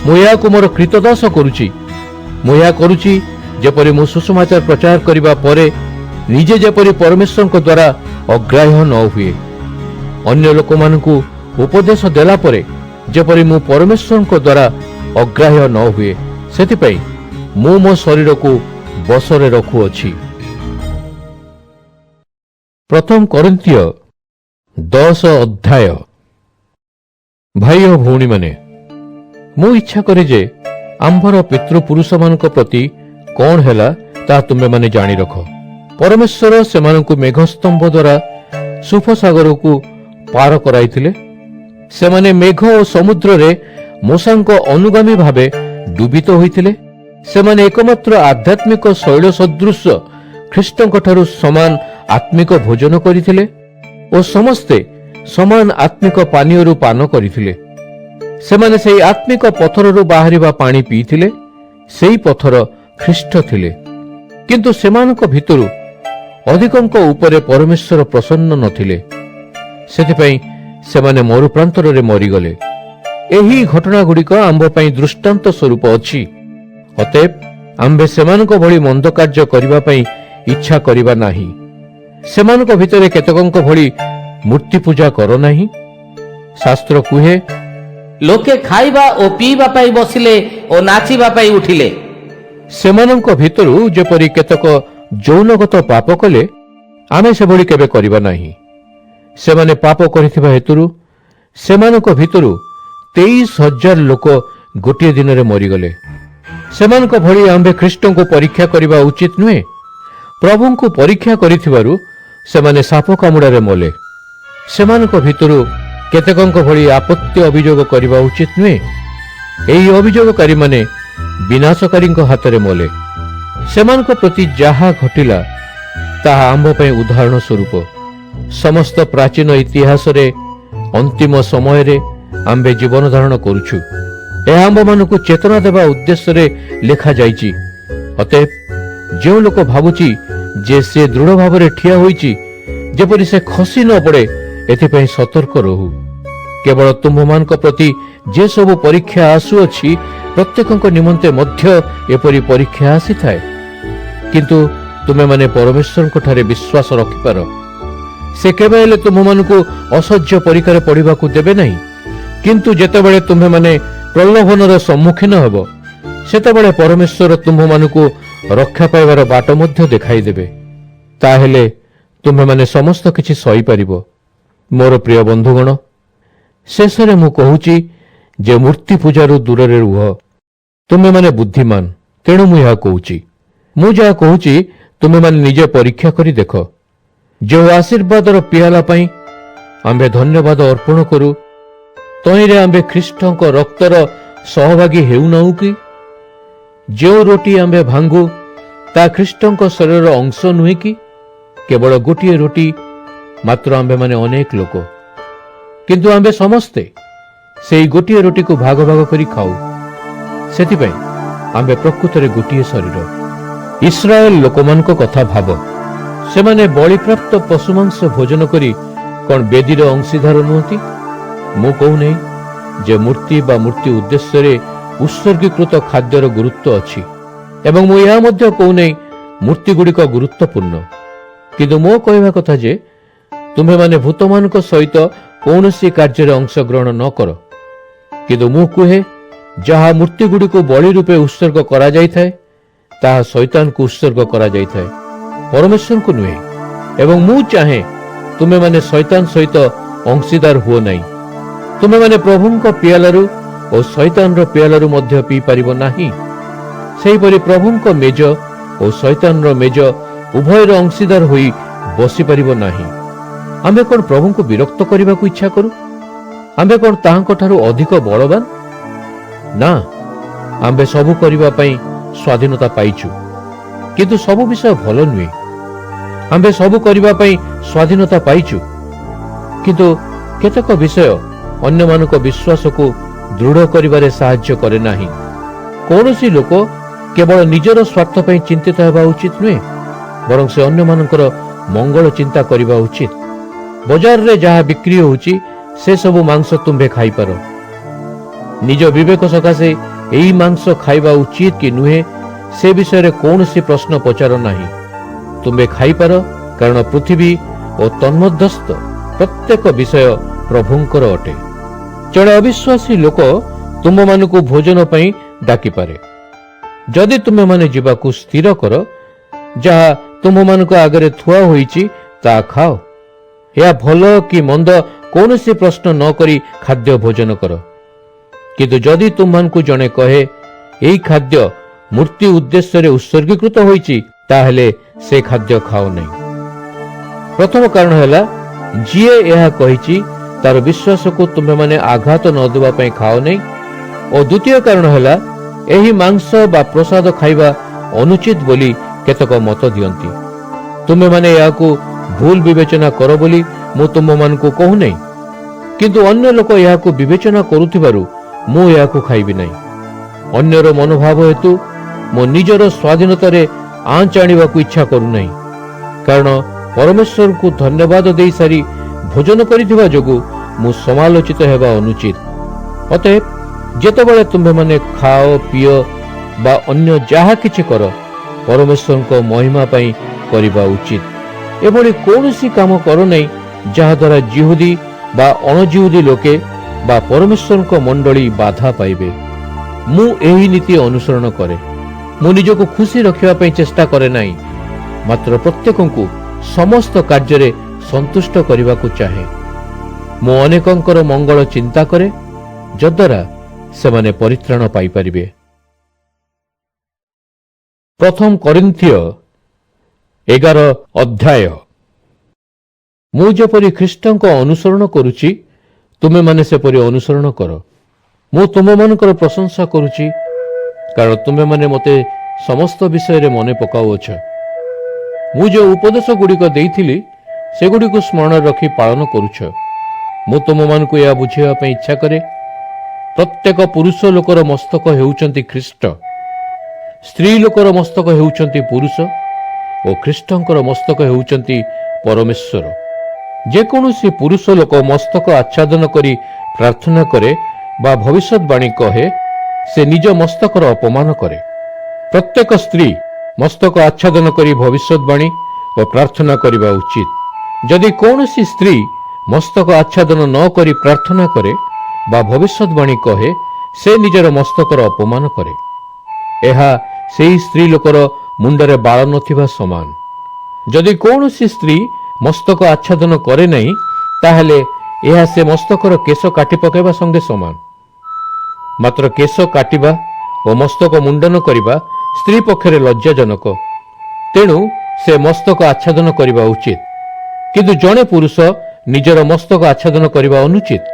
ମୁଁ ଏହାକୁ ମୋର କ୍ରୀତଦାସ କରୁଛି। ମୁଁ ଏହା କରୁଛି ଯେପରି ମୁଁ ସୁସମାଚାର ପ୍ରଚାର କରିବା ପରେ ନିଜେ ଯେପରି ପରମେଶ୍ୱରଙ୍କ ଦ୍ୱାରା ଅଗ୍ରାହ୍ୟ ନ ହୁଏ। ଅନ୍ୟ ଲୋକମାନଙ୍କୁ ଉପଦେଶ ଦେଲା ପରେ ଯେପରି ମୁଁ ପରମେଶ୍ୱରଙ୍କ ଦ୍ୱାରା ଅଗ୍ରାହ୍ୟ ନ ହୁଏ, ସେଥିପାଇଁ ମୁଁ ମୋ ଶରୀରକୁ ବଶରେ ରଖୁଅଛି। ପ୍ରଥମ କରିନ୍ଥିୟ 10 ଅଧ୍ୟାୟ। ଭାଇ ଓ ଭଉଣୀମାନେ, ମୁଁ ଇଚ୍ଛା କରେ ଯେ ଆମ୍ଭର ପିତୃପୁରୁଷମାନଙ୍କ ପ୍ରତି କଣ ହେଲା ତାହା ତୁମେମାନେ ଜାଣି ରଖ। ପରମେଶ୍ୱର ସେମାନଙ୍କୁ ମେଘସ୍ତମ୍ଭ ଦ୍ୱାରା ସୁଫସାଗରକୁ ପାର କରାଇଥିଲେ। ସେମାନେ ମେଘ ଓ ସମୁଦ୍ରରେ ମୂଷାଙ୍କ ଅନୁଗାମୀ ଭାବେ ଡୁବିତ ହୋଇଥିଲେ। ସେମାନେ ଏକମାତ୍ର ଆଧ୍ୟାତ୍ମିକ ଶୈଳ ସଦୃଶ ଖ୍ରୀଷ୍ଟଙ୍କଠାରୁ ସମାନ ଆତ୍ମିକ ଭୋଜନ କରିଥିଲେ ଓ ସମସ୍ତେ ସମାନ ଆତ୍ମିକ ପାନୀୟରୁ ପାନ କରିଥିଲେ। ସେମାନେ ସେହି ଆତ୍ମିକ ପଥରରୁ ବାହାରିବା ପାଣି ପିଇଥିଲେ। ସେହି ପଥର ଖ୍ରୀଷ୍ଟ ଥିଲେ। କିନ୍ତୁ ସେମାନଙ୍କ ଭିତରୁ ଅଧିକଙ୍କ ଉପରେ ପରମେଶ୍ୱର ପ୍ରସନ୍ନ ନଥିଲେ। ସେଥିପାଇଁ ସେମାନେ ମରୁପ୍ରାନ୍ତରରେ ମରିଗଲେ। ଏହି ଘଟଣାଗୁଡ଼ିକ ଆମ୍ଭ ପାଇଁ ଦୃଷ୍ଟାନ୍ତ ସ୍ୱରୂପ ଅଛି। ଅତଏବ ଆମ୍ଭେ ସେମାନଙ୍କ ଭଳି ମନ୍ଦ କାର୍ଯ୍ୟ କରିବା ପାଇଁ ଇଚ୍ଛା କରିବା ନାହିଁ। ସେମାନଙ୍କ ଭିତରେ କେତେକଙ୍କ ଭଳି ମୂର୍ତ୍ତି ପୂଜା କର ନାହିଁ। ଶାସ୍ତ୍ର କୁହେ, ଲୋକେ ଖାଇବା ଓ ପିଇବା ପାଇଁ ବସିଲେ ଓ ନାଚିବା ପାଇଁ ଉଠିଲେ। ସେମାନଙ୍କ ଭିତରୁ ଯେପରି କେତେକ ଯୌନଗତ ପାପ କଲେ, ଆମେ ସେଭଳି କେବେ କରିବା ନାହିଁ। ସେମାନେ ପାପ କରିଥିବା ହେତୁରୁ ସେମାନଙ୍କ ଭିତରୁ 23,000 ଲୋକ ଗୋଟିଏ ଦିନରେ ମରିଗଲେ। ସେମାନଙ୍କ ଭଳି ଆମ୍ଭେ ଖ୍ରୀଷ୍ଟଙ୍କୁ ପରୀକ୍ଷା କରିବା ଉଚିତ ନୁହେଁ। ପ୍ରଭୁଙ୍କୁ ପରୀକ୍ଷା କରିଥିବାରୁ ସେମାନେ ସାପ କାମୁଡ଼ାରେ ମଲେ। ସେମାନଙ୍କ ଭିତରୁ କେତେକଙ୍କ ଭଳି ଆପତ୍ତି ଅଭିଯୋଗ କରିବା ଉଚିତ ନୁହେଁ। ଏହି ଅଭିଯୋଗକାରୀମାନେ ବିନାଶକାରୀଙ୍କ ହାତରେ ମଲେ। ସେମାନଙ୍କ ପ୍ରତି ଯାହା ଘଟିଲା ତାହା ଆମ୍ଭ ପାଇଁ ଉଦାହରଣ ସ୍ୱରୂପ। ସମସ୍ତ ପ୍ରାଚୀନ ଇତିହାସରେ ଅନ୍ତିମ ସମୟରେ ଆମ୍ଭେ ଜୀବନ ଧାରଣ କରୁଛୁ। ଏହା ଆମ୍ଭମାନଙ୍କୁ ଚେତନା ଦେବା ଉଦ୍ଦେଶ୍ୟରେ ଲେଖାଯାଇଛି। ଅତଏବ ଯେଉଁ ଲୋକ ଭାବୁଛି ଯେ ସେ ଦୃଢ଼ ଭାବରେ ଠିଆ ହୋଇଛି, ଯେପରି ସେ ଖସି ନ ପଡ଼େ, ଏଥିପାଇଁ ସତର୍କ ରହୁ। କେବଳ ତୁମ୍ଭମାନଙ୍କ ପ୍ରତି ଯେ ସବୁ ପରୀକ୍ଷା ଆସୁଅଛି, ପ୍ରତ୍ୟେକଙ୍କ ନିମନ୍ତେ ମଧ୍ୟ ଏପରି ପରୀକ୍ଷା ଆସିଥାଏ। କିନ୍ତୁ ତୁମେମାନେ ପରମେଶ୍ୱରଙ୍କଠାରେ ବିଶ୍ୱାସ ରଖିପାର। ସେ କେବେ ହେଲେ ତୁମମାନଙ୍କୁ ଅସହ୍ୟ ପରୀକ୍ଷାରେ ପଡ଼ିବାକୁ ଦେବେ ନାହିଁ। କିନ୍ତୁ ଯେତେବେଳେ ତୁମ୍ଭେମାନେ ପ୍ରଲୋଭନର ସମ୍ମୁଖୀନ ହେବ, ସେତେବେଳେ ପରମେଶ୍ୱର ତୁମ୍ଭମାନଙ୍କୁ ରକ୍ଷା ପାଇବାର ବାଟ ମଧ୍ୟ ଦେଖାଇଦେବେ। ତାହେଲେ ତୁମ୍ଭେମାନେ ସମସ୍ତ କିଛି ସହିପାରିବ। ମୋର ପ୍ରିୟ ବନ୍ଧୁଗଣ, ଶେଷରେ ମୁଁ କହୁଛି ଯେ ମୂର୍ତ୍ତି ପୂଜାରୁ ଦୂରରେ ରୁହ। ତୁମେମାନେ ବୁଦ୍ଧିମାନ, ତେଣୁ ମୁଁ ଏହା କହୁଛି। ମୁଁ ଯାହା କହୁଛି ତୁମେମାନେ ନିଜେ ପରୀକ୍ଷା କରି ଦେଖ। ଯେଉଁ ଆଶୀର୍ବାଦର ପିଆଲା ପାଇଁ ଆମ୍ଭେ ଧନ୍ୟବାଦ ଅର୍ପଣ କରୁ, ତହିଁରେ ଆମ୍ଭେ ଖ୍ରୀଷ୍ଟଙ୍କ ରକ୍ତର ସହଭାଗୀ ହେଉନାହୁଁ କି? ଯେଉଁ ରୋଟି ଆମ୍ଭେ ଭାଙ୍ଗୁ, ତାହା ଖ୍ରୀଷ୍ଟଙ୍କ ଶରୀରର ଅଂଶ ନୁହେଁ କି? କେବଳ ଗୋଟିଏ ରୋଟି, ମାତ୍ର ଆମ୍ଭେମାନେ ଅନେକ ଲୋକ। କିନ୍ତୁ ଆମ୍ଭେ ସମସ୍ତେ ସେହି ଗୋଟିଏ ରୋଟିକୁ ଭାଗ ଭାଗ କରି ଖାଉ। ସେଥିପାଇଁ ଆମ୍ଭେ ପ୍ରକୃତରେ ଗୋଟିଏ ଶରୀର। ଇସ୍ରାଏଲ ଲୋକମାନଙ୍କ କଥା ଭାବ। ସେମାନେ ବଳିପ୍ରାପ୍ତ ପଶୁମାଂସ ଭୋଜନ କରି କ'ଣ ବେଦୀର ଅଂଶୀଦାର ନୁହନ୍ତି? ମୁଁ କହୁନାହିଁ ଯେ ମୂର୍ତ୍ତି ବା ମୂର୍ତ୍ତି ଉଦ୍ଦେଶ୍ୟରେ ଉତ୍ସର୍ଗୀକୃତ ଖାଦ୍ୟର ଗୁରୁତ୍ୱ ଅଛି, ଏବଂ ମୁଁ ଏହା ମଧ୍ୟ କହୁନାହିଁ ମୂର୍ତ୍ତିଗୁଡ଼ିକ ଗୁରୁତ୍ୱପୂର୍ଣ୍ଣ। କିନ୍ତୁ ମୋ କହିବା କଥା ଯେ ତୁମ୍ଭେମାନେ ଭୂତମାନଙ୍କ ସହିତ କୌଣସି କାର୍ଯ୍ୟରେ ଅଂଶଗ୍ରହଣ ନ କର। କିନ୍ତୁ ମୁଁ କୁହେ, ଯାହା ମୂର୍ତ୍ତିଗୁଡ଼ିକୁ ବଳି ରୂପେ ଉତ୍ସର୍ଗ କରାଯାଇଥାଏ, ତାହା ଶୈତାନକୁ ଉତ୍ସର୍ଗ କରାଯାଇଥାଏ, ପରମେଶ୍ୱରଙ୍କୁ ନୁହେଁ। ଏବଂ ମୁଁ ଚାହେଁ ତୁମେମାନେ ଶୈତାନ ସହିତ ଅଂଶୀଦାର ହୁଅ ନାହିଁ। ତୁମେମାନେ ପ୍ରଭୁଙ୍କ ପିଆଲାରୁ ଓ ଶୈତାନର ପିଆଲାରୁ ମଧ୍ୟ ପିଇପାରିବ ନାହିଁ। ସେହିପରି ପ୍ରଭୁଙ୍କ ମେଜ ଓ ଶୈତାନର ମେଜ ଉଭୟର ଅଂଶୀଦାର ହୋଇ ବସିପାରିବ ନାହିଁ। ଆମ୍ଭେ କ'ଣ ପ୍ରଭୁଙ୍କୁ ବିରକ୍ତ କରିବାକୁ ଇଚ୍ଛା କରୁ? ଆମ୍ଭେ କ'ଣ ତାହାଙ୍କଠାରୁ ଅଧିକ ବଳବାନ? ନା, ଆମ୍ଭେ ସବୁ କରିବା ପାଇଁ ସ୍ୱାଧୀନତା ପାଇଛୁ। କିନ୍ତୁ ସବୁ ବିଷୟ ଭଲ ନୁହେଁ। ଆମ୍ଭେ ସବୁ କରିବା ପାଇଁ ସ୍ୱାଧୀନତା ପାଇଛୁ, କିନ୍ତୁ କେତେକ ବିଷୟ ଅନ୍ୟମାନଙ୍କ ବିଶ୍ୱାସକୁ ଦୃଢ଼ କରିବାରେ ସାହାଯ୍ୟ କରେ ନାହିଁ। କୌଣସି ଲୋକ କେବଳ ନିଜର ସ୍ୱାର୍ଥ ପାଇଁ ଚିନ୍ତିତ ହେବା ଉଚିତ ନୁହେଁ, ବରଂ ସେ ଅନ୍ୟମାନଙ୍କର ମଙ୍ଗଳ ଚିନ୍ତା କରିବା ଉଚିତ। ବଜାରରେ ଯାହା ବିକ୍ରି ହେଉଛି, ସେସବୁ ମାଂସ ତୁମ୍ଭେ ଖାଇପାର। ନିଜ ବିବେକ ସକାଶେ ଏହି ମାଂସ ଖାଇବା ଉଚିତ କି ନୁହେଁ, ସେ ବିଷୟରେ କୌଣସି ପ୍ରଶ୍ନ ପଚାର ନାହିଁ। ତୁମ୍ଭେ ଖାଇପାର, କାରଣ ପୃଥିବୀ ଓ ତନ୍ମଧ୍ୟସ୍ଥ ପ୍ରତ୍ୟେକ ବିଷୟ ପ୍ରଭୁଙ୍କର ଅଟେ। ଜଣେ ଅବିଶ୍ୱାସୀ ଲୋକ ତୁମମାନଙ୍କୁ ଭୋଜନ ପାଇଁ ଡାକିପାରେ। ଯଦି ତୁମେମାନେ ଯିବାକୁ ସ୍ଥିର କର, ଯାହା ତୁମମାନଙ୍କ ଆଗରେ ଥୁଆ ହୋଇଛି ତାହା ଖାଅ। ଏହା ଭଲ କି ମନ୍ଦ କୌଣସି ପ୍ରଶ୍ନ ନ କରି ଖାଦ୍ୟ ଭୋଜନ କର। କିନ୍ତୁ ଯଦି ତୁମମାନଙ୍କୁ ଜଣେ କହେ, ଏହି ଖାଦ୍ୟ ମୂର୍ତ୍ତି ଉଦ୍ଦେଶ୍ୟରେ ଉତ୍ସର୍ଗୀକୃତ ହୋଇଛି, ତାହେଲେ ସେ ଖାଦ୍ୟ ଖାଅ ନାହିଁ। ପ୍ରଥମ କାରଣ ହେଲା, ଯିଏ ଏହା କହିଛି ତାର ବିଶ୍ୱାସକୁ ତୁମେମାନେ ଆଘାତ ନ ଦେବା ପାଇଁ ଖାଅ ନାହିଁ। ଓ ଦ୍ୱିତୀୟ କାରଣ ହେଲା, ଏହି ମାଂସ ବା ପ୍ରସାଦ ଖାଇବା ଅନୁଚିତ ବୋଲି କେତେକ ମତ ଦିଅନ୍ତି। ତୁମେମାନେ ଏହାକୁ ଭୁଲ ବିବେଚନା କର ବୋଲି ମୁଁ ତୁମମାନଙ୍କୁ କହୁନାହିଁ, କିନ୍ତୁ ଅନ୍ୟ ଲୋକ ଏହାକୁ ବିବେଚନା କରୁଥିବାରୁ ମୁଁ ଏହାକୁ ଖାଇବି ନାହିଁ। ଅନ୍ୟର ମନୋଭାବ ହେତୁ ମୁଁ ନିଜର ସ୍ୱାଧୀନତାରେ ଆଞ୍ଚ ଆଣିବାକୁ ଇଚ୍ଛା କରୁନାହିଁ, କାରଣ ପରମେଶ୍ୱରଙ୍କୁ ଧନ୍ୟବାଦ ଦେଇ ସାରି ଭୋଜନ କରିଥିବା ଯୋଗୁଁ ମୁଁ ସମାଲୋଚିତ ହେବା ଅନୁଚିତ। ଅତଏବ ଯେତେବେଳେ ତୁମେମାନେ ଖାଅ, ପିଅ ବା ଅନ୍ୟ ଯାହା କିଛି କର, ପରମେଶ୍ୱରଙ୍କ ମହିମା ପାଇଁ କରିବା ଉଚିତ। ଏଭଳି କୌଣସି କାମ କର ନାହିଁ ଯାହାଦ୍ୱାରା ଜିହୁଦୀ ବା ଅଣଜିହୁଦୀ ଲୋକେ ବା ପରମେଶ୍ୱରଙ୍କ ମଣ୍ଡଳୀ ବାଧା ପାଇବେ। ମୁଁ ଏହି ନୀତି ଅନୁସରଣ କରେ। ମୁଁ ନିଜକୁ ଖୁସି ରଖିବା ପାଇଁ ଚେଷ୍ଟା କରେ ନାହିଁ, ମାତ୍ର ପ୍ରତ୍ୟେକଙ୍କୁ ସମସ୍ତ କାର୍ଯ୍ୟରେ ସନ୍ତୁଷ୍ଟ କରିବାକୁ ଚାହେଁ। ମୁଁ ଅନେକଙ୍କର ମଙ୍ଗଳ ଚିନ୍ତା କରେ, ଯଦ୍ୱାରା ସେମାନେ ପରିତ୍ରାଣ ପାଇପାରିବେ। ପ୍ରଥମ କରିନ୍ଥିୟ 11 ଅଧ୍ୟାୟ। ମୁଁ ଯେପରି ଖ୍ରୀଷ୍ଟଙ୍କ ଅନୁସରଣ କରୁଛି, ତୁମେମାନେ ସେପରି ଅନୁସରଣ କର। ମୁଁ ତୁମମାନଙ୍କର ପ୍ରଶଂସା କରୁଛି, କାରଣ ତୁମେମାନେ ମୋତେ ସମସ୍ତ ବିଷୟରେ ମନେ ପକାଉଅଛ। ମୁଁ ଯେଉଁ ଉପଦେଶ ଗୁଡ଼ିକ ଦେଇଥିଲି, ସେଗୁଡ଼ିକୁ ସ୍ମରଣ ରଖି ପାଳନ କରୁଛ। ମୁଁ ତୁମମାନଙ୍କୁ ଏହା ବୁଝାଇବା ପାଇଁ ଇଚ୍ଛା କରେ, ପ୍ରତ୍ୟେକ ପୁରୁଷ ଲୋକର ମସ୍ତକ ହେଉଛନ୍ତି ଖ୍ରୀଷ୍ଟ, ସ୍ତ୍ରୀ ଲୋକର ମସ୍ତକ ହେଉଛନ୍ତି ପୁରୁଷ ଓ ଖ୍ରୀଷ୍ଟଙ୍କର ମସ୍ତକ ହେଉଛନ୍ତି ପରମେଶ୍ୱର। ଯେକୌଣସି ପୁରୁଷ ଲୋକ ମସ୍ତକ ଆଚ୍ଛାଦନ କରି ପ୍ରାର୍ଥନା କରେ ବା ଭବିଷ୍ୟତବାଣୀ କହେ, ସେ ନିଜ ମସ୍ତକର ଅପମାନ କରେ। ପ୍ରତ୍ୟେକ ସ୍ତ୍ରୀ ମସ୍ତକ ଆଚ୍ଛାଦନ କରି ଭବିଷ୍ୟତବାଣୀ ଓ ପ୍ରାର୍ଥନା କରିବା ଉଚିତ। ଯଦି କୌଣସି ସ୍ତ୍ରୀ ମସ୍ତକ ଆଚ୍ଛାଦନ ନ କରି ପ୍ରାର୍ଥନା କରେ ବା ଭବିଷ୍ୟତବାଣୀ କହେ, ସେ ନିଜର ମସ୍ତକର ଅପମାନ କରେ। ଏହା ସେହି ସ୍ତ୍ରୀ ଲୋକର ମୁଣ୍ଡରେ ବାଳ ନଥିବା ସମାନ। ଯଦି କୌଣସି ସ୍ତ୍ରୀ ମସ୍ତକ ଆଚ୍ଛାଦନ କରେ ନାହିଁ, ତାହେଲେ ଏହା ସେ ମସ୍ତକର କେଶ କାଟି ପକାଇବା ସଙ୍ଗେ ସମାନ। ମାତ୍ର କେଶ କାଟିବା ଓ ମସ୍ତକ ମୁଣ୍ଡନ କରିବା ସ୍ତ୍ରୀ ପକ୍ଷରେ ଲଜ୍ଜାଜନକ, ତେଣୁ ସେ ମସ୍ତକ ଆଚ୍ଛାଦନ କରିବା ଉଚିତ। କିନ୍ତୁ ଜଣେ ପୁରୁଷ ନିଜର ମସ୍ତକ ଆଚ୍ଛାଦନ କରିବା ଅନୁଚିତ,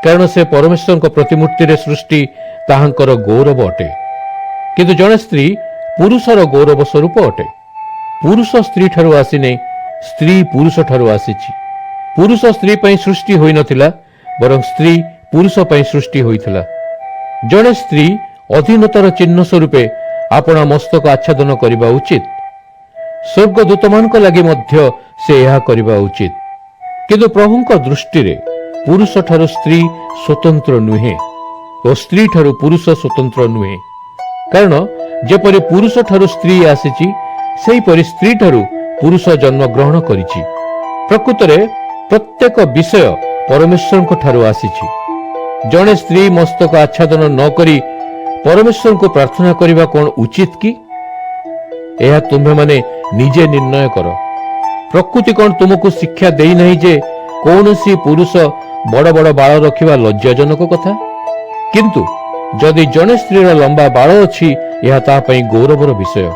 କାରଣ ସେ ପରମେଶ୍ୱରଙ୍କ ପ୍ରତିମୂର୍ତ୍ତିରେ ସୃଷ୍ଟି, ତାହାଙ୍କର ଗୌରବ ଅଟେ। କିନ୍ତୁ ଜଣେ ସ୍ତ୍ରୀ ପୁରୁଷର ଗୌରବ ସ୍ୱରୂପ ଅଟେ। ପୁରୁଷ ସ୍ତ୍ରୀ ଠାରୁ ଆସିନାହିଁ, ସ୍ତ୍ରୀ ପୁରୁଷ ଠାରୁ ଆସିଛି। ପୁରୁଷ ସ୍ତ୍ରୀ ପାଇଁ ସୃଷ୍ଟି ହୋଇନଥିଲା, ବରଂ ସ୍ତ୍ରୀ ପୁରୁଷ ପାଇଁ ସୃଷ୍ଟି ହୋଇଥିଲା। ଜଣେ ସ୍ତ୍ରୀ ଅଧୀନତାର ଚିହ୍ନ ସ୍ୱରୂପେ ଆପଣା ମସ୍ତକ ଆଚ୍ଛାଦନ କରିବା ଉଚିତ। ସ୍ୱର୍ଗଦୂତମାନଙ୍କ ଲାଗି ମଧ୍ୟ ସେ ଏହା କରିବା ଉଚିତ। କିନ୍ତୁ ପ୍ରଭୁଙ୍କ ଦୃଷ୍ଟିରେ ପୁରୁଷ ଠାରୁ ସ୍ତ୍ରୀ ସ୍ୱତନ୍ତ୍ର ନୁହେଁ ଓ ସ୍ତ୍ରୀ ଠାରୁ ପୁରୁଷ ସ୍ୱତନ୍ତ୍ର ନୁହେଁ, କାରଣ ଯେପରି ପୁରୁଷ ଠାରୁ ସ୍ତ୍ରୀ ଆସିଛି, ସେହିପରି ସ୍ତ୍ରୀ ଠାରୁ ପୁରୁଷ ଜନ୍ମଗ୍ରହଣ କରିଛି। ପ୍ରକୃତରେ ପ୍ରତ୍ୟେକ ବିଷୟ ପରମେଶ୍ୱରଙ୍କ ଠାରୁ ଆସିଛି। ଜଣେ ସ୍ତ୍ରୀ ମସ୍ତକ ଆଚ୍ଛାଦନ ନ କରି ପରମେଶ୍ୱରଙ୍କୁ ପ୍ରାର୍ଥନା କରିବା କ'ଣ ଉଚିତ କି? ଏହା ତୁମ୍ଭେମାନେ ନିଜେ ନିର୍ଣ୍ଣୟ କର। ପ୍ରକୃତି କ'ଣ ତୁମକୁ ଶିକ୍ଷା ଦେଇନାହିଁ ଯେ କୌଣସି ପୁରୁଷ ବଡ଼ ବଡ଼ ବାଳ ରଖିବା ଲଜ୍ଜାଜନକ କଥା? କିନ୍ତୁ ଯଦି ଜଣେ ସ୍ତ୍ରୀର ଲମ୍ବା ବାଳ ଅଛି, ଏହା ତା ପାଇଁ ଗୌରବର ବିଷୟ।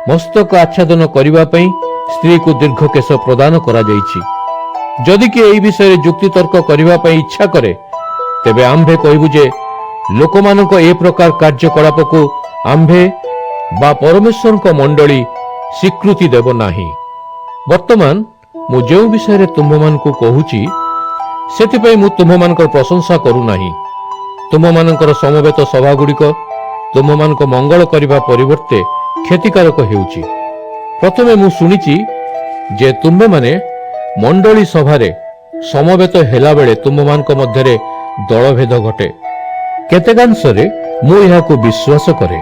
ମସ୍ତକ ଆଚ୍ଛାଦନ କରିବା ପାଇଁ ସ୍ତ୍ରୀକୁ ଦୀର୍ଘ କେଶ ପ୍ରଦାନ କରାଯାଇଛି। ଯଦି କି ଏହି ବିଷୟରେ ଯୁକ୍ତିତର୍କ କରିବା ପାଇଁ ଇଚ୍ଛା କରେ, ତେବେ ଆମ୍ଭେ କହିବୁ ଯେ ଲୋକମାନଙ୍କ ଏ ପ୍ରକାର କାର୍ଯ୍ୟକଳାପକୁ ଆମ୍ଭେ ବା ପରମେଶ୍ୱରଙ୍କ ମଣ୍ଡଳୀ ସ୍ୱୀକୃତି ଦେବ ନାହିଁ। ବର୍ତ୍ତମାନ ମୁଁ ଯେଉଁ ବିଷୟରେ ତୁମ୍ଭମାନଙ୍କୁ କହୁଛି, ସେଥିପାଇଁ ମୁଁ ତୁମ୍ଭମାନଙ୍କର ପ୍ରଶଂସା କରୁନାହିଁ। ତୁମମାନଙ୍କର ସମବେତ ସଭାଗୁଡ଼ିକ ତୁମମାନଙ୍କ ମଙ୍ଗଳ କରିବା ପରିବର୍ତ୍ତେ କ୍ଷତିକାରକ ହେଉଛି। ପ୍ରଥମେ ମୁଁ ଶୁଣିଛି ଯେ ତୁମ୍ଭେମାନେ ମଣ୍ଡଳୀ ସଭାରେ ସମବେତ ହେଲାବେଳେ ତୁମମାନଙ୍କ ମଧ୍ୟରେ ଦଳଭେଦ ଘଟେ। କେତେକାଂଶରେ ମୁଁ ଏହାକୁ ବିଶ୍ୱାସ କରେ।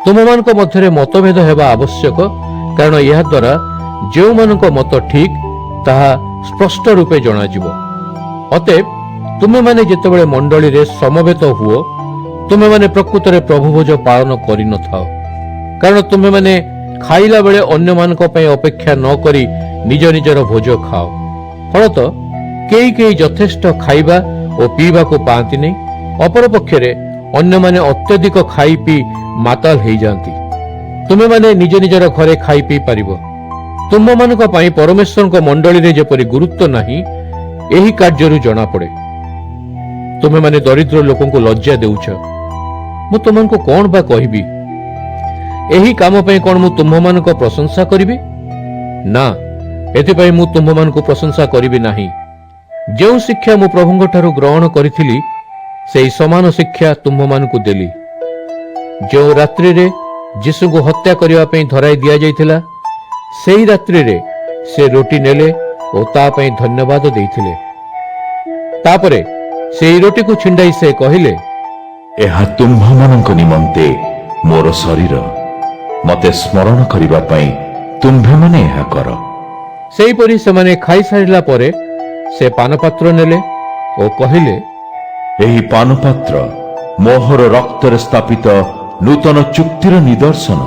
ତୁମମାନଙ୍କ ମଧ୍ୟରେ ମତଭେଦ ହେବା ଆବଶ୍ୟକ, କାରଣ ଏହାଦ୍ୱାରା ଯେଉଁମାନଙ୍କ ମତ ଠିକ୍ ତାହା ସ୍ପଷ୍ଟ ରୂପେ ଜଣାଯିବ। ଅତଏବ ତୁମେମାନେ ଯେତେବେଳେ ମଣ୍ଡଳୀରେ ସମବେତ ହୁଅ, ତୁମେମାନେ ପ୍ରକୃତରେ ପ୍ରଭୁ ଭୋଜ ପାଳନ କରିନଥାଅ, କାରଣ ତୁମେମାନେ ଖାଇଲା ବେଳେ ଅନ୍ୟମାନଙ୍କ ପାଇଁ ଅପେକ୍ଷା ନ କରି ନିଜ ନିଜର ଭୋଜ ଖାଅ। ଫଳତଃ କେହି କେହି ଯଥେଷ୍ଟ ଖାଇବା ଓ ପିଇବାକୁ ପାଆନ୍ତି ନାହିଁ, ଅପରପକ୍ଷରେ ଅନ୍ୟମାନେ ଅତ୍ୟଧିକ ଖାଇ ପିଇ ମାତାଲ ହେଇଯାଆନ୍ତି। ତୁମେମାନେ ନିଜ ନିଜର ଘରେ ଖାଇ ପିଇ ପାରିବ। ତୁମମାନଙ୍କ ପାଇଁ ପରମେଶ୍ୱରଙ୍କ ମଣ୍ଡଳୀରେ ଯେପରି ଗୁରୁତ୍ୱ ନାହିଁ, ଏହି କାର୍ଯ୍ୟରୁ ଜଣାପଡ଼େ। ତୁମେମାନେ ଦରିଦ୍ର ଲୋକଙ୍କୁ ଲଜ୍ଜା ଦେଉଛ। ମୁଁ ତୁମମାନଙ୍କୁ କଣ ବା କହିବି? ଏହି କାମ ପାଇଁ କଣ ମୁଁ ତୁମ୍ଭମାନଙ୍କ ପ୍ରଶଂସା କରିବି? ନା, ଏଥିପାଇଁ ମୁଁ ତୁମ୍ଭମାନଙ୍କୁ ପ୍ରଶଂସା କରିବି ନାହିଁ। ଯେଉଁ ଶିକ୍ଷା ମୁଁ ପ୍ରଭୁଙ୍କ ଠାରୁ ଗ୍ରହଣ କରିଥିଲି, ସେହି ସମାନ ଶିକ୍ଷା ତୁମ୍ଭମାନଙ୍କୁ ଦେଲି। ଯେଉଁ ରାତ୍ରିରେ ଯୀଶୁଙ୍କୁ ହତ୍ୟା କରିବା ପାଇଁ ଧରାଇ ଦିଆଯାଇଥିଲା, ସେହି ରାତ୍ରିରେ ସେ ରୁଟି ନେଲେ ଓ ତା ପାଇଁ ଧନ୍ୟବାଦ ଦେଇଥିଲେ। ତାପରେ ସେହି ରୁଟିକୁ ଛିଣ୍ଡାଇ ସେ କହିଲେ, ଏହା ତୁମ୍ଭମାନଙ୍କ ନିମନ୍ତେ ମୋର ଶରୀର, ମତେ ସ୍ମରଣ କରିବା ପାଇଁ ତୁମ୍ଭେମାନେ ଏହା କର। ସେହିପରି ସେମାନେ ଖାଇସାରିଲା ପରେ ସେ ପାନପାତ୍ର ନେଲେ ଓ କହିଲେ, ଏହି ପାନପାତ୍ର ମୋହର ରକ୍ତରେ ସ୍ଥାପିତ ନୂତନ ଚୁକ୍ତିର ନିଦର୍ଶନ।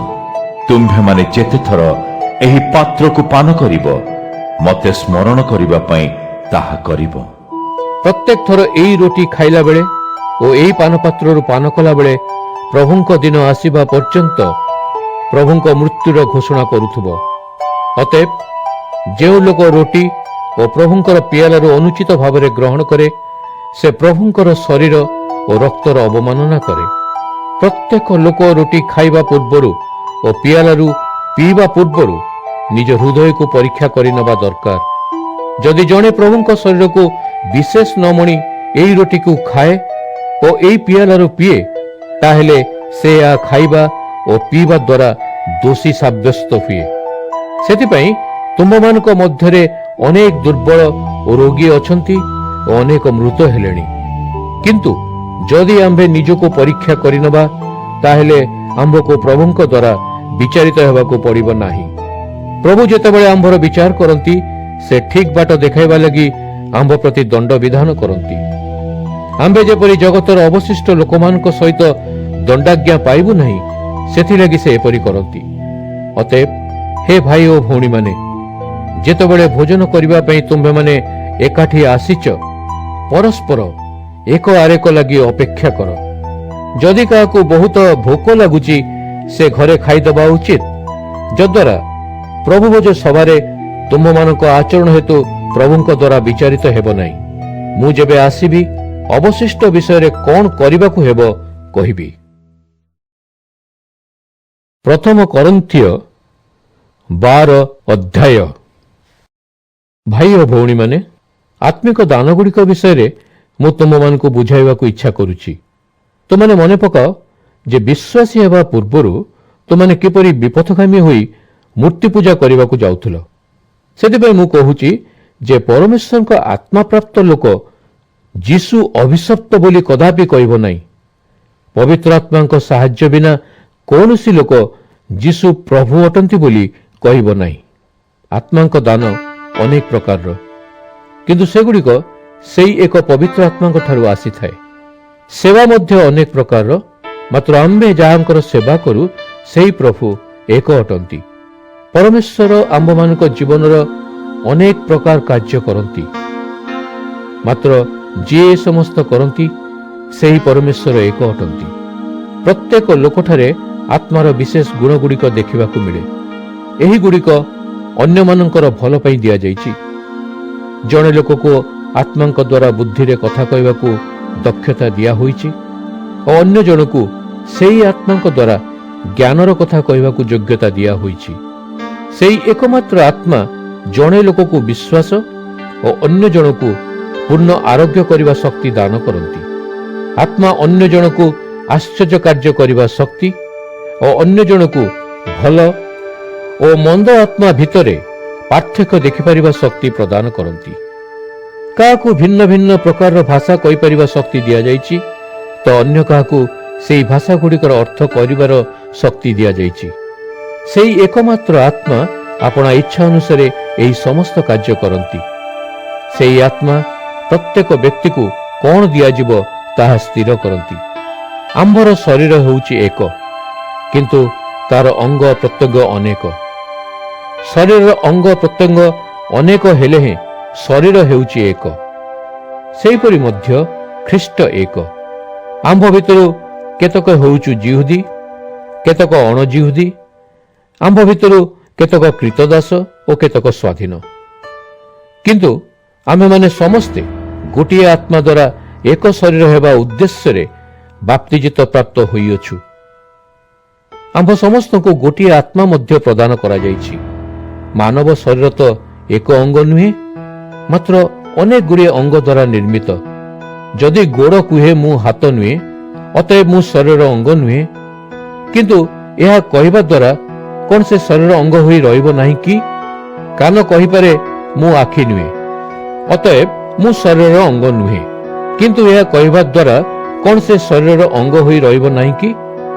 ତୁମ୍ଭେମାନେ ଯେତେଥର ଏହି ପାତ୍ରକୁ ପାନ କରିବ, ମତେ ସ୍ମରଣ କରିବା ପାଇଁ ତାହା କରିବ। ପ୍ରତ୍ୟେକ ଥର ଏହି ରୁଟି ଖାଇଲା ବେଳେ ଓ ଏହି ପାନପାତ୍ରରୁ ପାନ କଲାବେଳେ ପ୍ରଭୁଙ୍କ ଦିନ ଆସିବା ପର୍ଯ୍ୟନ୍ତ ପ୍ରଭୁଙ୍କ ମୃତ୍ୟୁର ଘୋଷଣା କରୁଥିବ। ଅତଏବ ଯେଉଁ ଲୋକ ରୁଟି ଓ ପ୍ରଭୁଙ୍କର ପିଆଲାରୁ ଅନୁଚିତ ଭାବରେ ଗ୍ରହଣ କରେ, ସେ ପ୍ରଭୁଙ୍କର ଶରୀର ଓ ରକ୍ତର ଅବମାନନା କରେ। ପ୍ରତ୍ୟେକ ଲୋକ ରୁଟି ଖାଇବା ପୂର୍ବରୁ ଓ ପିଆଲାରୁ ପିଇବା ପୂର୍ବରୁ ନିଜ ହୃଦୟକୁ ପରୀକ୍ଷା କରିନେବା ଦରକାର। ଯଦି ଜଣେ ପ୍ରଭୁଙ୍କ ଶରୀରକୁ ବିଶେଷ ନ ମଣି ଏହି ରୁଟିକୁ ଖାଏ ଓ ଏହି ପିଆଲାରୁ ପିଏ, ତାହେଲେ ସେ ଏହା ଖାଇବା ଓ ପିଇବା ଦ୍ୱାରା ଦୋଷୀ ସାବ୍ୟସ୍ତ ହୁଏ। ସେଥିପାଇଁ ତୁମ୍ଭମାନଙ୍କ ମଧ୍ୟରେ ଅନେକ ଦୁର୍ବଳ ଓ ରୋଗୀ ଅଛନ୍ତି ଓ ଅନେକ ମୃତ ହେଲେଣି। କିନ୍ତୁ ଯଦି ଆମ୍ଭେ ନିଜକୁ ପରୀକ୍ଷା କରିନେବା, ତାହେଲେ ଆମ୍ଭକୁ ପ୍ରଭୁଙ୍କ ଦ୍ୱାରା ବିଚାରିତ ହେବାକୁ ପଡ଼ିବ ନାହିଁ। ପ୍ରଭୁ ଯେତେବେଳେ ଆମ୍ଭର ବିଚାର କରନ୍ତି, ସେ ଠିକ୍ ବାଟ ଦେଖାଇବା ଲାଗି ଆମ୍ଭ ପ୍ରତି ଦଣ୍ଡ ବିଧାନ କରନ୍ତି। ଆମ୍ଭେ ଯେପରି ଜଗତର ଅବଶିଷ୍ଟ ଲୋକମାନଙ୍କ ସହିତ ଦଣ୍ଡାଜ୍ଞା ପାଇବୁ ନାହିଁ, ସେଥିଲାଗି ସେ ଏପରି କରନ୍ତି। ଅତଏବ ହେ ଭାଇ ଓ ଭଉଣୀମାନେ, ଯେତେବେଳେ ଭୋଜନ କରିବା ପାଇଁ ତୁମ୍ଭେମାନେ ଏକାଠି ଆସିଛ, ପରସ୍ପର ଏକ ଆରେକ ଲାଗି ଅପେକ୍ଷା କର। ଯଦି କାହାକୁ ବହୁତ ଭୋକ ଲାଗୁଛି, ସେ ଘରେ ଖାଇଦେବା ଉଚିତ, ଯଦ୍ୱାରା ପ୍ରଭୁ ଭୋଜ ସଭାରେ ତୁମ୍ଭମାନଙ୍କ ଆଚରଣ ହେତୁ ପ୍ରଭୁଙ୍କ ଦ୍ୱାରା ବିଚାରିତ ହେବ ନାହିଁ। ମୁଁ ଯେବେ ଆସିବି, ଅବଶିଷ୍ଟ ବିଷୟରେ କଣ କରିବାକୁ ହେବ କହିବି। ପ୍ରଥମ କରିନ୍ଥିୟ 12 ଅଧ୍ୟାୟ। ଭାଇ ଓ ଭଉଣୀମାନେ, ଆତ୍ମିକ ଦାନଗୁଡ଼ିକ ବିଷୟରେ ମୁଁ ତୁମମାନଙ୍କୁ ବୁଝାଇବାକୁ ଇଚ୍ଛା କରୁଛି। ତୁମମାନେ ମନେ ପକାଅ ଯେ ବିଶ୍ୱାସୀ ହେବା ପୂର୍ବରୁ ତୁମମାନେ କିପରି ବିପଥଗାମୀ ହୋଇ ମୂର୍ତ୍ତି ପୂଜା କରିବାକୁ ଯାଉଥିଲ। ସେଥିପାଇଁ ମୁଁ କହୁଛି ଯେ ପରମେଶ୍ୱରଙ୍କ ଆତ୍ମାପ୍ରାପ୍ତ ଲୋକ ଯୀଶୁ ଅଭିଶପ୍ତ ବୋଲି କଦାପି କହିବ ନାହିଁ। ପବିତ୍ର ଆତ୍ମାଙ୍କ ସାହାଯ୍ୟ ବିନା କୌଣସି ଲୋକ ଯୀଶୁ ପ୍ରଭୁ ଅଟନ୍ତି ବୋଲି କହିବ ନାହିଁ। ଆତ୍ମାଙ୍କ ଦାନ ଅନେକ ପ୍ରକାରର, କିନ୍ତୁ ସେଗୁଡ଼ିକ ସେଇ ଏକ ପବିତ୍ର ଆତ୍ମାଙ୍କ ଠାରୁ ଆସିଥାଏ। ସେବା ମଧ୍ୟ ଅନେକ ପ୍ରକାରର, ମାତ୍ର ଆମ୍ଭେ ଯାହାଙ୍କର ସେବା କରୁ, ସେହି ପ୍ରଭୁ ଏକ ଅଟନ୍ତି। ପରମେଶ୍ୱର ଆମ୍ଭମାନଙ୍କ ଜୀବନର ଅନେକ ପ୍ରକାର କାର୍ଯ୍ୟ କରନ୍ତି, ମାତ୍ର ଯିଏ ଏ ସମସ୍ତ କରନ୍ତି, ସେହି ପରମେଶ୍ୱର ଏକ ଅଟନ୍ତି। ପ୍ରତ୍ୟେକ ଲୋକଠାରେ ଆତ୍ମାର ବିଶେଷ ଗୁଣଗୁଡ଼ିକ ଦେଖିବାକୁ ମିଳେ। ଏହିଗୁଡ଼ିକ ଅନ୍ୟମାନଙ୍କର ଭଲ ପାଇଁ ଦିଆଯାଇଛି। ଜଣେ ଲୋକକୁ ଆତ୍ମାଙ୍କ ଦ୍ୱାରା ବୁଦ୍ଧିରେ କଥା କହିବାକୁ ଦକ୍ଷତା ଦିଆହୋଇଛି ଓ ଅନ୍ୟ ଜଣକୁ ସେହି ଆତ୍ମାଙ୍କ ଦ୍ୱାରା ଜ୍ଞାନର କଥା କହିବାକୁ ଯୋଗ୍ୟତା ଦିଆହୋଇଛି। ସେହି ଏକମାତ୍ର ଆତ୍ମା ଜଣେ ଲୋକକୁ ବିଶ୍ୱାସ ଓ ଅନ୍ୟ ଜଣକୁ ପୂର୍ଣ୍ଣ ଆରୋଗ୍ୟ କରିବା ଶକ୍ତି ଦାନ କରନ୍ତି। ଆତ୍ମା ଅନ୍ୟ ଜଣକୁ ଆଶ୍ଚର୍ଯ୍ୟ କାର୍ଯ୍ୟ କରିବା ଶକ୍ତି ଓ ଅନ୍ୟ ଜଣକୁ ଭଲ ଓ ମନ୍ଦ ଆତ୍ମା ଭିତରେ ପାର୍ଥକ୍ୟ ଦେଖିପାରିବା ଶକ୍ତି ପ୍ରଦାନ କରନ୍ତି। କାହାକୁ ଭିନ୍ନ ଭିନ୍ନ ପ୍ରକାରର ଭାଷା କହିପାରିବା ଶକ୍ତି ଦିଆଯାଇଛି, ତ ଅନ୍ୟ କାହାକୁ ସେହି ଭାଷାଗୁଡ଼ିକର ଅର୍ଥ କରିବାର ଶକ୍ତି ଦିଆଯାଇଛି। ସେହି ଏକମାତ୍ର ଆତ୍ମା ଆପଣା ଇଚ୍ଛା ଅନୁସାରେ ଏହି ସମସ୍ତ କାର୍ଯ୍ୟ କରନ୍ତି। ସେହି ଆତ୍ମା ପ୍ରତ୍ୟେକ ବ୍ୟକ୍ତିକୁ କଣ ଦିଆଯିବ ତାହା ସ୍ଥିର କରନ୍ତି। ଆମ୍ଭର ଶରୀର ହେଉଛି ଏକ, କିନ୍ତୁ ତାର ଅଙ୍ଗ ପ୍ରତ୍ୟଙ୍ଗ ଅନେକ। ଶରୀରର ଅଙ୍ଗ ପ୍ରତ୍ୟଙ୍ଗ ଅନେକ ହେଲେ ହେଁ ଶରୀର ହେଉଛି ଏକ। ସେହିପରି ମଧ୍ୟ ଖ୍ରୀଷ୍ଟ ଏକ। ଆମ୍ଭ ଭିତରୁ କେତେକ ହେଉଛୁ ଜିହୁଦୀ, କେତେକ ଅଣଜିହୁଦୀ, ଆମ୍ଭ ଭିତରୁ କେତେକ କ୍ରୀତଦାସ ଓ କେତେକ ସ୍ୱାଧୀନ। କିନ୍ତୁ ଆମେମାନେ ସମସ୍ତେ ଗୋଟିଏ ଆତ୍ମା ଦ୍ୱାରା ଏକ ଶରୀର ହେବା ଉଦ୍ଦେଶ୍ୟରେ ବାପ୍ତିଜିତ ପ୍ରାପ୍ତ ହୋଇଅଛୁ। ଆମ୍ଭ ସମସ୍ତଙ୍କୁ ଗୋଟିଏ ଆତ୍ମା ମଧ୍ୟ ପ୍ରଦାନ କରାଯାଇଛି। ମାନବ ଶରୀର ତ ଏକ ଅଙ୍ଗ ନୁହେଁ, ମାତ୍ର ଅନେକ ଗୁଡ଼ିଏ ଅଙ୍ଗ ଦ୍ୱାରା ନିର୍ମିତ। ଯଦି ଗୋଡ଼ କୁହେ ମୁଁ ହାତ ନୁହେଁ, ଅତଏବ ମୁଁ ଶରୀରର ଅଙ୍ଗ ନୁହେଁ, କିନ୍ତୁ ଏହା କହିବା ଦ୍ୱାରା କଣ ସେ ଶରୀର ଅଙ୍ଗ ହୋଇ ରହିବ ନାହିଁ କି? କାନ କହିପାରେ ମୁଁ ଆଖି ନୁହେଁ, ଅତଏବ ମୁଁ ଶରୀରର ଅଙ୍ଗ ନୁହେଁ, କିନ୍ତୁ ଏହା କହିବା ଦ୍ୱାରା କଣ ସେ ଶରୀରର ଅଙ୍ଗ ହୋଇ ରହିବ ନାହିଁ କି?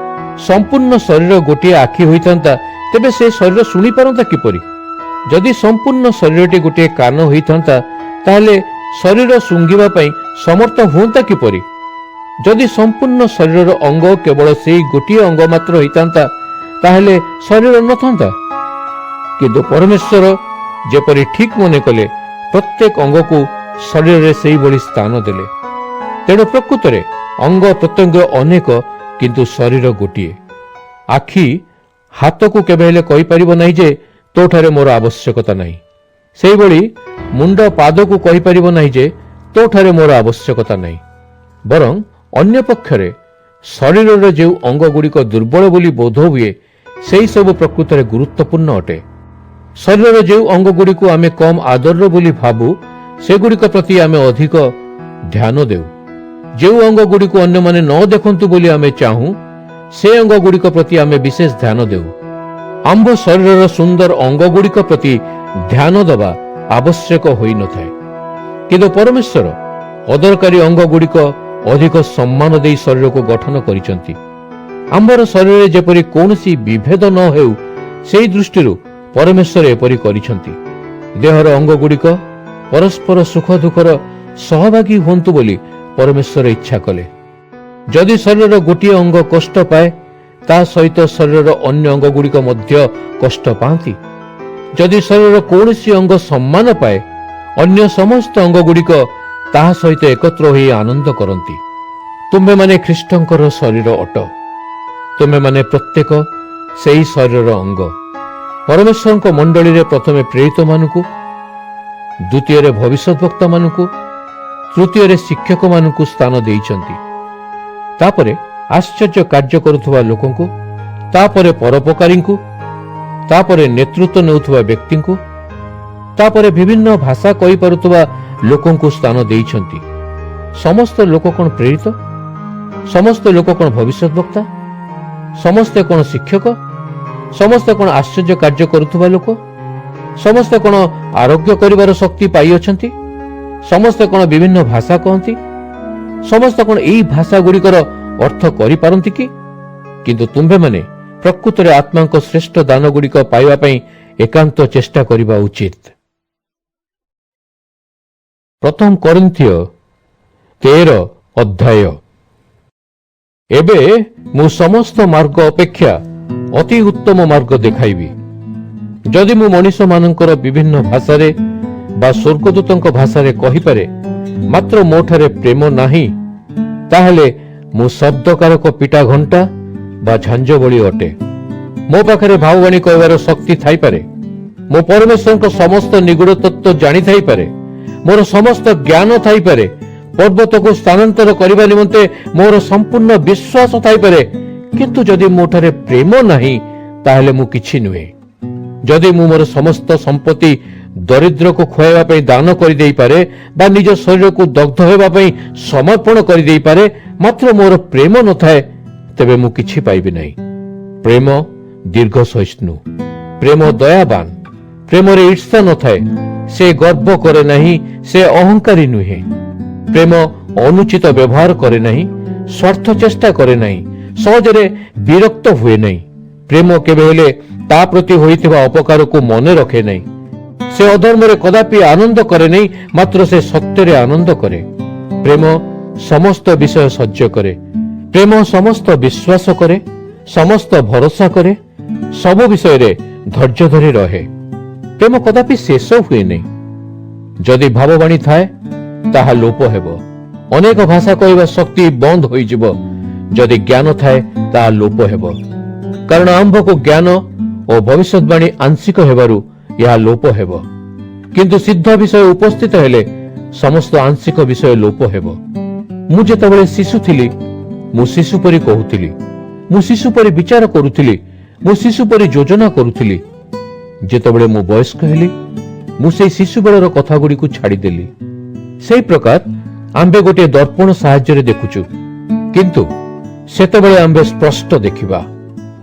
ସମ୍ପୂର୍ଣ୍ଣ ଶରୀର ଗୋଟିଏ ଆଖି ହୋଇଥାନ୍ତା, ତେବେ ସେ ଶରୀର ଶୁଣିପାରନ୍ତା କିପରି? ଯଦି ସମ୍ପୂର୍ଣ୍ଣ ଶରୀରଟି ଗୋଟିଏ କାନ ହୋଇଥାନ୍ତା, ତାହେଲେ ଶରୀର ଶୁଙ୍ଘିବା ପାଇଁ ସମର୍ଥ ହୁଅନ୍ତା କିପରି? ଯଦି ସମ୍ପୂର୍ଣ୍ଣ ଶରୀରର ଅଙ୍ଗ କେବଳ ସେହି ଗୋଟିଏ ଅଙ୍ଗ ମାତ୍ର ହୋଇଥାନ୍ତା, ତାହେଲେ ଶରୀର ନଥାନ୍ତା। କିନ୍ତୁ ପରମେଶ୍ୱର ଯେପରି ଠିକ୍ ମନେ କଲେ, ପ୍ରତ୍ୟେକ ଅଙ୍ଗକୁ ଶରୀରରେ ସେହିଭଳି ସ୍ଥାନ ଦେଲେ। ତେଣୁ ପ୍ରକୃତରେ ଅଙ୍ଗ ପ୍ରତ୍ୟଙ୍ଗ ଅନେକ, କିନ୍ତୁ ଶରୀର ଗୋଟିଏ। ଆଖି ହାତକୁ କେବେ ହେଲେ କହିପାରିବ ନାହିଁ ଯେ ତୋଠାରେ ମୋର ଆବଶ୍ୟକତା ନାହିଁ। ସେହିଭଳି ମୁଣ୍ଡ ପାଦକୁ କହିପାରିବ ନାହିଁ ଯେ ତୋଠାରେ ମୋର ଆବଶ୍ୟକତା ନାହିଁ। ବରଂ ଅନ୍ୟ ପକ୍ଷରେ ଶରୀରର ଯେଉଁ ଅଙ୍ଗ ଗୁଡ଼ିକ ଦୁର୍ବଳ ବୋଲି ବୋଧ ହୁଏ, ସେହି ସବୁ ପ୍ରକୃତରେ ଗୁରୁତ୍ୱପୂର୍ଣ୍ଣ ଅଟେ। ଶରୀରର ଯେଉଁ ଅଙ୍ଗ ଗୁଡ଼ିକୁ ଆମେ କମ୍ ଆଦରର ବୋଲି ଭାବୁ, ସେଗୁଡ଼ିକ ପ୍ରତି ଆମେ ଅଧିକ ଧ୍ୟାନ ଦେଉ। ଯେଉଁ ଅଙ୍ଗ ଗୁଡ଼ିକୁ ଅନ୍ୟମାନେ ନ ଦେଖନ୍ତୁ ବୋଲି ଆମେ ଚାହୁଁ, ସେ ଅଙ୍ଗ ଗୁଡ଼ିକ ପ୍ରତି ଆମେ ବିଶେଷ ଧ୍ୟାନ ଦେଉ। ଆମ୍ଭ ଶରୀରର ସୁନ୍ଦର ଅଙ୍ଗ ଗୁଡ଼ିକ ପ୍ରତି ଧ୍ୟାନ ଦେବା ଆବଶ୍ୟକ ହୋଇନଥାଏ, କିନ୍ତୁ ପରମେଶ୍ୱର ଅଦରକାରୀ ଅଙ୍ଗ ଗୁଡ଼ିକ ଅଧିକ ସମ୍ମାନ ଦେଇ ଶରୀରକୁ ଗଠନ କରିଛନ୍ତି। ଆମ୍ଭର ଶରୀରରେ ଯେପରି କୌଣସି ବିଭେଦ ନ ହେଉ, ସେହି ଦୃଷ୍ଟିରୁ ପରମେଶ୍ୱର ଏପରି କରିଛନ୍ତି। ଦେହର ଅଙ୍ଗ ଗୁଡ଼ିକ ପରସ୍ପର ସୁଖ ଦୁଃଖର ସହଭାଗୀ ହୁଅନ୍ତୁ ବୋଲି ପରମେଶ୍ୱର ଇଚ୍ଛା କଲେ। ଯଦି ଶରୀରର ଗୋଟିଏ ଅଙ୍ଗ କଷ୍ଟ ପାଏ, ତା ସହିତ ଶରୀରର ଅନ୍ୟ ଅଙ୍ଗ ଗୁଡ଼ିକ ମଧ୍ୟ କଷ୍ଟ ପାଆନ୍ତି। ଯଦି ଶରୀରର କୌଣସି ଅଙ୍ଗ ସମ୍ମାନ ପାଏ, ଅନ୍ୟ ସମସ୍ତ ଅଙ୍ଗ ଗୁଡ଼ିକ ତାହା ସହିତ ଏକତ୍ର ହୋଇ ଆନନ୍ଦ କରନ୍ତି। ତୁମ୍ଭେମାନେ ଖ୍ରୀଷ୍ଟଙ୍କର ଶରୀର ଅଟ। ତୁମେମାନେ ପ୍ରତ୍ୟେକ ସେହି ଶରୀରର ଅଙ୍ଗ। ପରମେଶ୍ୱରଙ୍କ ମଣ୍ଡଳୀରେ ପ୍ରଥମେ ପ୍ରେରିତମାନଙ୍କୁ, ଦ୍ୱିତୀୟରେ ଭବିଷ୍ୟତ ବକ୍ତାମାନଙ୍କୁ, ତୃତୀୟରେ ଶିକ୍ଷକମାନଙ୍କୁ ସ୍ଥାନ ଦେଇଛନ୍ତି। ତାପରେ ଆଶ୍ଚର୍ଯ୍ୟ କାର୍ଯ୍ୟ କରୁଥିବା ଲୋକଙ୍କୁ, ତାପରେ ପରୋପକାରୀଙ୍କୁ, ତାପରେ ନେତୃତ୍ୱ ନେଉଥିବା ବ୍ୟକ୍ତିଙ୍କୁ, ତାପରେ ବିଭିନ୍ନ ଭାଷା କହିପାରୁଥିବା ଲୋକଙ୍କୁ ସ୍ଥାନ ଦେଇଛନ୍ତି। ସମସ୍ତ ଲୋକ କଣ ପ୍ରେରିତ? ସମସ୍ତ ଲୋକ କଣ ଭବିଷ୍ୟତ ବକ୍ତା? ସମସ୍ତେ କଣ ଶିକ୍ଷକ? ସମସ୍ତେ କଣ ଆଶ୍ଚର୍ଯ୍ୟ କାର୍ଯ୍ୟ କରୁଥିବା ଲୋକ? ସମସ୍ତେ କଣ ଆରୋଗ୍ୟ କରିବାର ଶକ୍ତି ପାଇଅଛନ୍ତି? ସମସ୍ତେ କଣ ବିଭିନ୍ନ ଭାଷା କହନ୍ତି? ସମସ୍ତେ କଣ ଏହି ଭାଷା ଗୁଡ଼ିକର ଅର୍ଥ କରିପାରନ୍ତି କି? କିନ୍ତୁ ତୁମ୍ଭେମାନେ ପ୍ରକୃତରେ ଆତ୍ମାଙ୍କ ଶ୍ରେଷ୍ଠ ଦାନ ଗୁଡ଼ିକ ପାଇବା ପାଇଁ ଏକାନ୍ତ ଚେଷ୍ଟା କରିବା ଉଚିତ। ପ୍ରଥମ କରିନ୍ଥିୟ 13 ଅଧ୍ୟାୟ। ଏବେ ମୁଁ ସମସ୍ତ ମାର୍ଗ ଅପେକ୍ଷା ଅତି ଉତ୍ତମ ମାର୍ଗ ଦେଖାଇବି। ଯଦି ମୁଁ ମଣିଷମାନଙ୍କର ବିଭିନ୍ନ ଭାଷାରେ ବା ସ୍ୱର୍ଗଦୂତଙ୍କ ଭାଷାରେ କହିପାରେ, ମାତ୍ର ମୋଠାରେ ପ୍ରେମ ନାହିଁ, ତାହେଲେ ମୁଁ ଶବ୍ଦକାରକ ପିଟା ଘଣ୍ଟା ବା ଝାଞ୍ଜ ଭଳି ଅଟେ। ମୋ ପାଖରେ ଭାବବାଣୀ କହିବାର ଶକ୍ତି ଥାଇପାରେ, ମୁଁ ପରମେଶ୍ୱରଙ୍କ ସମସ୍ତ ନିଗୁଢ଼ ତତ୍ତ୍ୱ ଜାଣିଥାଇପାରେ, ମୋର ସମସ୍ତ ଜ୍ଞାନ ଥାଇପାରେ, ପର୍ବତକୁ ସ୍ଥାନାନ୍ତର କରିବା ନିମନ୍ତେ ମୋର ସମ୍ପୂର୍ଣ୍ଣ ବିଶ୍ୱାସ ଥାଇପାରେ, କିନ୍ତୁ ଯଦି ମୋଠାରେ ପ୍ରେମ ନାହିଁ, ତାହେଲେ ମୁଁ କିଛି ନୁହେଁ। ଯଦି ମୁଁ ମୋର ସମସ୍ତ ସମ୍ପତ୍ତି ଦରିଦ୍ରକୁ ଖୁଆଇବା ପାଇଁ ଦାନ କରିଦେଇପାରେ ବା ନିଜ ଶରୀରକୁ ଦଗ୍ଧ ହେବା ପାଇଁ ସମର୍ପଣ କରିଦେଇପାରେ, ମାତ୍ର ମୋର ପ୍ରେମ ନଥାଏ, ତେବେ ମୁଁ କିଛି ପାଇବି ନାହିଁ। ପ୍ରେମ ଦୀର୍ଘ ସହିଷ୍ଣୁ, ପ୍ରେମ ଦୟାବାନ, ପ୍ରେମରେ ଈର୍ଷା ନଥାଏ, ସେ ଗର୍ବ କରେ ନାହିଁ, ସେ ଅହଙ୍କାରୀ ନୁହେଁ। ପ୍ରେମ ଅନୁଚିତ ବ୍ୟବହାର କରେ ନାହିଁ, ସ୍ୱାର୍ଥ ଚେଷ୍ଟା କରେ ନାହିଁ, ସହଜରେ ବିରକ୍ତ ହୁଏ ନାହିଁ। ପ୍ରେମ କେବେ ହେଲେ ତା ପ୍ରତି ହୋଇଥିବା ଅପକାରକୁ ମନେ ରଖେ ନାହିଁ। ସେ ଅଧର୍ମରେ କଦାପି ଆନନ୍ଦ କରେ ନାହିଁ, ମାତ୍ର ସେ ସତ୍ୟରେ ଆନନ୍ଦ କରେ। ପ୍ରେମ ସମସ୍ତ ବିଷୟ ସହ୍ୟ କରେ, ପ୍ରେମ ସମସ୍ତ ବିଶ୍ୱାସ କରେ, ସମସ୍ତ ଭରସା କରେ, ସବୁ ବିଷୟରେ ଧୈର୍ଯ୍ୟ ଧରି ରହେ। ପ୍ରେମ କଦାପି ଶେଷ ହୁଏ ନାହିଁ। ଯଦି ଭାବବାଣୀ ଥାଏ ତାହା ଲୋପ ହେବ। ଅନେକ ଭାଷା କହିବା ଶକ୍ତି ବନ୍ଦ ହୋଇଯିବ। ଯଦି ଜ୍ଞାନ ଥାଏ ତାହା ଲୋପ ହେବ, କାରଣ ଆମ୍ଭକୁ ଜ୍ଞାନ ଓ ଭବିଷ୍ୟତବାଣୀ ଆଂଶିକ ହେବାରୁ ଏହା ଲୋପ ହେବ। କିନ୍ତୁ ସିଦ୍ଧ ବିଷୟ ଉପସ୍ଥିତ ହେଲେ ସମସ୍ତ ଆଂଶିକ ବିଷୟ ଲୋପ ହେବ। ମୁଁ ଯେତେବେଳେ ଶିଶୁ ଥିଲି ମୁଁ ଶିଶୁ ପରି କହୁଥିଲି, ମୁଁ ଶିଶୁ ପରି ବିଚାର କରୁଥିଲି, ମୁଁ ଶିଶୁ ପରି ଯୋଜନା କରୁଥିଲି। ଯେତେବେଳେ ମୁଁ ବୟସ୍କ ହେଲି ମୁଁ ସେହି ଶିଶୁ ବେଳର କଥାଗୁଡ଼ିକୁ ଛାଡ଼ିଦେଲି। ସେହି ପ୍ରକାର ଆମ୍ଭେ ଗୋଟିଏ ଦର୍ପଣ ସାହାଯ୍ୟରେ ଦେଖୁଛୁ, କିନ୍ତୁ ସେତେବେଳେ ଆମ୍ଭେ ସ୍ପଷ୍ଟ ଦେଖିବା।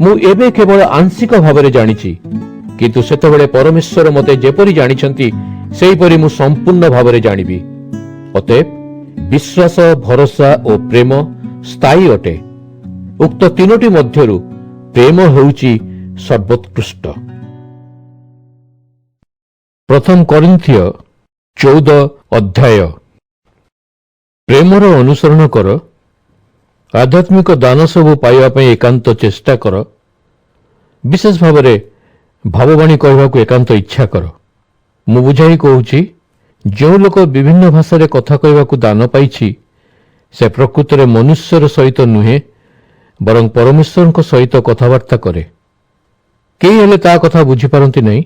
ମୁଁ ଏବେ କେବଳ ଆଂଶିକ ଭାବରେ ଜାଣିଛି, କିନ୍ତୁ ସେତେବେଳେ ପରମେଶ୍ୱର ମୋତେ ଯେପରି ଜାଣିଛନ୍ତି ସେହିପରି ମୁଁ ସମ୍ପୂର୍ଣ୍ଣ ଭାବରେ ଜାଣିବି। ଅତଏବ ବିଶ୍ୱାସ, ଭରସା ଓ ପ୍ରେମ ସ୍ଥାୟୀ ଅଟେ। ଉକ୍ତ ତିନୋଟି ମଧ୍ୟରୁ ପ୍ରେମ ହେଉଛି ସର୍ବୋତ୍କୃଷ୍ଟ। ପ୍ରଥମ କରିନ୍ଥିୟ 14 ଅଧ୍ୟାୟ। ପ୍ରେମର ଅନୁସରଣ କର, ଆଧ୍ୟାତ୍ମିକ ଦାନ ସବୁ ପାଇବା ପାଇଁ ଏକାନ୍ତ ଚେଷ୍ଟା କର, ବିଶେଷ ଭାବରେ ଭାବବାଣୀ କହିବାକୁ ଏକାନ୍ତ ଇଚ୍ଛା କର। ମୁଁ ବୁଝାଇ କହୁଛି, ଯେଉଁ ଲୋକ ବିଭିନ୍ନ ଭାଷାରେ କଥା କହିବାକୁ ଦାନ ପାଇଛି ସେ ପ୍ରକୃତରେ ମନୁଷ୍ୟର ସହିତ ନୁହେଁ ବରଂ ପରମେଶ୍ୱରଙ୍କ ସହିତ କଥାବାର୍ତ୍ତା କରେ। କେହି ହେଲେ ତା କଥା ବୁଝିପାରନ୍ତି ନାହିଁ।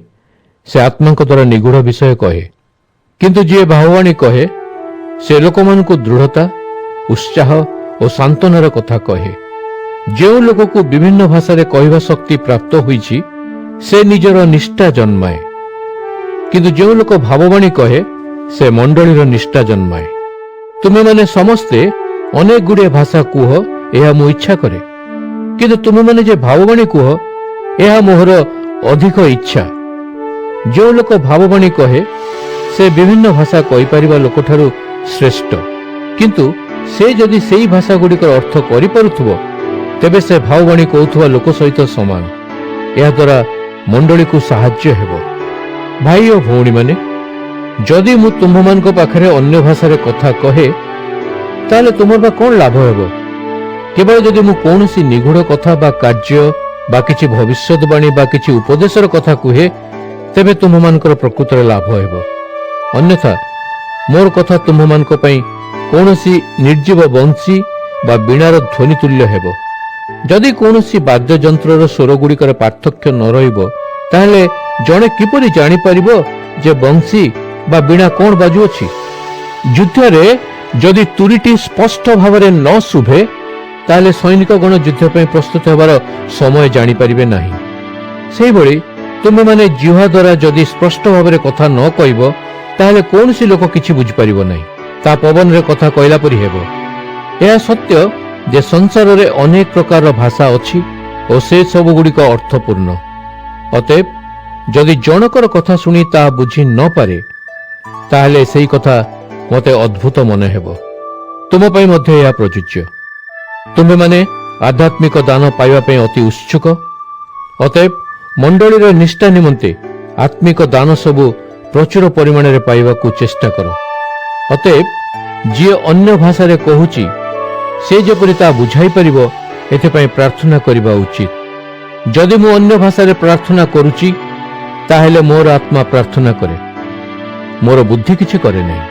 ସେ ଆତ୍ମାଙ୍କ ଦ୍ୱାରା ନିଗୁଢ଼ ବିଷୟ କହେ। କିନ୍ତୁ ଯିଏ ଭାବବାଣୀ କହେ ସେ ଲୋକମାନଙ୍କୁ ଦୃଢ଼ତା, ଉତ୍ସାହ ଓ ସାନ୍ତ୍ୱନାର କଥା କହେ। ଯେଉଁ ଲୋକକୁ ବିଭିନ୍ନ ଭାଷାରେ କହିବା ଶକ୍ତି ପ୍ରାପ୍ତ ହୋଇଛି ସେ ନିଜର ନିଷ୍ଠା ଜନ୍ମାଏ, କିନ୍ତୁ ଯେଉଁ ଲୋକ ଭାବବାଣୀ କହେ ସେ ମଣ୍ଡଳୀର ନିଷ୍ଠା ଜନ୍ମାଏ। ତୁମେମାନେ ସମସ୍ତେ ଅନେକ ଗୁଡ଼ିଏ ଭାଷା କୁହ, ଏହା ମୁଁ ଇଚ୍ଛା କରେ, କିନ୍ତୁ ତୁମେମାନେ ଯେ ଭାବବାଣୀ କୁହ ଏହା ମୋହର ଅଧିକ ଇଚ୍ଛା। ଯେଉଁ ଲୋକ ଭାବବାଣୀ କହେ ସେ ବିଭିନ୍ନ ଭାଷା କହିପାରିବା ଲୋକଠାରୁ ଶ୍ରେଷ୍ଠ, କିନ୍ତୁ ସେ ଯଦି ସେହି ଭାଷାଗୁଡ଼ିକର ଅର୍ଥ କରିପାରୁଥିବ ତେବେ ସେ ଭାବବାଣୀ କହୁଥିବା ଲୋକ ସହିତ ସମାନ। ଏହାଦ୍ୱାରା ମଣ୍ଡଳୀକୁ ସାହାଯ୍ୟ ହେବ। ଭାଇ ଓ ଭଉଣୀମାନେ, ଯଦି ମୁଁ ତୁମ୍ଭମାନଙ୍କ ପାଖରେ ଅନ୍ୟ ଭାଷାରେ କଥା କହେ ତାହେଲେ ତୁମର ବା କ'ଣ ଲାଭ ହେବ? କେବଳ ଯଦି ମୁଁ କୌଣସି ନିଗୁଢ଼ କଥା ବା କାର୍ଯ୍ୟ ବା କିଛି ଭବିଷ୍ୟତବାଣୀ ବା କିଛି ଉପଦେଶର କଥା କୁହେ ତେବେ ତୁମ୍ଭମାନଙ୍କର ପ୍ରକୃତରେ ଲାଭ ହେବ। ଅନ୍ୟଥା ମୋର କଥା ତୁମ୍ଭମାନଙ୍କ ପାଇଁ କୌଣସି ନିର୍ଜୀବ ବଂଶୀ ବା ବୀଣାର ଧ୍ୱନି ତୁଲ୍ୟ ହେବ। ଯଦି କୌଣସି ବାଦ୍ୟଯନ୍ତ୍ରର ସ୍ୱରଗୁଡ଼ିକର ପାର୍ଥକ୍ୟ ନ ରହିବ ତାହେଲେ ଜଣେ କିପରି ଜାଣିପାରିବ ଯେ ବଂଶୀ ବା ବୀଣା କ'ଣ ବାଜୁଅଛି? ଯୁଦ୍ଧରେ ଯଦି ତୁରୀଟି ସ୍ପଷ୍ଟ ଭାବରେ ନ ଶୁଭେ ତାହେଲେ ସୈନିକଗଣ ଯୁଦ୍ଧ ପାଇଁ ପ୍ରସ୍ତୁତ ହେବାର ସମୟ ଜାଣିପାରିବେ ନାହିଁ। ସେହିଭଳି ତୁମେମାନେ ଜିହ୍ୱା ଦ୍ୱାରା ଯଦି ସ୍ପଷ୍ଟ ଭାବରେ କଥା ନ କହିବ ତାହେଲେ କୌଣସି ଲୋକ କିଛି ବୁଝିପାରିବ ନାହିଁ। ତା ପବନରେ କଥା କହିଲା ପରି ହେବ। ଏହା ସତ୍ୟ ଯେ ସଂସାରରେ ଅନେକ ପ୍ରକାରର ଭାଷା ଅଛି ଓ ସେ ସବୁଗୁଡ଼ିକ ଅର୍ଥପୂର୍ଣ୍ଣ। ଅତଏବ ଯଦି ଜଣକର କଥା ଶୁଣି ତାହା ବୁଝି ନ ପାରେ ତାହେଲେ ସେହି କଥା ମୋତେ ଅଦ୍ଭୁତ ମନେ ହେବ। ତୁମ ପାଇଁ ମଧ୍ୟ ଏହା ପ୍ରଯୁଜ୍ୟ। ତୁମେମାନେ ଆଧ୍ୟାତ୍ମିକ ଦାନ ପାଇବା ପାଇଁ ଅତି ଉତ୍ସୁକ। ଅତଏବ ମଣ୍ଡଳୀର ନିଷ୍ଠା ନିମନ୍ତେ ଆତ୍ମିକ ଦାନ ସବୁ ପ୍ରଚୁର ପରିମାଣରେ ପାଇବାକୁ ଚେଷ୍ଟା କର। ଅତଏବ ଯିଏ ଅନ୍ୟ ଭାଷାରେ କହୁଛି ସେ ଯେପରି ତାହା ବୁଝାଇ ପାରିବ ଏଥିପାଇଁ ପ୍ରାର୍ଥନା କରିବା ଉଚିତ। ଯଦି ମୁଁ ଅନ୍ୟ ଭାଷାରେ ପ୍ରାର୍ଥନା କରୁଛି ତାହେଲେ ମୋର ଆତ୍ମା ପ୍ରାର୍ଥନା କରେ, ମୋର ବୁଦ୍ଧି କିଛି କରେ ନାହିଁ।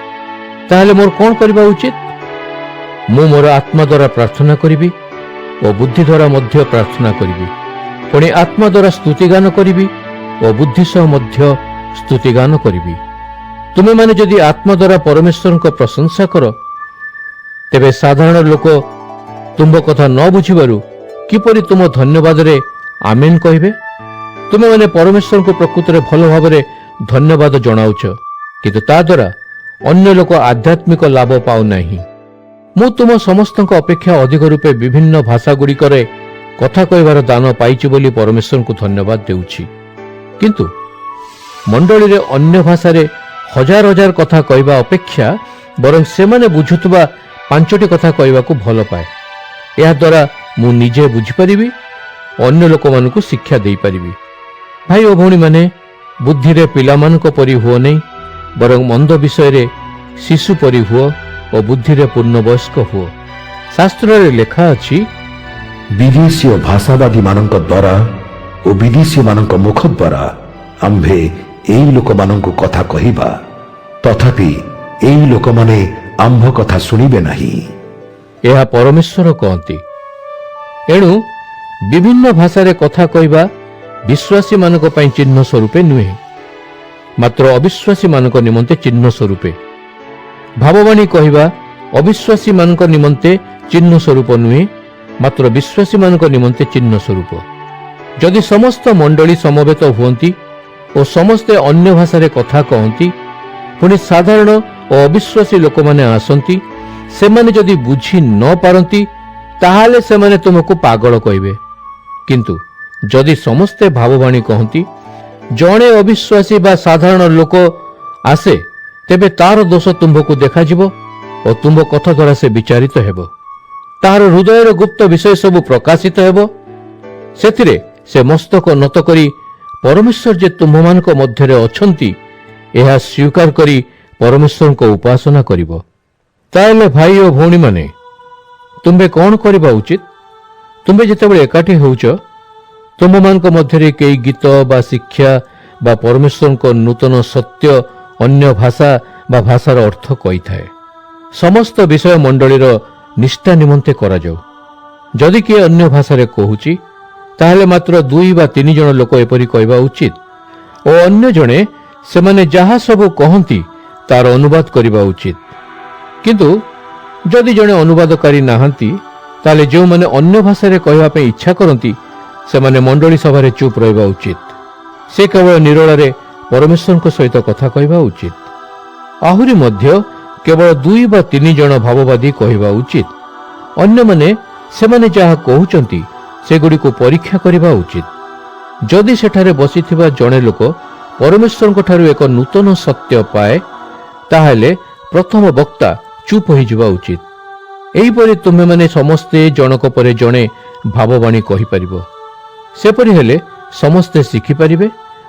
ତାହେଲେ ମୋର କ'ଣ କରିବା ଉଚିତ? ମୁଁ ମୋର ଆତ୍ମା ଦ୍ୱାରା ପ୍ରାର୍ଥନା କରିବି ଓ ବୁଦ୍ଧି ଦ୍ୱାରା ମଧ୍ୟ ପ୍ରାର୍ଥନା କରିବି। ପୁଣି ଆତ୍ମା ଦ୍ୱାରା ସ୍ତୁତିଗାନ କରିବି ଓ ବୁଦ୍ଧି ସହ ମଧ୍ୟ ସ୍ତୁତିଗାନ କରିବି। ତୁମେମାନେ ଯଦି ଆତ୍ମା ଦ୍ୱାରା ପରମେଶ୍ୱରଙ୍କ ପ୍ରଶଂସା କର ତେବେ ସାଧାରଣ ଲୋକ ତୁମ୍ଭ କଥା ନ ବୁଝିବାରୁ କିପରି ତୁମ ଧନ୍ୟବାଦରେ ଆମେନ୍ କହିବେ? ତୁମେମାନେ ପରମେଶ୍ୱରଙ୍କୁ ପ୍ରକୃତରେ ଭଲ ଭାବରେ ଧନ୍ୟବାଦ ଜଣାଉଛ, କିନ୍ତୁ ତା ଦ୍ୱାରା ଅନ୍ୟ ଲୋକ ଆଧ୍ୟାତ୍ମିକ ଲାଭ ପାଉନାହିଁ। ମୁଁ ତୁମ ସମସ୍ତଙ୍କ ଅପେକ୍ଷା ଅଧିକ ରୂପେ ବିଭିନ୍ନ ଭାଷାଗୁଡ଼ିକରେ କଥା କହିବାର ଦାନ ପାଇଛି ବୋଲି ପରମେଶ୍ୱରଙ୍କୁ ଧନ୍ୟବାଦ ଦେଉଛି। କିନ୍ତୁ ମଣ୍ଡଳୀରେ ଅନ୍ୟ ଭାଷାରେ ହଜାର ହଜାର କଥା କହିବା ଅପେକ୍ଷା ବରଂ ସେମାନେ ବୁଝୁଥିବା 5ଟି କଥା କହିବାକୁ ଭଲ ପାଏ। ଏହାଦ୍ୱାରା ମୁଁ ନିଜେ ବୁଝିପାରିବି, ଅନ୍ୟ ଲୋକମାନଙ୍କୁ ଶିକ୍ଷା ଦେଇପାରିବି। ଭାଇ ଓ ଭଉଣୀମାନେ, ବୁଦ୍ଧିରେ ପିଲାମାନଙ୍କ ପରି ହୁଅ ନାହିଁ, ବରଂ ମନ୍ଦ ବିଷୟରେ ଶିଶୁ ପରି ହୁଅ ଓ ବୁଦ୍ଧିରେ ପୂର୍ଣ୍ଣବୟସ୍କ ହୁଅ। ଶାସ୍ତ୍ରରେ ଲେଖା ଅଛି, ବିଦେଶୀ ଓ ଭାଷାବାଦୀମାନଙ୍କ ଦ୍ୱାରା ଓ ବିଦେଶୀମାନଙ୍କ ମୁଖ ଦ୍ୱାରା ଆମ୍ଭେ ଏଇ ଲୋକମାନଙ୍କୁ କଥା କହିବା, ତଥାପି ଏଇ ଲୋକମାନେ ଆମ୍ଭ କଥା ଶୁଣିବେ ନାହିଁ। ଏହା ପରମେଶ୍ୱର କହନ୍ତି। ଏଣୁ ବିଭିନ୍ନ ଭାଷାରେ କଥା କହିବା ବିଶ୍ୱାସୀମାନଙ୍କ ପାଇଁ ଚିହ୍ନ ସ୍ୱରୂପେ ନୁହେଁ, ମାତ୍ର ଅବିଶ୍ୱାସୀମାନଙ୍କ ନିମନ୍ତେ ଚିହ୍ନ ସ୍ୱରୂପେ। ଭାବବାଣୀ କହିବା ଅବିଶ୍ୱାସୀମାନଙ୍କ ନିମନ୍ତେ ଚିହ୍ନ ସ୍ୱରୂପ ନୁହେଁ, ମାତ୍ର ବିଶ୍ୱାସୀମାନଙ୍କ ନିମନ୍ତେ ଚିହ୍ନ ସ୍ୱରୂପ। ଯଦି ସମସ୍ତ ମଣ୍ଡଳୀ ସମବେତ ହୁଅନ୍ତି ଓ ସମସ୍ତେ ଅନ୍ୟ ଭାଷାରେ କଥା କହନ୍ତି, ପୁଣି ସାଧାରଣ ଓ ଅବିଶ୍ୱାସୀ ଲୋକମାନେ ଆସନ୍ତି, ସେମାନେ ଯଦି ବୁଝି ନ ପାରନ୍ତି, ତାହେଲେ ସେମାନେ ତୁମକୁ ପାଗଳ କହିବେ। କିନ୍ତୁ ଯଦି ସମସ୍ତେ ଭାବବାଣୀ କହନ୍ତି, ଜଣେ ଅବିଶ୍ୱାସୀ ବା ସାଧାରଣ ଲୋକ ଆସେ, ତେବେ ତାର ଦୋଷ ତୁମ୍ଭକୁ ଦେଖାଯିବ ଓ ତୁମ୍ଭ କଥା ଦ୍ୱାରା ସେ ବିଚାରିତ ହେବ। ତାହାର ହୃଦୟର ଗୁପ୍ତ ବିଷୟ ସବୁ ପ୍ରକାଶିତ ହେବ। ସେଥିରେ ସେ ମସ୍ତକ ନତ କରି ପରମେଶ୍ୱର ଯେ ତୁମ୍ଭମାନଙ୍କ ମଧ୍ୟରେ ଅଛନ୍ତି, ଏହା ସ୍ୱୀକାର କରି ପରମେଶ୍ୱରଙ୍କ ଉପାସନା କରିବ। ତାହେଲେ ଭାଇ ଓ ଭଉଣୀମାନେ, ତୁମ୍ଭେ କ'ଣ କରିବା ଉଚିତ? ତୁମ୍ଭେ ଯେତେବେଳେ ଏକାଠି ହେଉଛ, ତୁମ୍ଭମାନଙ୍କ ମଧ୍ୟରେ କେହି ଗୀତ ବା ଶିକ୍ଷା ବା ପରମେଶ୍ୱରଙ୍କ ନୂତନ ସତ୍ୟ ଅନ୍ୟ ଭାଷା ବା ଭାଷାର ଅର୍ଥ କହିଥାଏ। ସମସ୍ତ ବିଷୟ ମଣ୍ଡଳୀର ନିଷ୍ଠା ନିମନ୍ତେ କରାଯାଉ। ଯଦି କିଏ ଅନ୍ୟ ଭାଷାରେ କହୁଛି, ତାହେଲେ ମାତ୍ର 2 ବା 3 ଜଣ ଲୋକ ଏପରି କହିବା ଉଚିତ ଓ ଅନ୍ୟ ଜଣେ ସେମାନେ ଯାହା ସବୁ କହନ୍ତି ତାର ଅନୁବାଦ କରିବା ଉଚିତ। କିନ୍ତୁ ଯଦି ଜଣେ ଅନୁବାଦକାରୀ ନାହାନ୍ତି, ତାହେଲେ ଯେଉଁମାନେ ଅନ୍ୟ ଭାଷାରେ କହିବା ପାଇଁ ଇଚ୍ଛା କରନ୍ତି, ସେମାନେ ମଣ୍ଡଳୀ ସଭାରେ ଚୁପ୍ ରହିବା ଉଚିତ। ସେ କେବଳ ନିରୋଳାରେ ପରମେଶ୍ୱରଙ୍କ ସହିତ କଥା କହିବା ଉଚିତ। ଆହୁରି ମଧ୍ୟ କେବଳ 2 ବା 3 ଜଣ ଭାବବାଦୀ କହିବା ଉଚିତ। ଅନ୍ୟମାନେ ସେମାନେ ଯାହା କହୁଛନ୍ତି ସେଗୁଡ଼ିକୁ ପରୀକ୍ଷା କରିବା ଉଚିତ। ଯଦି ସେଠାରେ ବସିଥିବା ଜଣେ ଲୋକ ପରମେଶ୍ୱରଙ୍କ ଠାରୁ ଏକ ନୂତନ ସତ୍ୟ ପାଏ, ତାହେଲେ ପ୍ରଥମ ବକ୍ତା ଚୁପ୍ ହୋଇଯିବା ଉଚିତ। ଏହିପରି ତୁମେମାନେ ସମସ୍ତେ ଜଣକ ପରେ ଜଣେ ଭାବବାଣୀ କହିପାରିବ। ସେପରି ହେଲେ ସମସ୍ତେ ଶିଖିପାରିବେ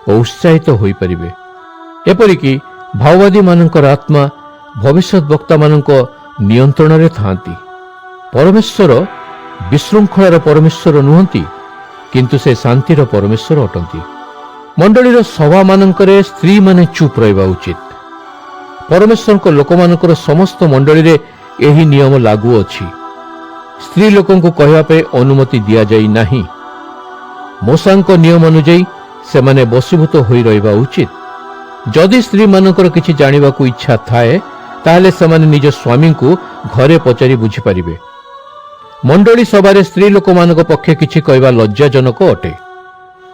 ଓ ଉତ୍ସାହିତ ହୋଇପାରିବେ। ଏପରିକି ଭାବବାଦୀମାନଙ୍କର ଆତ୍ମା ଭବିଷ୍ୟତ ବକ୍ତାମାନଙ୍କ ନିୟନ୍ତ୍ରଣରେ ଥାନ୍ତି। ପରମେଶ୍ୱର ବିଶୃଙ୍ଖଳାର ପରମେଶ୍ୱର ନୁହନ୍ତି, କିନ୍ତୁ ସେ ଶାନ୍ତିର ପରମେଶ୍ୱର ଅଟନ୍ତି। ମଣ୍ଡଳୀର ସଭାମାନଙ୍କରେ ସ୍ତ୍ରୀମାନେ ଚୁପ୍ ରହିବା ଉଚିତ। ପରମେଶ୍ୱରଙ୍କ ଲୋକମାନଙ୍କର ସମସ୍ତ ମଣ୍ଡଳୀରେ ଏହି ନିୟମ ଲାଗୁ ଅଛି। ସ୍ତ୍ରୀ ଲୋକଙ୍କୁ କହିବା ପାଇଁ ଅନୁମତି ଦିଆଯାଇ ନାହିଁ। ମୋଶାଙ୍କ ନିୟମ ଅନୁଯାୟୀ ସେମାନେ ବଶୀଭୂତ ହୋଇ ରହିବା ଉଚିତ। ଯଦି ସ୍ତ୍ରୀମାନଙ୍କର କିଛି ଜାଣିବାକୁ ଇଚ୍ଛା ଥାଏ, ତାହେଲେ ସେମାନେ ନିଜ ସ୍ୱାମୀଙ୍କୁ ଘରେ ପଚାରି ବୁଝିପାରିବେ। ମଣ୍ଡଳୀ ସଭାରେ ସ୍ତ୍ରୀ ଲୋକମାନଙ୍କ ପକ୍ଷେ କିଛି କହିବା ଲଜ୍ଜାଜନକ ଅଟେ।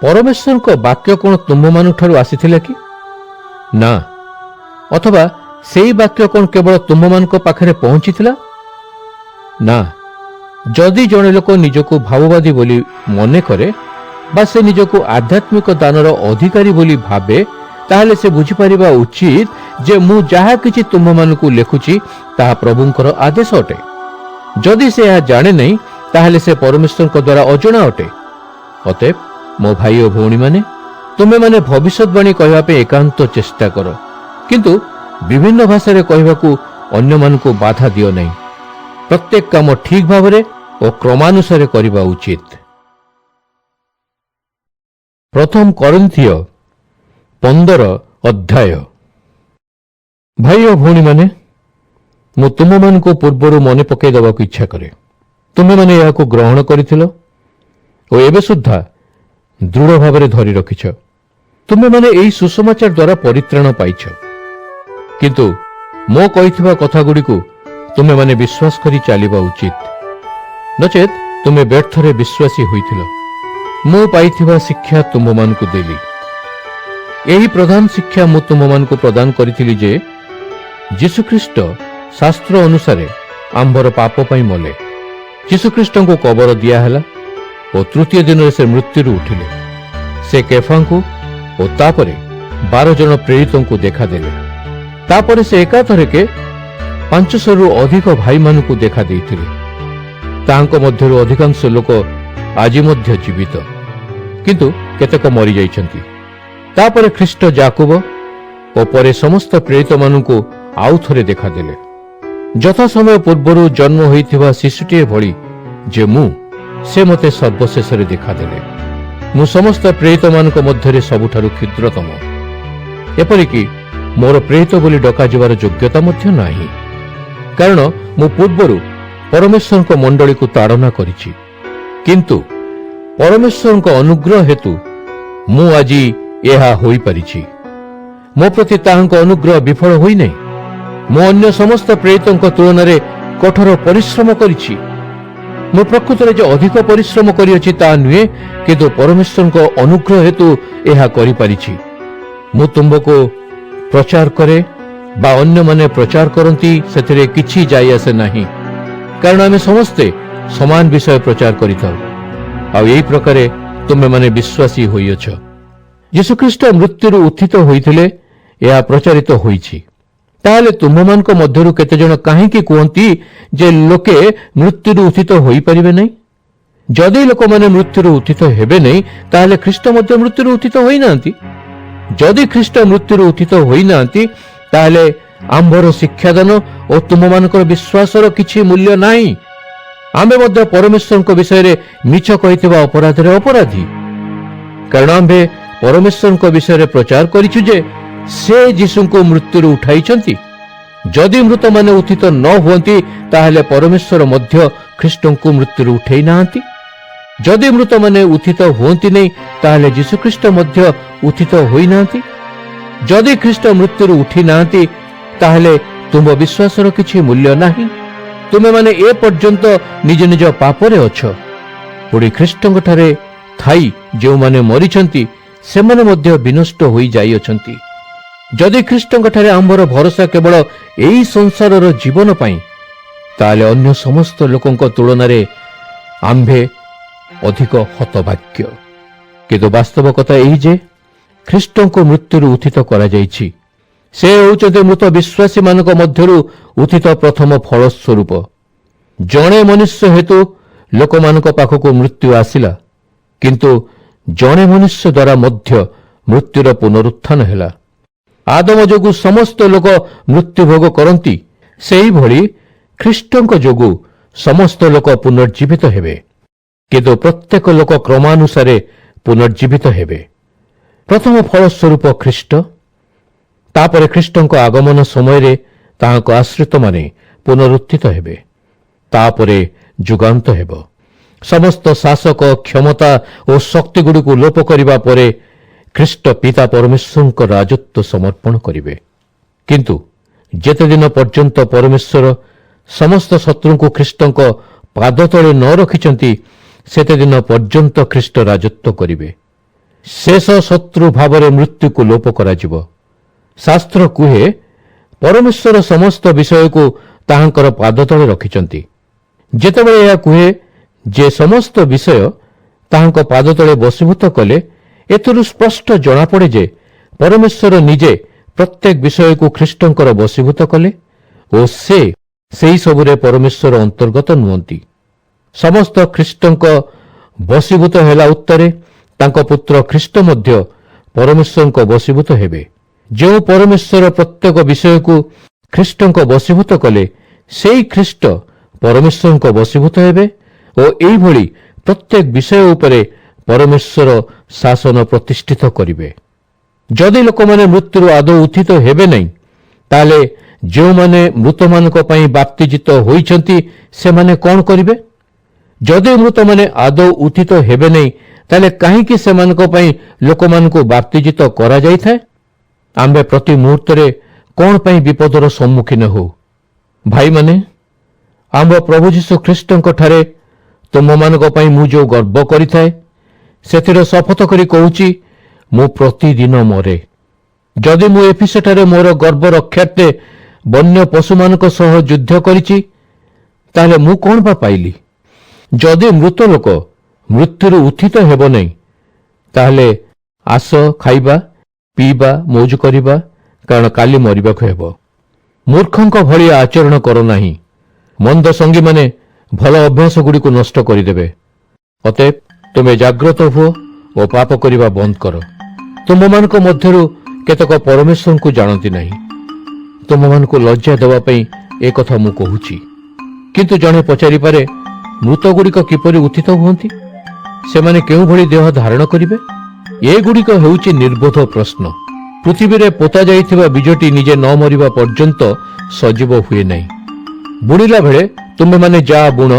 ପରମେଶ୍ୱରଙ୍କ ବାକ୍ୟ କ'ଣ ତୁମ୍ଭମାନଙ୍କଠାରୁ ଆସିଥିଲା କି? ନା। ଅଥବା ସେହି ବାକ୍ୟ କ'ଣ କେବଳ ତୁମ୍ଭମାନଙ୍କ ପାଖରେ ପହଞ୍ଚିଥିଲା? ନା। ଯଦି ଜଣେ ଲୋକ ନିଜକୁ ଭାବବାଦୀ ବୋଲି ମନେ କରେ ବା ସେ ନିଜକୁ ଆଧ୍ୟାତ୍ମିକ ଦାନର ଅଧିକାରୀ ବୋଲି ଭାବେ, ତାହେଲେ ସେ ବୁଝିପାରିବା ଉଚିତ ଯେ ମୁଁ ଯାହା କିଛି ତୁମ୍ଭମାନଙ୍କୁ ଲେଖୁଛି ତାହା ପ୍ରଭୁଙ୍କର ଆଦେଶ ଅଟେ। ଯଦି ସେ ଏହା ଜାଣେ ନାହିଁ, ତାହେଲେ ସେ ପରମେଶ୍ୱରଙ୍କ ଦ୍ୱାରା ଅଜଣା ଅଟେ। ଅତଏବ ମୋ ଭାଇ ଓ ଭଉଣୀମାନେ, ତୁମେମାନେ ଭବିଷ୍ୟତବାଣୀ କହିବା ପାଇଁ ଏକାନ୍ତ ଚେଷ୍ଟା କର, କିନ୍ତୁ ବିଭିନ୍ନ ଭାଷାରେ କହିବାକୁ ଅନ୍ୟମାନଙ୍କୁ ବାଧା ଦିଅ ନାହିଁ। ପ୍ରତ୍ୟେକ କାମ ଠିକ ଭାବରେ ଓ କ୍ରମାନୁସାରେ କରିବା ଉଚିତ। ପ୍ରଥମ କରିନ୍ଥିୟ 15 ଅଧ୍ୟାୟ। ଭାଇ ଓ ଭଉଣୀମାନେ, ମୁଁ ତୁମମାନଙ୍କୁ ପୂର୍ବରୁ ମନେ ପକାଇ ଦେବାକୁ ଇଚ୍ଛା କରେ। ତୁମେମାନେ ଏହାକୁ ଗ୍ରହଣ କରିଥିଲ ଓ ଏବେ ସୁଦ୍ଧା ଦୃଢ଼ ଭାବରେ ଧରି ରଖିଛ। ତୁମେମାନେ ଏହି ସୁସମାଚାର ଦ୍ୱାରା ପରିତ୍ରାଣ ପାଇଛ। କିନ୍ତୁ ମୋ କହିଥିବା କଥାଗୁଡ଼ିକୁ ତୁମେମାନେ ବିଶ୍ୱାସ କରି ଚାଲିବା ଉଚିତ, ନଚେତ୍ ତୁମେ ବ୍ୟର୍ଥରେ ବିଶ୍ୱାସୀ ହୋଇଥିଲ। ମୁଁ ପାଇଥିବା ଶିକ୍ଷା ତୁମମାନଙ୍କୁ ଦେଲି। ଏହି ପ୍ରଧାନ ଶିକ୍ଷା ମୁଁ ତୁମମାନଙ୍କୁ ପ୍ରଦାନ କରିଥିଲି ଯେ ଯୀଶୁଖ୍ରୀଷ୍ଟ ଶାସ୍ତ୍ର ଅନୁସାରେ ଆମ୍ଭର ପାପ ପାଇଁ ମଲେ। ଯୀଶୁଖ୍ରୀଷ୍ଟଙ୍କୁ କବର ଦିଆହେଲା ଓ ତୃତୀୟ ଦିନରେ ସେ ମୃତ୍ୟୁରୁ ଉଠିଲେ। ସେ କେଫାଙ୍କୁ ଓ ତାପରେ 12 ଜଣ ପ୍ରେରିତଙ୍କୁ ଦେଖାଦେଲେ। ତାପରେ ସେ ଏକାଥରକେ 500ରୁ ଅଧିକ ଭାଇମାନଙ୍କୁ ଦେଖା ଦେଇଥିଲେ। ତାଙ୍କ ମଧ୍ୟରୁ ଅଧିକାଂଶ ଲୋକ ଆଜି ମଧ୍ୟ ଜୀବିତ, କିନ୍ତୁ କେତେକ ମରିଯାଇଛନ୍ତି। ତାପରେ ଖ୍ରୀଷ୍ଟ ଯାକୁବ ଓ ପରେ ସମସ୍ତ ପ୍ରେରିତମାନଙ୍କୁ ଆଉ ଥରେ ଦେଖାଦେଲେ। ଯଥା ସମୟ ପୂର୍ବରୁ ଜନ୍ମ ହୋଇଥିବା ଶିଶୁଟିଏ ଭଳି ଯେ ମୁଁ, ସେ ମୋତେ ସର୍ବଶେଷରେ ଦେଖାଦେଲେ। ମୁଁ ସମସ୍ତ ପ୍ରେରିତମାନଙ୍କ ମଧ୍ୟରେ ସବୁଠାରୁ କ୍ଷୁଦ୍ରତମ, ଏପରିକି ମୋର ପ୍ରେରିତ ବୋଲି ଡକାଯିବାର ଯୋଗ୍ୟତା ମଧ୍ୟ ନାହିଁ, କାରଣ ମୁଁ ପୂର୍ବରୁ ପରମେଶ୍ୱରଙ୍କ ମଣ୍ଡଳୀକୁ ତାଡ଼ନା କରିଛି। କିନ୍ତୁ ପରମେଶ୍ୱରଙ୍କ ଅନୁଗ୍ରହ ହେତୁ ମୁଁ ଆଜି ଏହା ହୋଇପାରିଛି। ମୋ ପ୍ରତି ତାହାଙ୍କ ଅନୁଗ୍ରହ ବିଫଳ ହୋଇନାହିଁ। ମୁଁ ଅନ୍ୟ ସମସ୍ତ ପ୍ରେରିତଙ୍କ ତୁଳନାରେ କଠୋର ପରିଶ୍ରମ କରିଛି। ମୁଁ ପ୍ରକୃତରେ ଯେ ଅଧିକ ପରିଶ୍ରମ କରିଅଛି ତାହା ନୁହେଁ, କିନ୍ତୁ ପରମେଶ୍ୱରଙ୍କ ଅନୁଗ୍ରହ ହେତୁ ଏହା କରିପାରିଛି। ମୁଁ ତୁମ୍ଭକୁ ପ୍ରଚାର କରେ ବା ଅନ୍ୟମାନେ ପ୍ରଚାର କରନ୍ତି, ସେଥିରେ କିଛି ଯାଇ ଆସେ ନାହିଁ, କାରଣ ଆମେ ସମସ୍ତେ ସମାନ ବିଷୟ ପ୍ରଚାର କରିଥାଉ। ଆଉ ଏହି ପ୍ରକାରେ ତୁମେମାନେ ବିଶ୍ୱାସୀ ହୋଇଅଛ। ଯୀଶୁଖ୍ରୀଷ୍ଟ ମୃତ୍ୟୁରୁ ଉତ୍ଥିତ ହୋଇଥିଲେ ଏହା ପ୍ରଚାରିତ ହୋଇଛି। ତାହେଲେ ତୁମ୍ଭମାନଙ୍କ ମଧ୍ୟରୁ କେତେଜଣ କାହିଁକି କୁହନ୍ତି ଯେ ଲୋକେ ମୃତ୍ୟୁରୁ ଉତ୍ଥିତ ହୋଇପାରିବେ ନାହିଁ? ଯଦି ଲୋକମାନେ ମୃତ୍ୟୁରୁ ଉତ୍ଥିତ ହେବେ ନାହିଁ, ତାହେଲେ ଖ୍ରୀଷ୍ଟ ମଧ୍ୟ ମୃତ୍ୟୁରୁ ଉତ୍ଥିତ ହୋଇନାହାନ୍ତି। ଯଦି ଖ୍ରୀଷ୍ଟ ମୃତ୍ୟୁରୁ ଉତ୍ଥିତ ହୋଇନାହାନ୍ତି, ତାହେଲେ ଆମ୍ଭର ଶିକ୍ଷାଦାନ ଓ ତୁମମାନଙ୍କର ବିଶ୍ୱାସର କିଛି ମୂଲ୍ୟ ନାହିଁ। ଆମେ ମଧ୍ୟ ପରମେଶ୍ୱରଙ୍କ ବିଷୟରେ ମିଛ କହିଥିବା ଅପରାଧରେ ଅପରାଧୀ, କାରଣ ଆମ୍ଭେ ପରମେଶ୍ୱରଙ୍କ ବିଷୟରେ ପ୍ରଚାର କରିଛୁ ଯେ ସେ ଯୀଶୁଙ୍କୁ ମୃତ୍ୟୁରୁ ଉଠାଇଛନ୍ତି। ଯଦି ମୃତମାନେ ଉତ୍ଥିତ ନ ହୁଅନ୍ତି, ତାହେଲେ ପରମେଶ୍ୱର ମଧ୍ୟ ଖ୍ରୀଷ୍ଟଙ୍କୁ ମୃତ୍ୟୁରୁ ଉଠାଇ ନାହାନ୍ତି। ଯଦି ମୃତମାନେ ଉତ୍ଥିତ ହୁଅନ୍ତି ନାହିଁ, ତାହେଲେ ଯୀଶୁଖ୍ରୀଷ୍ଟ ମଧ୍ୟ ଉତ୍ଥିତ ହୋଇନାହାନ୍ତି। ଯଦି ଖ୍ରୀଷ୍ଟ ମୃତ୍ୟୁରୁ ଉଠି ନାହାନ୍ତି, ତାହେଲେ ତୁମ୍ଭ ବିଶ୍ୱାସର କିଛି ମୂଲ୍ୟ ନାହିଁ। ତୁମେମାନେ ଏ ପର୍ଯ୍ୟନ୍ତ ନିଜ ନିଜ ପାପରେ ଅଛ। ପୁଣି ଖ୍ରୀଷ୍ଟଙ୍କଠାରେ ଥାଇ ଯେଉଁମାନେ ମରିଛନ୍ତି, ସେମାନେ ମଧ୍ୟ ବିନଷ୍ଟ ହୋଇଯାଇଅଛନ୍ତି। ଯଦି ଖ୍ରୀଷ୍ଟଙ୍କଠାରେ ଆମ୍ଭର ଭରସା କେବଳ ଏହି ସଂସାରର ଜୀବନ ପାଇଁ, ତାହେଲେ ଅନ୍ୟ ସମସ୍ତ ଲୋକଙ୍କ ତୁଳନାରେ ଆମ୍ଭେ ଅଧିକ ହତଭାଗ୍ୟ। କିନ୍ତୁ ବାସ୍ତବ କଥା ଏହି ଯେ ଖ୍ରୀଷ୍ଟଙ୍କୁ ମୃତ୍ୟୁରୁ ଉତ୍ଥିତ କରାଯାଇଛି। ସେ ହେଉଛନ୍ତି ମୃତ ବିଶ୍ୱାସୀମାନଙ୍କ ମଧ୍ୟରୁ ଉତ୍ଥିତ ପ୍ରଥମ ଫଳ ସ୍ୱରୂପ। ଜଣେ ମନୁଷ୍ୟ ହେତୁ ଲୋକମାନଙ୍କ ପାଖକୁ ମୃତ୍ୟୁ ଆସିଲା, କିନ୍ତୁ ଜଣେ ମନୁଷ୍ୟ ଦ୍ୱାରା ମଧ୍ୟ ମୃତ୍ୟୁର ପୁନରୁତ୍ଥାନ ହେଲା। ଆଦମ ଯୋଗୁଁ ସମସ୍ତ ଲୋକ ମୃତ୍ୟୁଭୋଗ କରନ୍ତି, ସେହିଭଳି ଖ୍ରୀଷ୍ଟଙ୍କ ଯୋଗୁଁ ସମସ୍ତ ଲୋକ ପୁନର୍ଜୀବିତ ହେବେ। କିନ୍ତୁ ପ୍ରତ୍ୟେକ ଲୋକ କ୍ରମାନୁସାରେ ପୁନର୍ଜୀବିତ ହେବେ। ପ୍ରଥମ ଫଳ ସ୍ୱରୂପ ଖ୍ରୀଷ୍ଟ, ତାପରେ ଖ୍ରୀଷ୍ଟଙ୍କ ଆଗମନ ସମୟରେ ତାହାଙ୍କ ଆଶ୍ରିତମାନେ ପୁନରୁତ୍ଥିତ ହେବେ। ତାପରେ ଯୁଗାନ୍ତ ହେବ। ସମସ୍ତ ଶାସକ, କ୍ଷମତା ଓ ଶକ୍ତିଗୁଡ଼ିକୁ ଲୋପ କରିବା ପରେ ଖ୍ରୀଷ୍ଟ ପିତା ପରମେଶ୍ୱରଙ୍କ ରାଜତ୍ୱ ସମର୍ପଣ କରିବେ। କିନ୍ତୁ ଯେତେଦିନ ପର୍ଯ୍ୟନ୍ତ ପରମେଶ୍ୱର ସମସ୍ତ ଶତ୍ରୁଙ୍କୁ ଖ୍ରୀଷ୍ଟଙ୍କ ପାଦ ତଳେ ନ ରଖିଛନ୍ତି, ସେତେଦିନ ପର୍ଯ୍ୟନ୍ତ ଖ୍ରୀଷ୍ଟ ରାଜତ୍ୱ କରିବେ। ଶେଷ ଶତ୍ରୁ ଭାବରେ ମୃତ୍ୟୁକୁ ଲୋପ କରାଯିବ। ଶାସ୍ତ୍ର କୁହେ, ପରମେଶ୍ୱର ସମସ୍ତ ବିଷୟକୁ ତାହାଙ୍କର ପାଦ ତଳେ ରଖିଛନ୍ତି। ଯେତେବେଳେ ଏହା କୁହେ ଯେ ସମସ୍ତ ବିଷୟ ତାହାଙ୍କ ପାଦ ତଳେ ବଶୀଭୂତ କଲେ, ଏଥିରୁ ସ୍ପଷ୍ଟ ଜଣାପଡ଼େ ଯେ ପରମେଶ୍ୱର ନିଜେ ପ୍ରତ୍ୟେକ ବିଷୟକୁ ଖ୍ରୀଷ୍ଟଙ୍କର ବଶୀଭୂତ କଲେ ଓ ସେ ସେହି ସବୁରେ ପରମେଶ୍ୱର ଅନ୍ତର୍ଗତ ନୁହନ୍ତି। ସମସ୍ତ ଖ୍ରୀଷ୍ଟଙ୍କ ବଶୀଭୂତ ହେଲା ଉତ୍ତରେ ତାଙ୍କ ପୁତ୍ର ଖ୍ରୀଷ୍ଟ ମଧ୍ୟ ପରମେଶ୍ୱରଙ୍କ ବଶୀଭୂତ ହେବେ। ଯେଉଁ ପରମେଶ୍ୱର ପ୍ରତ୍ୟେକ ବିଷୟକୁ ଖ୍ରୀଷ୍ଟଙ୍କ ବଶୀଭୂତ କଲେ, ସେହି ଖ୍ରୀଷ୍ଟ ପରମେଶ୍ୱରଙ୍କ ବଶୀଭୂତ ହେବେ ଓ ଏହିଭଳି ପ୍ରତ୍ୟେକ ବିଷୟ ଉପରେ ପରମେଶ୍ୱର ଶାସନ ପ୍ରତିଷ୍ଠିତ କରିବେ। ଯଦି ଲୋକମାନେ ମୃତ୍ୟୁରୁ ଆଦୌ ଉତ୍ଥିତ ହେବେ ନାହିଁ, ତାହେଲେ ଯେଉଁମାନେ ମୃତମାନଙ୍କ ପାଇଁ ବାପ୍ତିଜିତ ହୋଇଛନ୍ତି ସେମାନେ କ'ଣ କରିବେ? ଯଦି ମୃତମାନେ ଆଦୌ ଉତ୍ଥିତ ହେବେ ନାହିଁ, ତାହେଲେ କାହିଁକି ସେମାନଙ୍କ ପାଇଁ ଲୋକମାନଙ୍କୁ ବାପ୍ତିଜିତ କରାଯାଇଥାଏ? ଆମ୍ଭେ ପ୍ରତି ମୁହୂର୍ତ୍ତରେ କ'ଣ ପାଇଁ ବିପଦର ସମ୍ମୁଖୀନ ହେଉ? ଭାଇମାନେ, ଆମ୍ଭ ପ୍ରଭୁ ଯୀଶୁ ଖ୍ରୀଷ୍ଟଙ୍କଠାରେ ତୁମମାନଙ୍କ ପାଇଁ ମୁଁ ଯେଉଁ ଗର୍ବ କରିଥାଏ, ସେଥିରେ ଶପଥ କରି କହୁଛି, ମୁଁ ପ୍ରତିଦିନ ମରେ। ଯଦି ମୁଁ ଏଫିସଠାରେ ମୋର ଗର୍ବ ରକ୍ଷାର୍ଥେ ବନ୍ୟ ପଶୁମାନଙ୍କ ସହ ଯୁଦ୍ଧ କରିଛି, ତାହେଲେ ମୁଁ କ'ଣ ବା ପାଇଲି? ଯଦି ମୃତ ଲୋକ ମୃତ୍ୟୁରୁ ଉତ୍ଥିତ ହେବ ନାହିଁ, ତାହେଲେ ଆସ ଖାଇବା, ପିଇବା, ମୌଜ କରିବା, କାରଣ କାଲି ମରିବାକୁ ହେବ। ମୂର୍ଖଙ୍କ ଭଳି ଆଚରଣ କର ନାହିଁ। ମନ୍ଦ ସଙ୍ଗୀମାନେ ଭଲ ଅଭ୍ୟାସଗୁଡ଼ିକୁ ନଷ୍ଟ କରିଦେବେ। ଅତଏବ ତୁମେ ଜାଗ୍ରତ ହୁଅ ଓ ପାପ କରିବା ବନ୍ଦ କର। ତୁମମାନଙ୍କ ମଧ୍ୟରୁ କେତେକ ପରମେଶ୍ୱରଙ୍କୁ ଜାଣନ୍ତି ନାହିଁ। ତୁମମାନଙ୍କୁ ଲଜ୍ଜା ଦେବା ପାଇଁ ଏ କଥା ମୁଁ କହୁଛି। କିନ୍ତୁ ଜଣେ ପଚାରିପାରେ, ମୃତଗୁଡ଼ିକ କିପରି ଉତ୍ଥିତ ହୁଅନ୍ତି? ସେମାନେ କେଉଁଭଳି ଦେହ ଧାରଣ କରିବେ? ଏଗୁଡ଼ିକ ହେଉଛି ନିର୍ବୋଧ ପ୍ରଶ୍ନ। ପୃଥିବୀରେ ପୋତା ଯାଇଥିବା ବୀଜଟି ନିଜେ ନ ମରିବା ପର୍ଯ୍ୟନ୍ତ ସଜୀବ ହୁଏ ନାହିଁ। ବୁଣିଲା ବେଳେ ତୁମେମାନେ ଯାହା ବୁଣ,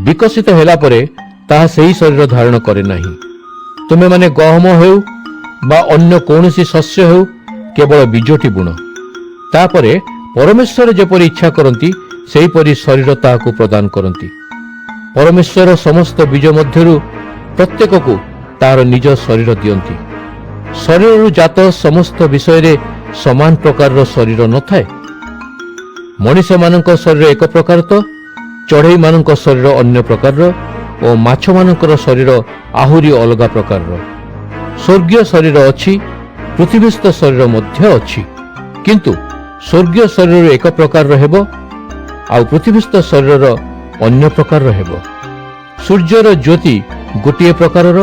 ବିକଶିତ ହେଲା ପରେ ତାହା ସେହି ଶରୀର ଧାରଣ କରେ ନାହିଁ। ତୁମେମାନେ ଗହମ ହେଉ ବା ଅନ୍ୟ କୌଣସି ଶସ୍ୟ ହେଉ, କେବଳ ବୀଜଟି ବୁଣ। ତାପରେ ପରମେଶ୍ୱର ଯେପରି ଇଚ୍ଛା କରନ୍ତି ସେହିପରି ଶରୀର ତାହାକୁ ପ୍ରଦାନ କରନ୍ତି। ପରମେଶ୍ୱର ସମସ୍ତ ବୀଜ ମଧ୍ୟରୁ ପ୍ରତ୍ୟେକକୁ ତାହାର ନିଜ ଶରୀର ଦିଅନ୍ତି। ଶରୀରରୁ ଜାତ ସମସ୍ତ ବିଷୟରେ ସମାନ ପ୍ରକାରର ଶରୀର ନଥାଏ। ମଣିଷମାନଙ୍କ ଶରୀର ଏକ ପ୍ରକାର ତ, ଚଢ଼େଇମାନଙ୍କ ଶରୀର ଅନ୍ୟ ପ୍ରକାରର ଓ ମାଛମାନଙ୍କର ଶରୀର ଆହୁରି ଅଲଗା ପ୍ରକାରର। ସ୍ୱର୍ଗୀୟ ଶରୀର ଅଛି, ପୃଥିବୀସ୍ଥ ଶରୀର ମଧ୍ୟ ଅଛି। କିନ୍ତୁ ସ୍ୱର୍ଗୀୟ ଶରୀର ଏକ ପ୍ରକାରର ହେବ, ଆଉ ପୃଥିବୀସ୍ଥ ଶରୀରର ଅନ୍ୟ ପ୍ରକାରର ହେବ। ସୂର୍ଯ୍ୟର ଜ୍ୟୋତି ଗୋଟିଏ ପ୍ରକାରର,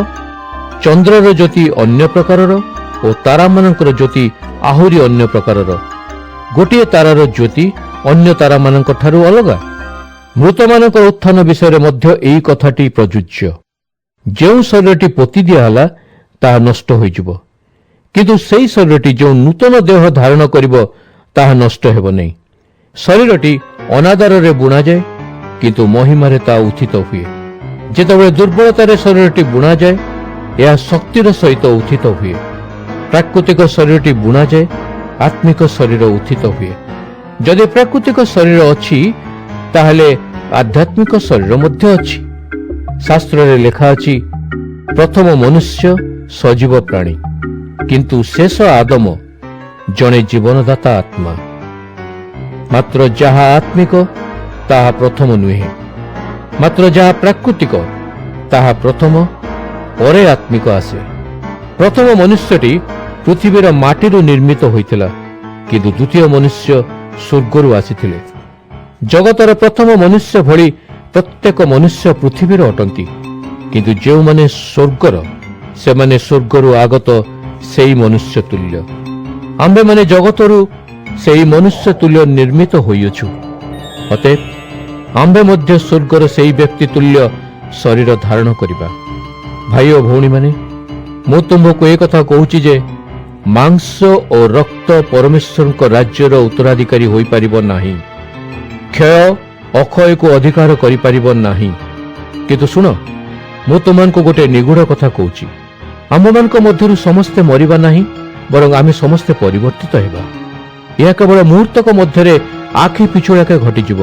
ଚନ୍ଦ୍ରର ଜ୍ୟୋତି ଅନ୍ୟ ପ୍ରକାରର ଓ ତାରାମାନଙ୍କର ଜ୍ୟୋତି ଆହୁରି ଅନ୍ୟ ପ୍ରକାରର। ଗୋଟିଏ ତାରାର ଜ୍ୟୋତି ଅନ୍ୟ ତାରାମାନଙ୍କ ଠାରୁ ଅଲଗା। ମୃତମାନଙ୍କର ଉତ୍ଥାନ ବିଷୟରେ ମଧ୍ୟ ଏହି କଥାଟି ପ୍ରଯୁଜ୍ୟ। ଯେଉଁ ଶରୀରଟି ପୋତି ଦିଆହେଲା ତାହା ନଷ୍ଟ ହୋଇଯିବ, କିନ୍ତୁ ସେହି ଶରୀରଟି ଯେଉଁ ନୂତନ ଦେହ ଧାରଣ କରିବ ତାହା ନଷ୍ଟ ହେବ ନାହିଁ। ଶରୀରଟି ଅନାଦାରରେ ବୁଣାଯାଏ, କିନ୍ତୁ ମହିମାରେ ତାହା ଉତ୍ଥିତ ହୁଏ। ଯେତେବେଳେ ଦୁର୍ବଳତାରେ ଶରୀରଟି ବୁଣାଯାଏ, ଏହା ଶକ୍ତିର ସହିତ ଉତ୍ଥିତ ହୁଏ। ପ୍ରାକୃତିକ ଶରୀରଟି ବୁଣାଯାଏ, ଆତ୍ମିକ ଶରୀର ଉତ୍ଥିତ ହୁଏ। ଯଦି ପ୍ରାକୃତିକ ଶରୀର ଅଛି, ତାହେଲେ ଆଧ୍ୟାତ୍ମିକ ଶରୀର ମଧ୍ୟ ଅଛି। ଶାସ୍ତ୍ରରେ ଲେଖା ଅଛି, ପ୍ରଥମ ମନୁଷ୍ୟ ସଜୀବ ପ୍ରାଣୀ, କିନ୍ତୁ ଶେଷ ଆଦମ ଜଣେ ଜୀବନଦାତା ଆତ୍ମା। ମାତ୍ର ଯାହା ଆତ୍ମିକ ତାହା ପ୍ରଥମ ନୁହେଁ, ମାତ୍ର ଯାହା ପ୍ରାକୃତିକ ତାହା ପ୍ରଥମ, ପରେ ଆତ୍ମିକ ଆସେ। ପ୍ରଥମ ମନୁଷ୍ୟଟି ପୃଥିବୀର ମାଟିରୁ ନିର୍ମିତ ହୋଇଥିଲା, କିନ୍ତୁ ଦ୍ୱିତୀୟ ମନୁଷ୍ୟ ସ୍ୱର୍ଗରୁ ଆସିଥିଲେ। ଜଗତର ପ୍ରଥମ ମନୁଷ୍ୟ ଭଳି ପ୍ରତ୍ୟେକ ମନୁଷ୍ୟ ପୃଥିବୀର ଅଟନ୍ତି, କିନ୍ତୁ ଯେଉଁମାନେ ସ୍ୱର୍ଗର, ସେମାନେ ସ୍ୱର୍ଗରୁ ଆଗତ ସେହି ମନୁଷ୍ୟ ତୁଲ୍ୟ। ଆମ୍ଭେମାନେ ଜଗତରୁ ସେହି ମନୁଷ୍ୟ ତୁଲ୍ୟ ନିର୍ମିତ ହୋଇଅଛୁ। ଅତଏବ ଆମ୍ଭେ ମଧ୍ୟ ସ୍ୱର୍ଗର ସେହି ବ୍ୟକ୍ତି ତୁଲ୍ୟ ଶରୀର ଧାରଣ କରିବା। ଭାଇ ଓ ଭଉଣୀମାନେ, ମୁଁ ତୁମ୍ଭକୁ ଏ କଥା କହୁଛି ଯେ ମାଂସ ଓ ରକ୍ତ ପରମେଶ୍ୱରଙ୍କ ରାଜ୍ୟର ଉତ୍ତରାଧିକାରୀ ହୋଇପାରିବ ନାହିଁ। କ୍ଷୟ ଅକ୍ଷୟକୁ ଅଧିକାର କରିପାରିବ ନାହିଁ। କିନ୍ତୁ ଶୁଣ, ମୁଁ ତୁମମାନଙ୍କୁ ଗୋଟିଏ ନିଗୁଢ଼ କଥା କହୁଛି। ଆମ୍ଭମାନଙ୍କ ମଧ୍ୟରୁ ସମସ୍ତେ ମରିବା ନାହିଁ, ବରଂ ଆମେ ସମସ୍ତେ ପରିବର୍ତ୍ତିତ ହେବା। ଏହା କେବଳ ମୁହୂର୍ତ୍ତକ ମଧ୍ୟରେ ଆଖି ପିଛୁଳାକେ ଘଟିଯିବ।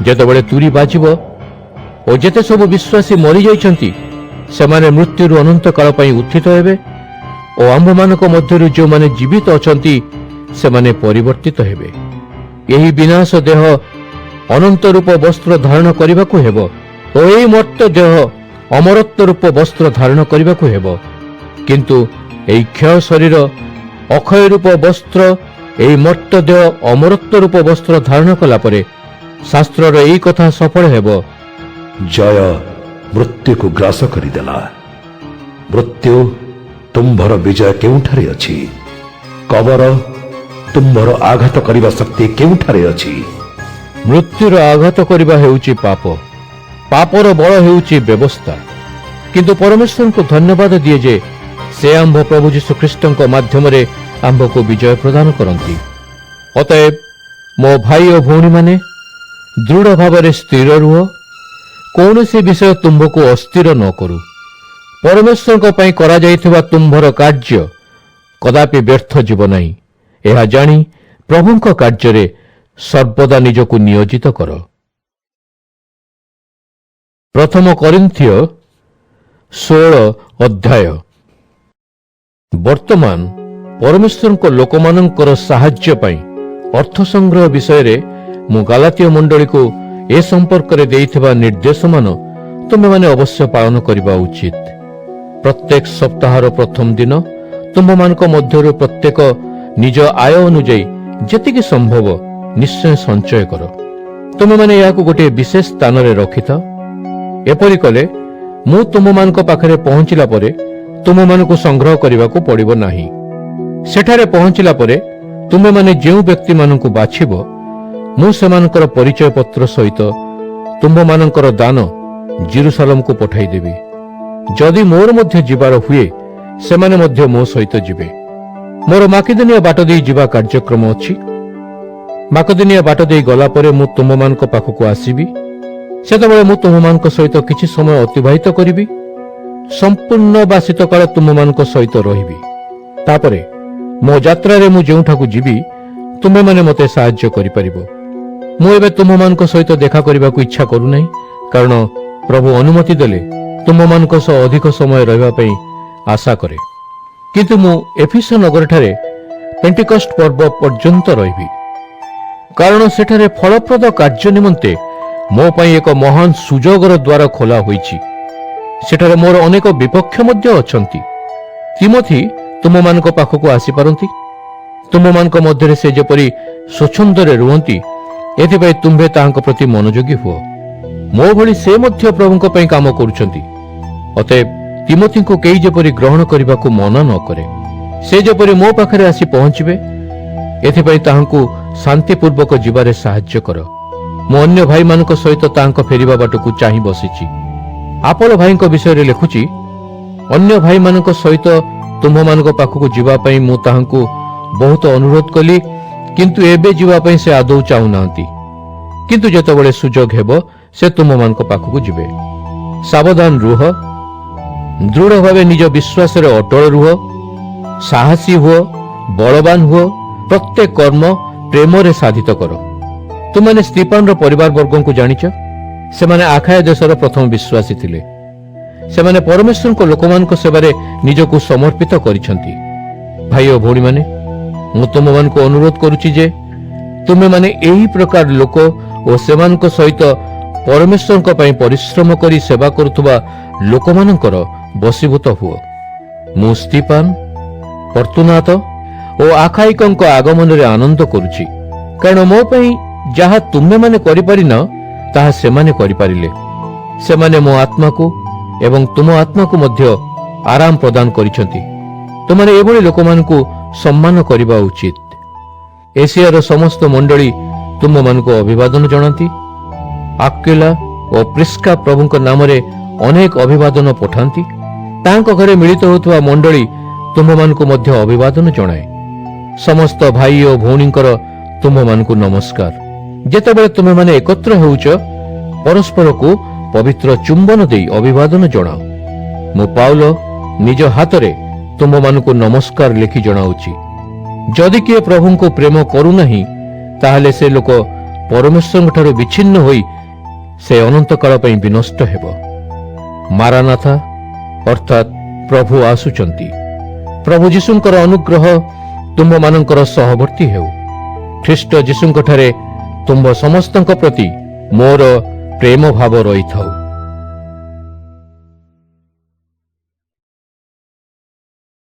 ଯେତେବେଳେ ତୁରୀ ବାଜିବ ଓ ଯେତେ ସବୁ ବିଶ୍ୱାସୀ ମରିଯାଇଛନ୍ତି ସେମାନେ ମୃତ୍ୟୁରୁ ଅନନ୍ତ କାଳ ପାଇଁ ଉତ୍ଥିତ ହେବେ, ଓ ଆମ୍ଭମାନଙ୍କ ମଧ୍ୟରୁ ଯେଉଁମାନେ ଜୀବିତ ଅଛନ୍ତି ସେମାନେ ପରିବର୍ତ୍ତିତ ହେବେ। ଏହି ବିନାଶ ଦେହ ଅନନ୍ତ ରୂପ ବସ୍ତ୍ର ଧାରଣ କରିବାକୁ ହେବ, ଓ ଏହି ମର୍ତ୍ତ ଦେହ ଅମରତ୍ୱ ରୂପ ବସ୍ତ୍ର ଧାରଣ କରିବାକୁ ହେବ। କିନ୍ତୁ ଏହି କ୍ଷୟ ଶରୀର ଅକ୍ଷୟ ରୂପ ବସ୍ତ୍ର, ଏହି ମର୍ତ୍ତ ଦେହ ଅମରତ୍ୱ ରୂପ ବସ୍ତ୍ର ଧାରଣ କଲା ପରେ ଶାସ୍ତ୍ରର ଏହି କଥା ସଫଳ ହେବ, ଜୟ ମୃତ୍ୟୁକୁ ଗ୍ରାସ କରିଦେଲା। ମୃତ୍ୟୁ, ତୁମ୍ଭର ବିଜୟ କେଉଁଠାରେ ଅଛି? କବର, ତୁମ୍ଭର ଆଘାତ କରିବା ଶକ୍ତି କେଉଁଠାରେ ଅଛି? ମୃତ୍ୟୁର ଆଘାତ କରିବା ହେଉଛି ପାପ, ପାପର ବଳ ହେଉଛି ବ୍ୟବସ୍ଥା। କିନ୍ତୁ ପରମେଶ୍ୱରଙ୍କୁ ଧନ୍ୟବାଦ ଦିଏ ଯେ ସେ ଆମ୍ଭ ପ୍ରଭୁ ଯୀଶୁଖ୍ରୀଷ୍ଟଙ୍କ ମାଧ୍ୟମରେ ଆମ୍ଭକୁ ବିଜୟ ପ୍ରଦାନ କରନ୍ତି। ଅତଏବ ମୋ ଭାଇ ଓ ଭଉଣୀମାନେ, ଦୃଢ଼ ଭାବରେ ସ୍ଥିର ରୁହ। କୌଣସି ବିଷୟ ତୁମ୍ଭକୁ ଅସ୍ଥିର ନ କରୁ। ପରମେଶ୍ୱରଙ୍କ ପାଇଁ କରାଯାଇଥିବା ତୁମ୍ଭର କାର୍ଯ୍ୟ କଦାପି ବ୍ୟର୍ଥ ଯିବ ନାହିଁ, ଏହା ଜାଣି ପ୍ରଭୁଙ୍କ କାର୍ଯ୍ୟରେ ସର୍ବଦା ନିଜକୁ ନିୟୋଜିତ କର। ପ୍ରଥମ କରିନ୍ଥିୟ 16 ଅଧ୍ୟାୟ। ବର୍ତ୍ତମାନ ପରମେଶ୍ୱରଙ୍କ ଲୋକମାନଙ୍କର ସାହାଯ୍ୟ ପାଇଁ ଅର୍ଥ ସଂଗ୍ରହ ବିଷୟରେ ମୁଁ ଗାଲାତୀୟ ମଣ୍ଡଳୀକୁ ଏ ସମ୍ପର୍କରେ ଦେଇଥିବା ନିର୍ଦ୍ଦେଶମାନ ତୁମେମାନେ ଅବଶ୍ୟ ପାଳନ କରିବା ଉଚିତ। ପ୍ରତ୍ୟେକ ସପ୍ତାହର ପ୍ରଥମ ଦିନ ତୁମମାନଙ୍କ ମଧ୍ୟରୁ ପ୍ରତ୍ୟେକ ନିଜ ଆୟ ଅନୁଯାୟୀ ଯେତିକି ସମ୍ଭବ ନିଶ୍ଚୟ ସଞ୍ଚୟ କର। ତୁମେମାନେ ଏହାକୁ ଗୋଟିଏ ବିଶେଷ ସ୍ଥାନରେ ରଖିଥାଅ। ଏପରି କଲେ ମୁଁ ତୁମମାନଙ୍କ ପାଖରେ ପହଞ୍ଚିଲା ପରେ ତୁମମାନଙ୍କୁ ସଂଗ୍ରହ କରିବାକୁ ପଡ଼ିବ ନାହିଁ। ସେଠାରେ ପହଞ୍ଚିଲା ପରେ ତୁମେମାନେ ଯେଉଁ ବ୍ୟକ୍ତିମାନଙ୍କୁ ବାଛିବ ମୁଁ ସେମାନଙ୍କର ପରିଚୟ ପତ୍ର ସହିତ ତୁମ୍ଭମାନଙ୍କର ଦାନ ଜେରୁସାଲେମକୁ ପଠାଇଦେବି। ଯଦି ମୋର ମଧ୍ୟ ଯିବାର ହୁଏ, ସେମାନେ ମଧ୍ୟ ମୋ ସହିତ ଯିବେ। ମୋର ମାକିଦନିଆ ବାଟ ଦେଇ ଯିବା କାର୍ଯ୍ୟକ୍ରମ ଅଛି। ମାକିଦନିଆ ବାଟ ଦେଇ ଗଲା ପରେ ମୁଁ ତୁମ୍ଭମାନଙ୍କ ପାଖକୁ ଆସିବି। ସେତେବେଳେ ମୁଁ ତୁମ୍ଭମାନଙ୍କ ସହିତ କିଛି ସମୟ ଅତିବାହିତ କରିବି। ସମ୍ପୂର୍ଣ୍ଣ ବା ଶୀତକାଳ ତୁମ୍ଭମାନଙ୍କ ସହିତ ରହିବି। ତାପରେ ମୋ ଯାତ୍ରାରେ ମୁଁ ଯେଉଁଠାକୁ ଯିବି, ତୁମେମାନେ ମୋତେ ସାହାଯ୍ୟ କରିପାରିବ। ମୁଁ ଏବେ ତୁମ୍ଭମାନଙ୍କ ସହିତ ଦେଖା କରିବାକୁ ଇଚ୍ଛା କରୁନାହିଁ, କାରଣ ପ୍ରଭୁ ଅନୁମତି ଦେଲେ ତୁମ୍ଭମାନଙ୍କ ସହ ଅଧିକ ସମୟ ରହିବା ପାଇଁ ଆଶା କରେ। କିନ୍ତୁ ମୁଁ ଏଫିସ ନଗରଠାରେ ପେଣ୍ଟିକଷ୍ଟ ପର୍ବ ପର୍ଯ୍ୟନ୍ତ ରହିବି, କାରଣ ସେଠାରେ ଫଳପ୍ରଦ କାର୍ଯ୍ୟ ନିମନ୍ତେ ମୋ ପାଇଁ ଏକ ମହାନ ସୁଯୋଗର ଦ୍ୱାର ଖୋଲା ହୋଇଛି। ସେଠାରେ ମୋର ଅନେକ ବିପକ୍ଷ ମଧ୍ୟ ଅଛନ୍ତି। ତିମୋଥି ତୁମମାନଙ୍କ ପାଖକୁ ଆସିପାରନ୍ତି। ତୁମମାନଙ୍କ ମଧ୍ୟରେ ସେ ଯେପରି ସ୍ୱଚ୍ଛନ୍ଦରେ ରୁହନ୍ତି, ଏଥିପାଇଁ ତୁମ୍ଭେ ତାହାଙ୍କ ପ୍ରତି ମନୋଯୋଗୀ ହୁଅ। ମୋ ଭଳି ସେ ମଧ୍ୟ ପ୍ରଭୁଙ୍କ ପାଇଁ କାମ କରୁଛନ୍ତି। ଅତଏବ ତିମୋଥିଙ୍କୁ କେହି ଯେପରି ଗ୍ରହଣ କରିବାକୁ ମନ ନ କରେ, ସେ ଯେପରି ମୋ ପାଖରେ ଆସି ପହଞ୍ଚିବେ, ଏଥିପାଇଁ ତାହାଙ୍କୁ ଶାନ୍ତିପୂର୍ବକ ଯିବାରେ ସାହାଯ୍ୟ କର। ମୁଁ ଅନ୍ୟ ଭାଇମାନଙ୍କ ସହିତ ତାହାଙ୍କ ଫେରିବା ବାଟକୁ ଚାହିଁ ବସିଛି। ଆପୋଲ ଭାଇଙ୍କ ବିଷୟରେ ଲେଖୁଛି, ଅନ୍ୟ ଭାଇମାନଙ୍କ ସହିତ ତୁମ୍ଭମାନଙ୍କ ପାଖକୁ ଯିବା ପାଇଁ ମୁଁ ତାହାଙ୍କୁ ବହୁତ ଅନୁରୋଧ କଲି, କିନ୍ତୁ ଏବେ ଯିବା ପାଇଁ ସେ ଆଦୌ ଚାହୁଁନାହାନ୍ତି। କିନ୍ତୁ ଯେତେବେଳେ ସୁଯୋଗ ହେବ, ସେ ତୁମ୍ଭମାନଙ୍କ ପାଖକୁ ଯିବେ। ସାବଧାନ ରୁହ, ଦୃଢ଼ ଭାବେ ନିଜ ବିଶ୍ୱାସରେ ଅଟଳ ରୁହ, ସାହସୀ ହୁଅ, ବଳବାନ ହୁଅ, ପ୍ରତ୍ୟେକ କର୍ମ ପ୍ରେମରେ ସାଧିତ କର। ତୁମମାନେ ସ୍ତିଫାନର ପରିବାର ବର୍ଗଙ୍କୁ ଜାଣିଛ। ସେମାନେ ଆଖାୟ ଦେଶର ପ୍ରଥମ ବିଶ୍ୱାସୀ ଥିଲେ। ସେମାନେ ପରମେଶ୍ୱରଙ୍କ ଲୋକମାନଙ୍କ ସେବାରେ ନିଜକୁ ସମର୍ପିତ କରିଛନ୍ତି। ଭାଇ ଓ ଭଉଣୀମାନେ, ମୁଁ ତୁମମାନଙ୍କୁ ଅନୁରୋଧ କରୁଛି ଯେ ତୁମେମାନେ ଏହି ପ୍ରକାର ଲୋକ ଓ ସେମାନଙ୍କ ସହିତ ପରମେଶ୍ୱରଙ୍କ ପାଇଁ ପରିଶ୍ରମ କରି ସେବା କରୁଥିବା ଲୋକମାନଙ୍କର ବଶୀଭୂତ ହୁଅ। ମୁଁ ସ୍ତିଫାନ, ପର୍ତ୍ତୁନାତ ଓ ଆଖାଇକଙ୍କ ଆଗମନରେ ଆନନ୍ଦ କରୁଛି, କାରଣ ମୋ ପାଇଁ ଯାହା ତୁମେମାନେ କରିପାରିନ, ତାହା ସେମାନେ କରିପାରିଲେ। ସେମାନେ ମୋ ଆତ୍ମାକୁ ଏବଂ ତୁମ ଆତ୍ମାକୁ ମଧ୍ୟ ଆରାମ ପ୍ରଦାନ କରିଛନ୍ତି। ତୁମମାନେ ଏଭଳି ଲୋକମାନଙ୍କୁ ସମ୍ମାନ କରିବା ଉଚିତ। ଏସିଆର ସମସ୍ତ ମଣ୍ଡଳୀ ତୁମମାନଙ୍କୁ ଅଭିବାଦନ ଜଣାନ୍ତି। ଆକ୍ୱିଲା ଓ ପ୍ରିସ୍କା ପ୍ରଭୁଙ୍କ ନାମରେ ଅନେକ ଅଭିବାଦନ ପଠାନ୍ତି। ତାଙ୍କ ଘରେ ମିଳିତ ହେଉଥିବା ମଣ୍ଡଳୀ ତୁମମାନଙ୍କୁ ମଧ୍ୟ ଅଭିବାଦନ ଜଣାଏ। ସମସ୍ତ ଭାଇ ଓ ଭଉଣୀଙ୍କର ତୁମମାନଙ୍କୁ ନମସ୍କାର। ଯେତେବେଳେ ତୁମେମାନେ ଏକତ୍ର ହେଉଛ, ପରସ୍ପରକୁ ପବିତ୍ର ଚୁମ୍ବନ ଦେଇ ଅଭିବାଦନ ଜଣାଅ। ମୁଁ ପାଉଲ ନିଜ ହାତରେ ତୁମମାନଙ୍କୁ ନମସ୍କାର ଲେଖି ଜଣାଉଛି। ଯଦି କିଏ ପ୍ରଭୁଙ୍କୁ ପ୍ରେମ କରୁନାହିଁ, ତାହେଲେ ସେ ଲୋକ ପରମେଶ୍ୱରଙ୍କଠାରୁ ବିଚ୍ଛିନ୍ନ ହୋଇ ସେ ଅନନ୍ତକାଳ ପାଇଁ ବିନଷ୍ଟ ହେବ। ମାରାନାଥା ଅର୍ଥାତ୍ ପ୍ରଭୁ ଆସୁଛନ୍ତି। ପ୍ରଭୁ ଯୀଶୁଙ୍କର ଅନୁଗ୍ରହ ତୁମ୍ଭମାନଙ୍କର ସହବର୍ତ୍ତୀ ହେଉ। ଖ୍ରୀଷ୍ଟ ଯୀଶୁଙ୍କଠାରେ ତୁମ୍ଭ ସମସ୍ତଙ୍କ ପ୍ରତି ମୋର ପ୍ରେମ ଭାବ ରହିଥାଉ।